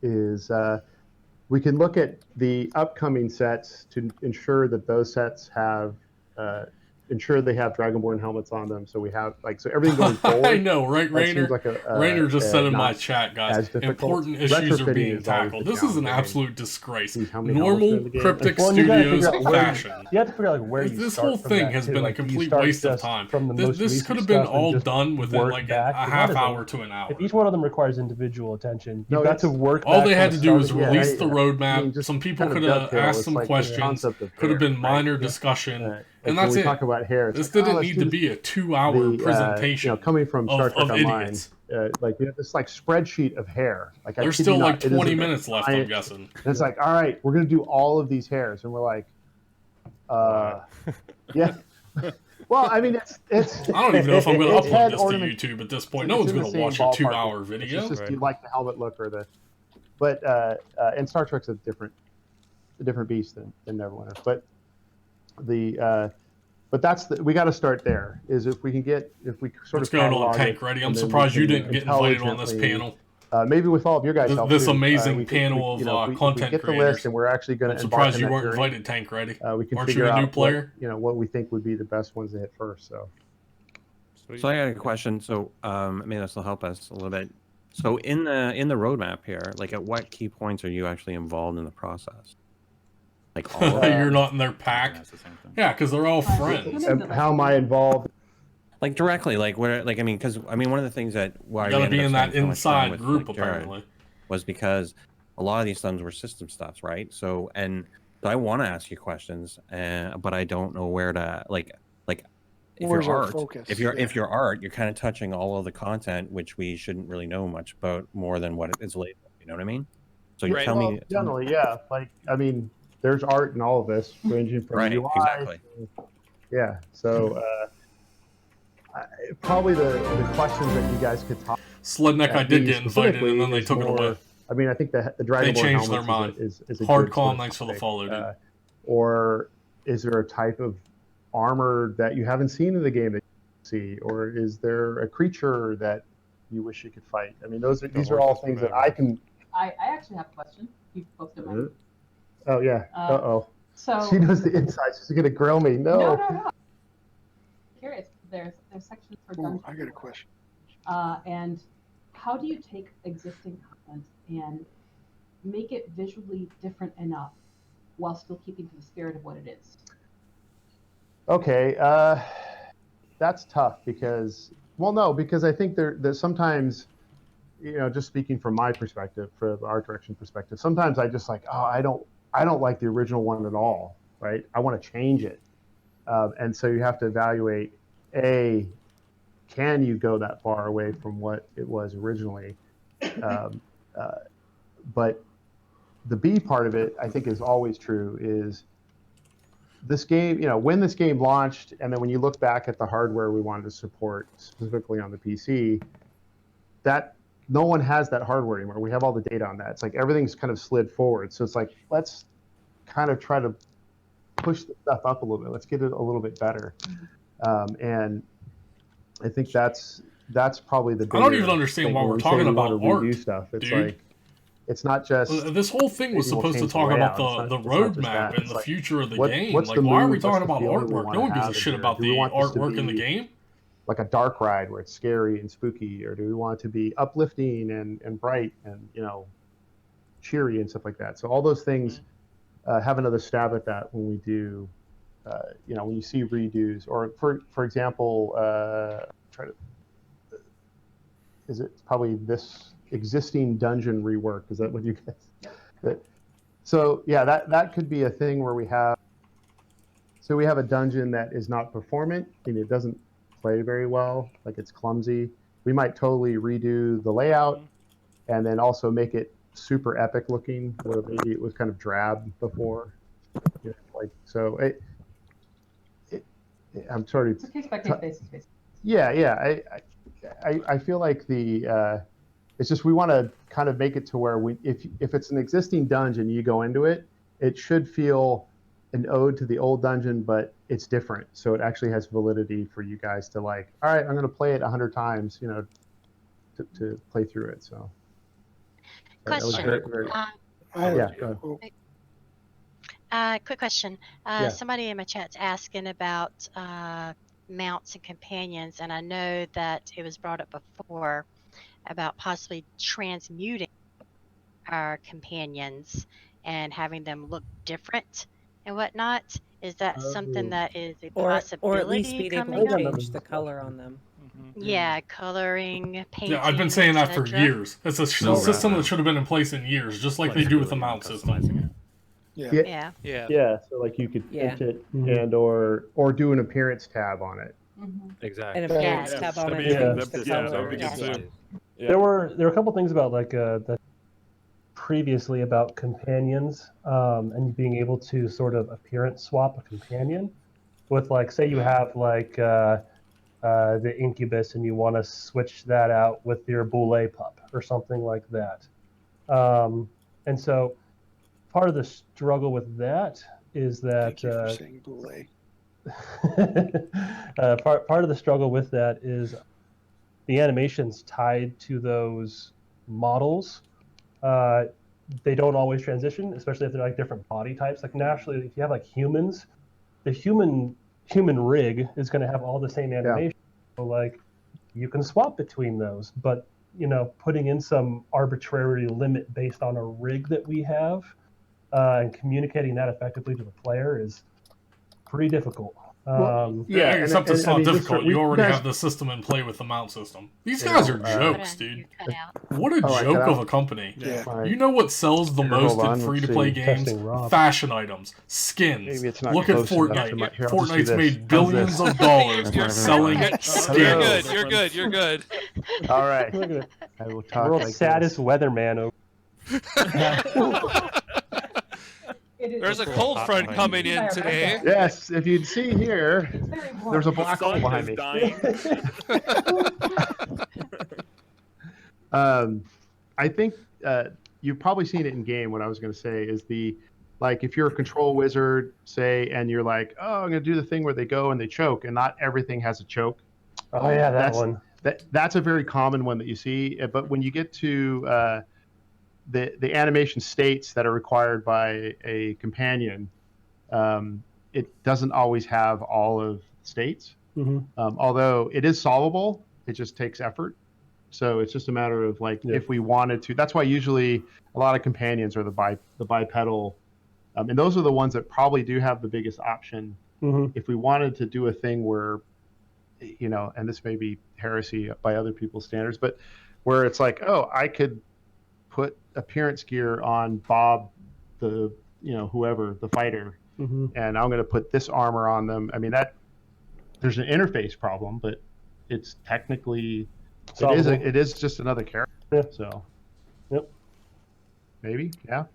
is we can look at the upcoming sets to ensure that those sets have ensure they have Dragonborn helmets on them. So we have so everything going forward. I know, right, Rainer? Like Rainer just said in my chat, guys, important issues are being tackled. This is an absolute disgrace. Normal Cryptic Studios fashion. You have to figure out like where you This start whole from thing that, has too. been a Like, do you complete start waste of just time. from the most This recent could have been stuff and all just done within work like back? a Not half everything. hour to an hour. If each one of them requires individual attention, No, you've got to it's- work. All back they from had the to do start was of the release game. the roadmap. I mean, just Some people kind of could have dovetail, asked it's some like the questions. concept of Could have been hair, minor right? discussion, And and when that's we it. talk about hair, it's This like, didn't let's need do to be a 2-hour presentation. coming from Star Trek of Online, idiots. like you have this like spreadsheet of hair. Like I There's kid you still not, like it is 20 a minutes left, I'm guessing. And it's like, all right, we're gonna do all of these hairs, and we're like, yeah. Well, I mean, it's. I don't even know if I'm going to it's upload head this to ornament- YouTube at this it's point. No one's in the going to same watch a ballpark. 2-hour video. It's just do you like the helmet look or the, but and Star Trek's a different beast than Neverwinter. But but that's we got to start there. Is if we sort Let's of go to catalog Tank it, Ready. I'm and then we surprised you can didn't get invited on this intelligently, panel. Maybe with all of your guys' help This too. amazing We panel of if we content get the creators. list, and we're actually going I'm to surprised you weren't journey, invited, Tank Ready. we can Aren't figure you a out new player? what we think would be the best ones to hit first. So I got a question. So maybe this will help us a little bit. So in the roadmap here, like at what key points are you actually involved in the process? Like all of You're not in their pack. Yeah, because they're all friends. How am I involved? Like directly, like where, like because one of the things that why You gotta be in that spending so much time inside with, group, like, Jared, apparently. was because a lot of these things were system stuffs, right? So I want to ask you questions, but I don't know where to like if Where's your our art, focus? if your art, you're kind of touching all of the content, which we shouldn't really know much about more than what it is labeled. You know what I mean? So you tell me. Generally, yeah. Like I mean, there's art in all of this, ranging from Right, UI. exactly. Yeah. So probably the questions that you guys could talk. Sledneck, I did get invited, and then they took it away. I mean, I think the Dragonborn They changed their helmets mind. is a Hard good call, sort of thanks for the topic. follow, dude. Or is there a type of armor that you haven't seen in the game that you see, or is there a creature that you wish you could fight? I mean, these are all things that I can. I actually have a question. You both don't mind. Oh yeah. Uh-oh. So She knows the insides. She's gonna grill me. No. Curious. There's sections for Ooh, dungeons. I got a question. And how do you take existing content and make it visually different enough while still keeping to the spirit of what it is? Okay, that's tough because I think there's sometimes, just speaking from my perspective, from the art direction perspective, sometimes I just like, I don't like the original one at all, right? I want to change it, and so you have to evaluate, can you go that far away from what it was originally? But the B part of it, I think, is always true. Is this game, when this game launched, and then when you look back at the hardware we wanted to support, specifically on the PC, that no one has that hardware anymore. We have all the data on that. It's like everything's kind of slid forward. So it's like, let's kind of try to push the stuff up a little bit. Let's get it a little bit better. And I think that's probably the bigger I don't even understand thing why when we're we say talking we about wanna redo art, stuff. It's dude. like, it's not just This whole thing was maybe we'll supposed to change talk the about layout. the It's not just roadmap that. and It's the like, future of the what- game. what's Like, the why are we mood? talking What's the about feeling we artwork? wanna No one gives a have in shit here? about Do we the want this to artwork in the be- game. like a dark ride where it's scary and spooky, or do we want it to be uplifting and bright and, you know, cheery and stuff like that? So all those things, have another stab at that when we do, you know, when you see redos, or for example, is it probably this existing dungeon rework? Is that what you guys? So yeah, that could be a thing where we have a dungeon that is not performant and it doesn't play very well, like it's clumsy. We might totally redo the layout and then also make it super epic looking, where maybe it was kind of drab before. You know, like, so I'm sorry. It's a case by case basis. Yeah. I feel like it's just, we want to kind of make it to where if it's an existing dungeon, you go into it, it should feel an ode to the old dungeon, but it's different. So it actually has validity for you guys to like, all right, I'm going to play it 100 times, you know, to play through it. So. Question. Quick question. Somebody in my chat's asking about mounts and companions, and I know that it was brought up before about possibly transmuting our companions and having them look different and whatnot. Is that something that is a possibility? Or at least being able to change the color on them. Yeah, coloring, painting. Yeah, I've been saying that for years. It's a system that should have been in place in years, just like they do with the mount system. Yeah. So like you could print it and or do an appearance tab on it. Exactly. An appearance tab on it. Change the color. There were a couple things about like that previously about companions and being able to sort of appearance swap a companion with, like, say you have like the incubus and you want to switch that out with your boule pup or something like that. And so part of the struggle with that is that Thank you for saying boule. part of the struggle with that is the animations tied to those models. They don't always transition, especially if they're like different body types. Like naturally, if you have like humans, the human rig is going to have all the same animation. So like you can swap between those, but you know, putting in some arbitrary limit based on a rig that we have and communicating that effectively to the player is pretty difficult. Except it's not difficult. You already have the system in play with the mount system. These guys are jokes, dude. What a joke of a company. Yeah. You know what sells the most in free-to-play games? Fashion items, skins. Maybe it's not Look at close enough to Fortnite. my- here, I'll just do Fortnite's this. made billions of dollars selling skins. You're good. All right. I will talk World's like saddest weatherman. There's a cold front coming in today. Yes, if you'd see here, there's a black hole behind me. I think you've probably seen it in game. What I was going to say is like if you're a control wizard, say, and you're like, oh, I'm going to do the thing where they go and they choke, and not everything has a choke. Oh yeah, That's a very common one that you see. But when you get to the animation states that are required by a companion, it doesn't always have all of states. Although it is solvable, it just takes effort. So it's just a matter of like if we wanted to. That's why usually a lot of companions are the bipedal, and those are the ones that probably do have the biggest option. If we wanted to do a thing where, you know, and this may be heresy by other people's standards, but where it's like, oh, I could put appearance gear on Bob, whoever, the fighter, and I'm going to put this armor on them. I mean, there's an interface problem, but it's technically it is just another character. So maybe and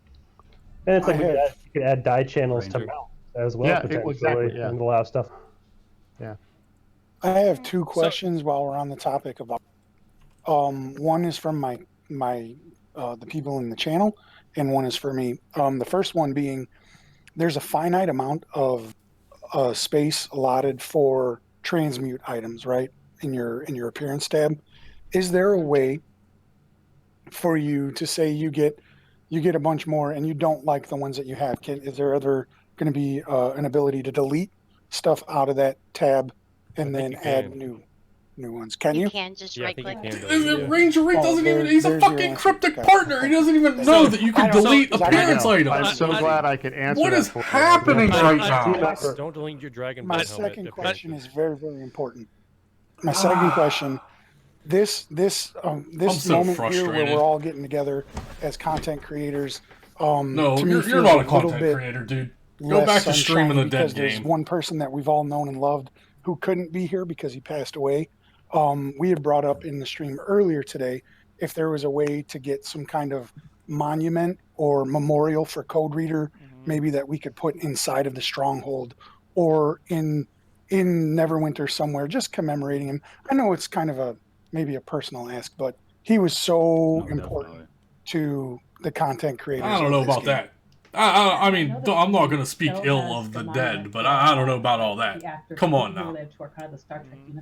it's like you could add die channels to mount as well, potentially, and allow stuff. I have two questions while we're on the topic about. One is from my the people in the channel, and one is for me. The first one being, there's a finite amount of space allotted for transmute items, right? In your appearance tab. Is there a way for you to say you get a bunch more and you don't like the ones that you have? Is there ever going to be an ability to delete stuff out of that tab and then add new? new ones. Can you? You can just right click. Ranger Rick doesn't even. He's a fucking cryptic partner. He doesn't even know that you can delete appearance items. I'm so glad I could answer What that is for you. happening right now? Don't delete your dragon. My second question is very, very important. My second question: this so moment here where frustrated. we're all getting together as content creators. No, to me you're feels not a little content bit creator, dude. Go less back to streaming sunshiny the dead because there's game. one person that we've all known and loved who couldn't be here because he passed away. We had brought up in the stream earlier today if there was a way to get some kind of monument or memorial for Code Reader, maybe that we could put inside of the stronghold or in Neverwinter somewhere, just commemorating him. I know it's kind of maybe a personal ask, but he was so important to the content creators. I don't know about that. I mean, I'm not going to speak ill of the dead, but I don't know about all that. Come on now.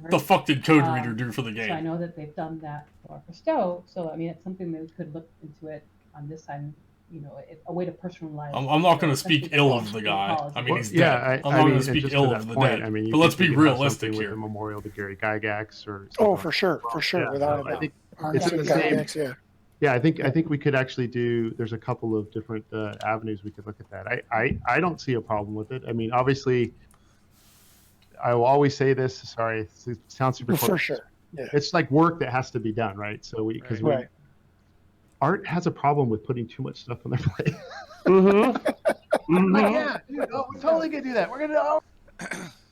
The fuck did Code Reader do for the game? So I know that they've done that for Stowe. So I mean, it's something that we could look into it on this side. You know, a way to personalize. I'm not going to speak ill of the guy. I mean, he's dead. I'm not going to speak ill of the dead. I mean, but let's be realistic here. A memorial to Gary Gygax or. For sure, without a doubt. I think it's the same. Yeah, I think we could actually do. There's a couple of different avenues we could look at that. I don't see a problem with it. I mean, obviously, I will always say this. Sorry, it sounds super. For sure. Yeah. It's like work that has to be done, right? So art has a problem with putting too much stuff on their plate. Like, yeah, dude, we're totally gonna do that. We're gonna.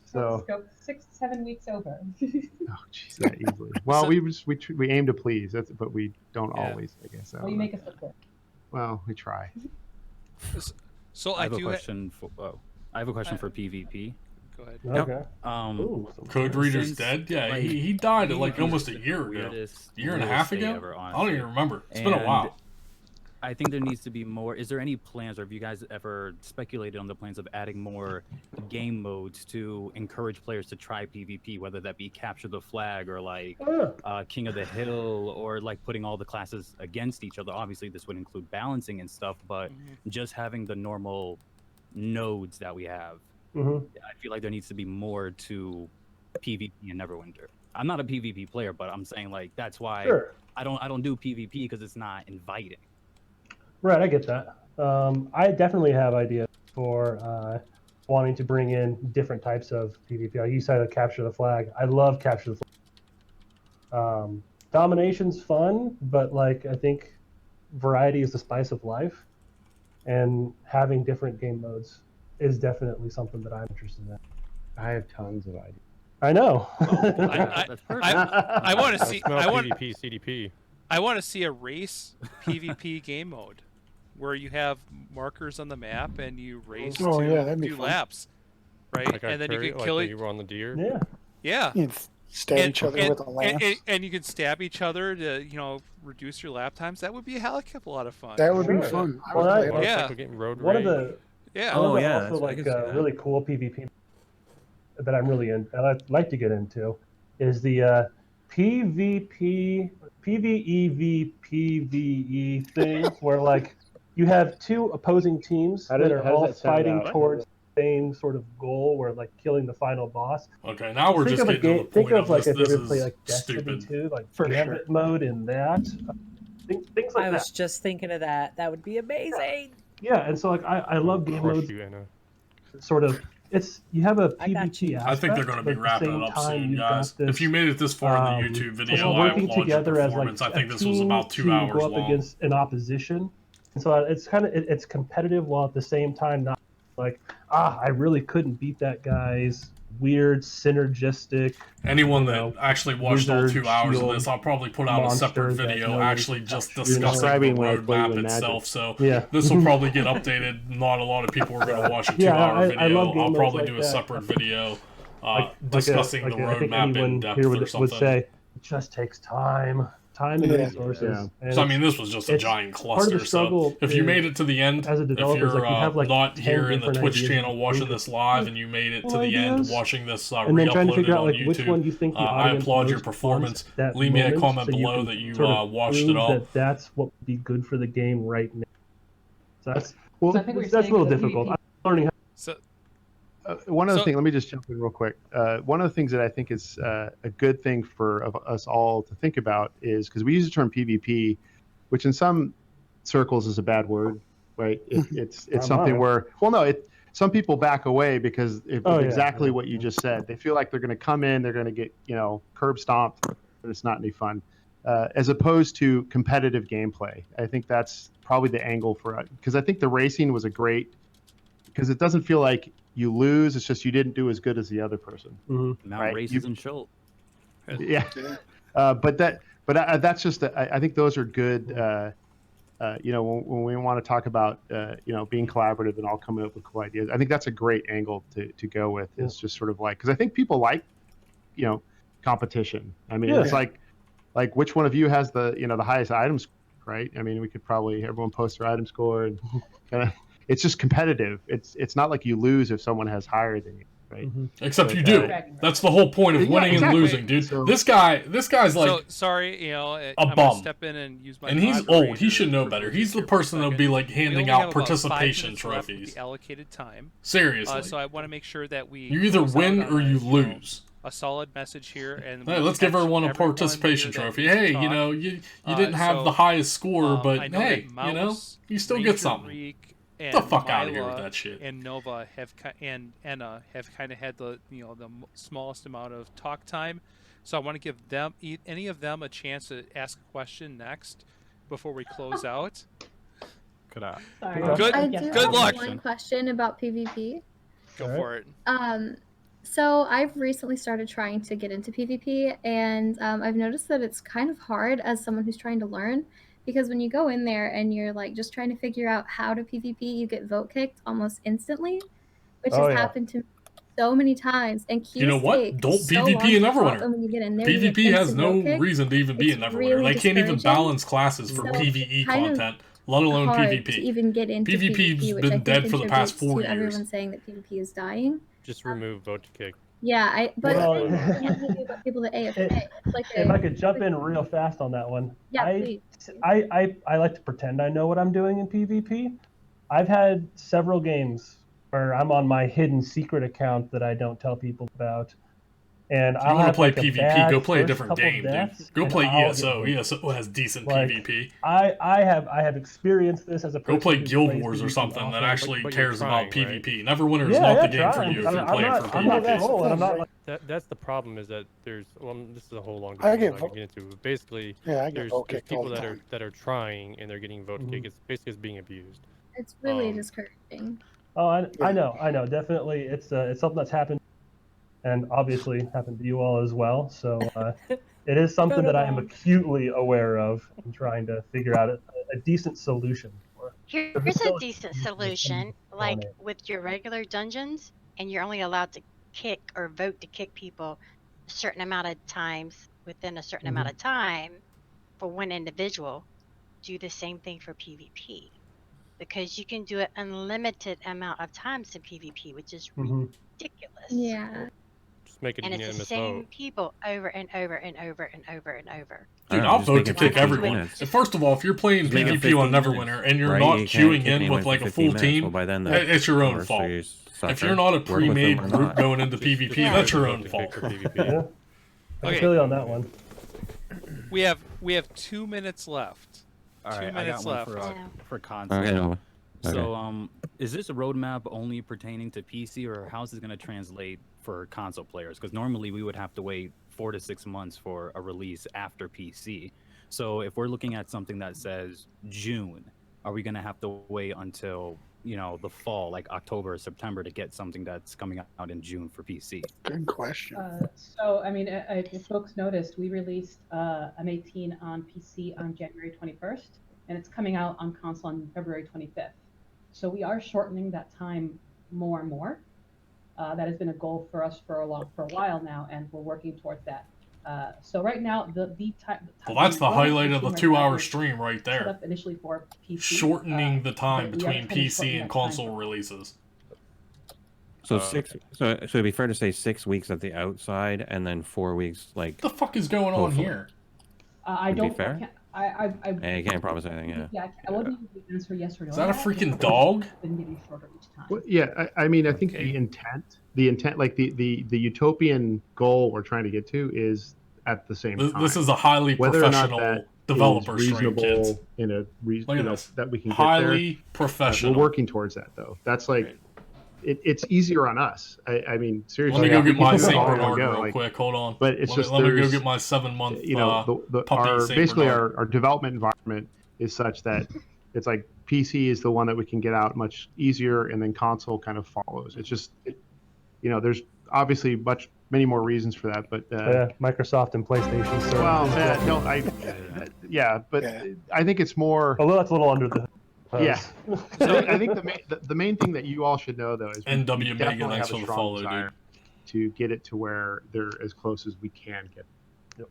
So 6-7 weeks over. Oh, jeez, that easily. Well, we aim to please, but we don't always, I guess. Well, you make us look good. Well, we try. So I have a question for. Oh, I have a question for PvP. Go ahead. Okay. Code Reader's dead? Yeah, he died at like almost a year ago. Year and a half ago? I don't even remember. It's been a while. I think there needs to be more. Is there any plans, or have you guys ever speculated on the plans of adding more game modes to encourage players to try PvP, whether that be Capture the Flag or like King of the Hill, or like putting all the classes against each other? Obviously, this would include balancing and stuff, but just having the normal nodes that we have. I feel like there needs to be more to PvP in Neverwinter. I'm not a PvP player, but I'm saying like that's why I don't do PvP, because it's not inviting. Right, I get that. I definitely have ideas for wanting to bring in different types of PvP. Like you said, Capture the Flag. I love Capture the Flag. Domination's fun, but like I think variety is the spice of life, and having different game modes is definitely something that I'm interested in. I have tons of ideas. I know. I want to see. I want PvP, CDP. I want to see a race PvP game mode, where you have markers on the map and you race to do laps, right? Like and then you can kill like you were on the deer. Yeah. Yeah. You'd stab each other with a lance. And you could stab each other to reduce your lap times. That would be a hell of a lot of fun. That would be fun. Well, One of the also like really cool PvP that I'm really in, and I'd like to get into, is the PvP PvE thing, where like you have two opposing teams that are all fighting towards the same sort of goal, where like killing the final boss. Okay, now we're think just of getting to the point of like this. if you This ever play is like Destiny stupid. 2, like For Gambit mode in that. Things like I that. was just thinking of that. That would be amazing. Yeah, and so like I love game modes. Sort of, you have a PvP aspect. I think they're going to be wrapping it up soon, guys. If you made it this far in the YouTube video, I working applaud your together as performance. like I think a this was team about 2 to hours go up long. against an opposition, and so it's kind of it's competitive while at the same time not like I really couldn't beat that guy's weird synergistic. Anyone that actually watched all 2 hours of this, I'll probably put out a separate monster video that actually knows just how to discussing the describing when I play roadmap with itself. Magic. So Yeah. this will probably get updated. Not a lot of people are going to watch a 2 Yeah, hour I video. love game I'll modes probably like do a that. separate video Like discussing the I think roadmap in anyone depth here or would something. say it just takes time and resources. Yeah. And So I mean, this was just a it's giant part of the cluster. struggle So if you is, made it to the end, as a if developer, you're like you have like not 10 here in the different Twitch ideas channel and watching think this live and you made it to the end ideas, watching this and then trying to re-uploaded figure out on like which one YouTube, you think the I audience applaud your most performance. wants that Leave me a moment, comment so below can that you sort of watched prove it all. that's what would be good for the game right now. So that's So I think what you're that's a little saying is that difficult. PvP I'm learning how. one other thing, let me just jump in real quick. One of the things that I think is a good thing for us all to think about is, because we use the term PvP, which in some circles is a bad word, right? It's something where, well, no, some people back away because exactly what you just said. They feel like they're going to come in, they're going to get, curb stomped, but it's not any fun. As opposed to competitive gameplay. I think that's probably the angle for it. Because I think the racing was because it doesn't feel like you lose, it's just you didn't do as good as the other person. Mount races and Schultz. Yeah. But that's just, I think those are good, when we want to talk about, being collaborative and all coming up with cool ideas. I think that's a great angle to go with, is just sort of like, because I think people like, competition. I mean, it's like which one of you has the highest item score, right? I mean, we could probably everyone post their item score and kind of, it's just competitive. It's not like you lose if someone has higher than you, right? Except you do. That's the whole point of winning and losing, dude. So, this guy's like so, sorry, a I'm bum. Gonna step in and use my and he's old. He should know better. He's the person that'll be like handing out participation trophies. The allocated time. Seriously. So I want to make sure that you either win or you lose. A solid message here, and hey, let's give everyone a participation trophy. Hey, you didn't have the highest score, but hey, you still get something. Get the fuck out of here with that shit. And Nova and Enna have kind of had the the smallest amount of talk time, so I want to give them any of them a chance to ask a question next before we close out. Good luck. I do Good have luck. One question about PvP. Go for it. So I've recently started trying to get into PvP, and I've noticed that it's kind of hard as someone who's trying to learn, because when you go in there and you're like just trying to figure out how to PvP, you get vote kicked almost instantly, which has happened to me so many times. And you know what? Don't PvP in Neverwinter. When you get in there, PvP has no reason to even be in Neverwinter. Really they can't even balance classes for PvE content, let alone PvP. To even get into PvP's been dead for the past 4 years. Everyone saying that PvP is dying. Just remove vote to kick. Yeah, but Well, people that AFK. If I could jump in real fast on that one. Yeah, please. I like to pretend I know what I'm doing in PvP. I've had several games where I'm on my hidden secret account that I don't tell people about. And if you want to play PvP, go play a different game, dude. Go play ESO. ESO has decent PvP. I have experienced this as a person. Go play Guild Wars or something that actually cares about PvP. Neverwinter is not the game for you if you're playing for PvP. That's the problem, is that there's this is a whole long I debate get I'm not gonna get into. But basically, there's people that are trying and they're getting vote kick. It's basically being abused. It's really discouraging. Oh, I know. Definitely, it's something that's happened. And obviously happened to you all as well. So it is something that I am acutely aware of and trying to figure out a decent solution for. Here's a decent solution, like with your regular dungeons, and you're only allowed to kick or vote to kick people a certain amount of times within a certain amount of time for one individual. Do the same thing for PvP, because you can do it unlimited amount of times in PvP, which is ridiculous. Yeah. Make it and it's the same people over and over and over and over and over. Dude, I'll vote to kick everyone. First of all, if you're playing PvP on Neverwinter and you're not queuing in with like a full team, it's your own fault. If you're not a pre-made group going into PvP, that's your own fault. Yeah. I feel you on that one. We have 2 minutes left. All right, 2 minutes I got left. one for console. Okay. So, is this a roadmap only pertaining to PC, or how's this going to translate for console players? Because normally we would have to wait 4 to 6 months for a release after PC. So if we're looking at something that says June, are we going to have to wait until the fall, like October or September, to get something that's coming out in June for PC? Good question. So, I mean, if folks noticed, we released M18 on PC on January 21st, and it's coming out on console on February 25th. So we are shortening that time more and more. That has been a goal for us for a while now, and we're working towards that. So right now, the time. Well, that's the highlight of the 2-hour stream right there. Set up initially for PC, shortening the time between PC and console releases. So So it'd be fair to say 6 weeks at the outside, and then 4 weeks like. What the fuck is going on here? I don't. Hey, you can't promise anything. Yeah. Yeah, I wouldn't even answer yes or no. Is that a freaking dog? Been getting shorter each time. Well, yeah, I mean, I think the intent, like the utopian goal we're trying to get to is at the same time. This is a highly Whether or not professional that developer is stream, kids. reasonable in a reason, you know, that we can get highly there. professional. We're working towards that, though. That's like, it's easier on us. I mean, seriously. Let me go get my Saint all Bernard go, real like, quick. Hold on. But it's let me go there's, get my 7-month. You know, puppy Saint basically Bernard. our development environment is such that it's like PC is the one that we can get out much easier, and then console kind of follows. It's just, you know, there's obviously many more reasons for that, but yeah, Microsoft and PlayStation. So well, but I think it's more. Although that's a little under the. Yeah, I think the main thing that you all should know though is NW we Mega, definitely thanks have a for the strong follow, desire to get it to where they're as close as we can get. Yep.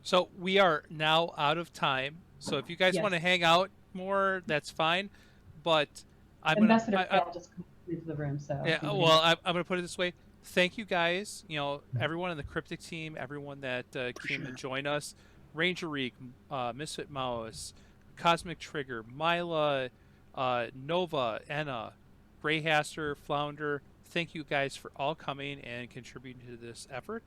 So we are now out of time. So if you guys want to hang out more, that's fine. But Ambassador Carol just come into the room, so yeah. Well, I'm going to put it this way. Thank you guys. You know, everyone in the Cryptic team, everyone that came to join us, Ranger Reek, Misfit Mouse, Cosmic Trigger, Mila, Nova, Enna, Greyhaster, Flounder. Thank you guys for all coming and contributing to this effort.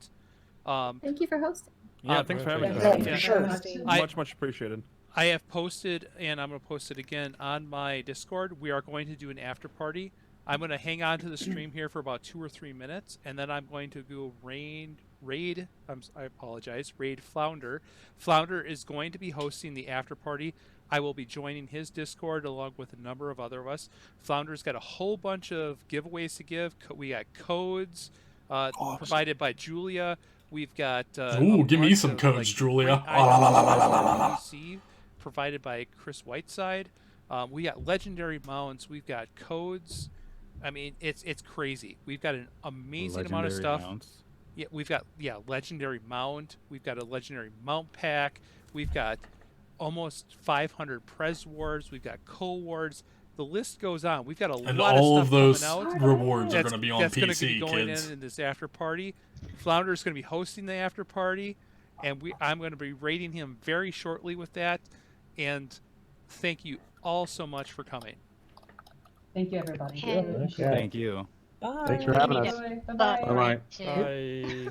Thank you for hosting. Yeah, thanks for having us. Much appreciated. I have posted, and I'm going to post it again on my Discord. We are going to do an after party. I'm going to hang on to the stream here for about 2 or 3 minutes, and then I'm going to go raid Flounder. Flounder is going to be hosting the after party. I will be joining his Discord along with a number of other of us. Flounder's got a whole bunch of giveaways to give. We got codes provided by Julia. We've got ooh, give me some codes, Julia. Provided by Chris Whiteside. We got legendary mounts. We've got codes. I mean, it's crazy. We've got an amazing amount of stuff. Mounts. Yeah, we've got legendary mount. We've got a legendary mount pack. We've got almost 500 Prez Wards. We've got co-wards. The list goes on. We've got a lot all of of those coming out. rewards are going to be on that's PC, going to be going kids. in this after party. Flounder is going to be hosting the after party, and I'm going to be rating him very shortly with that. And thank you all so much for coming. Thank you, everybody. Thank you. Bye. Thanks for having us. Bye-bye. Bye.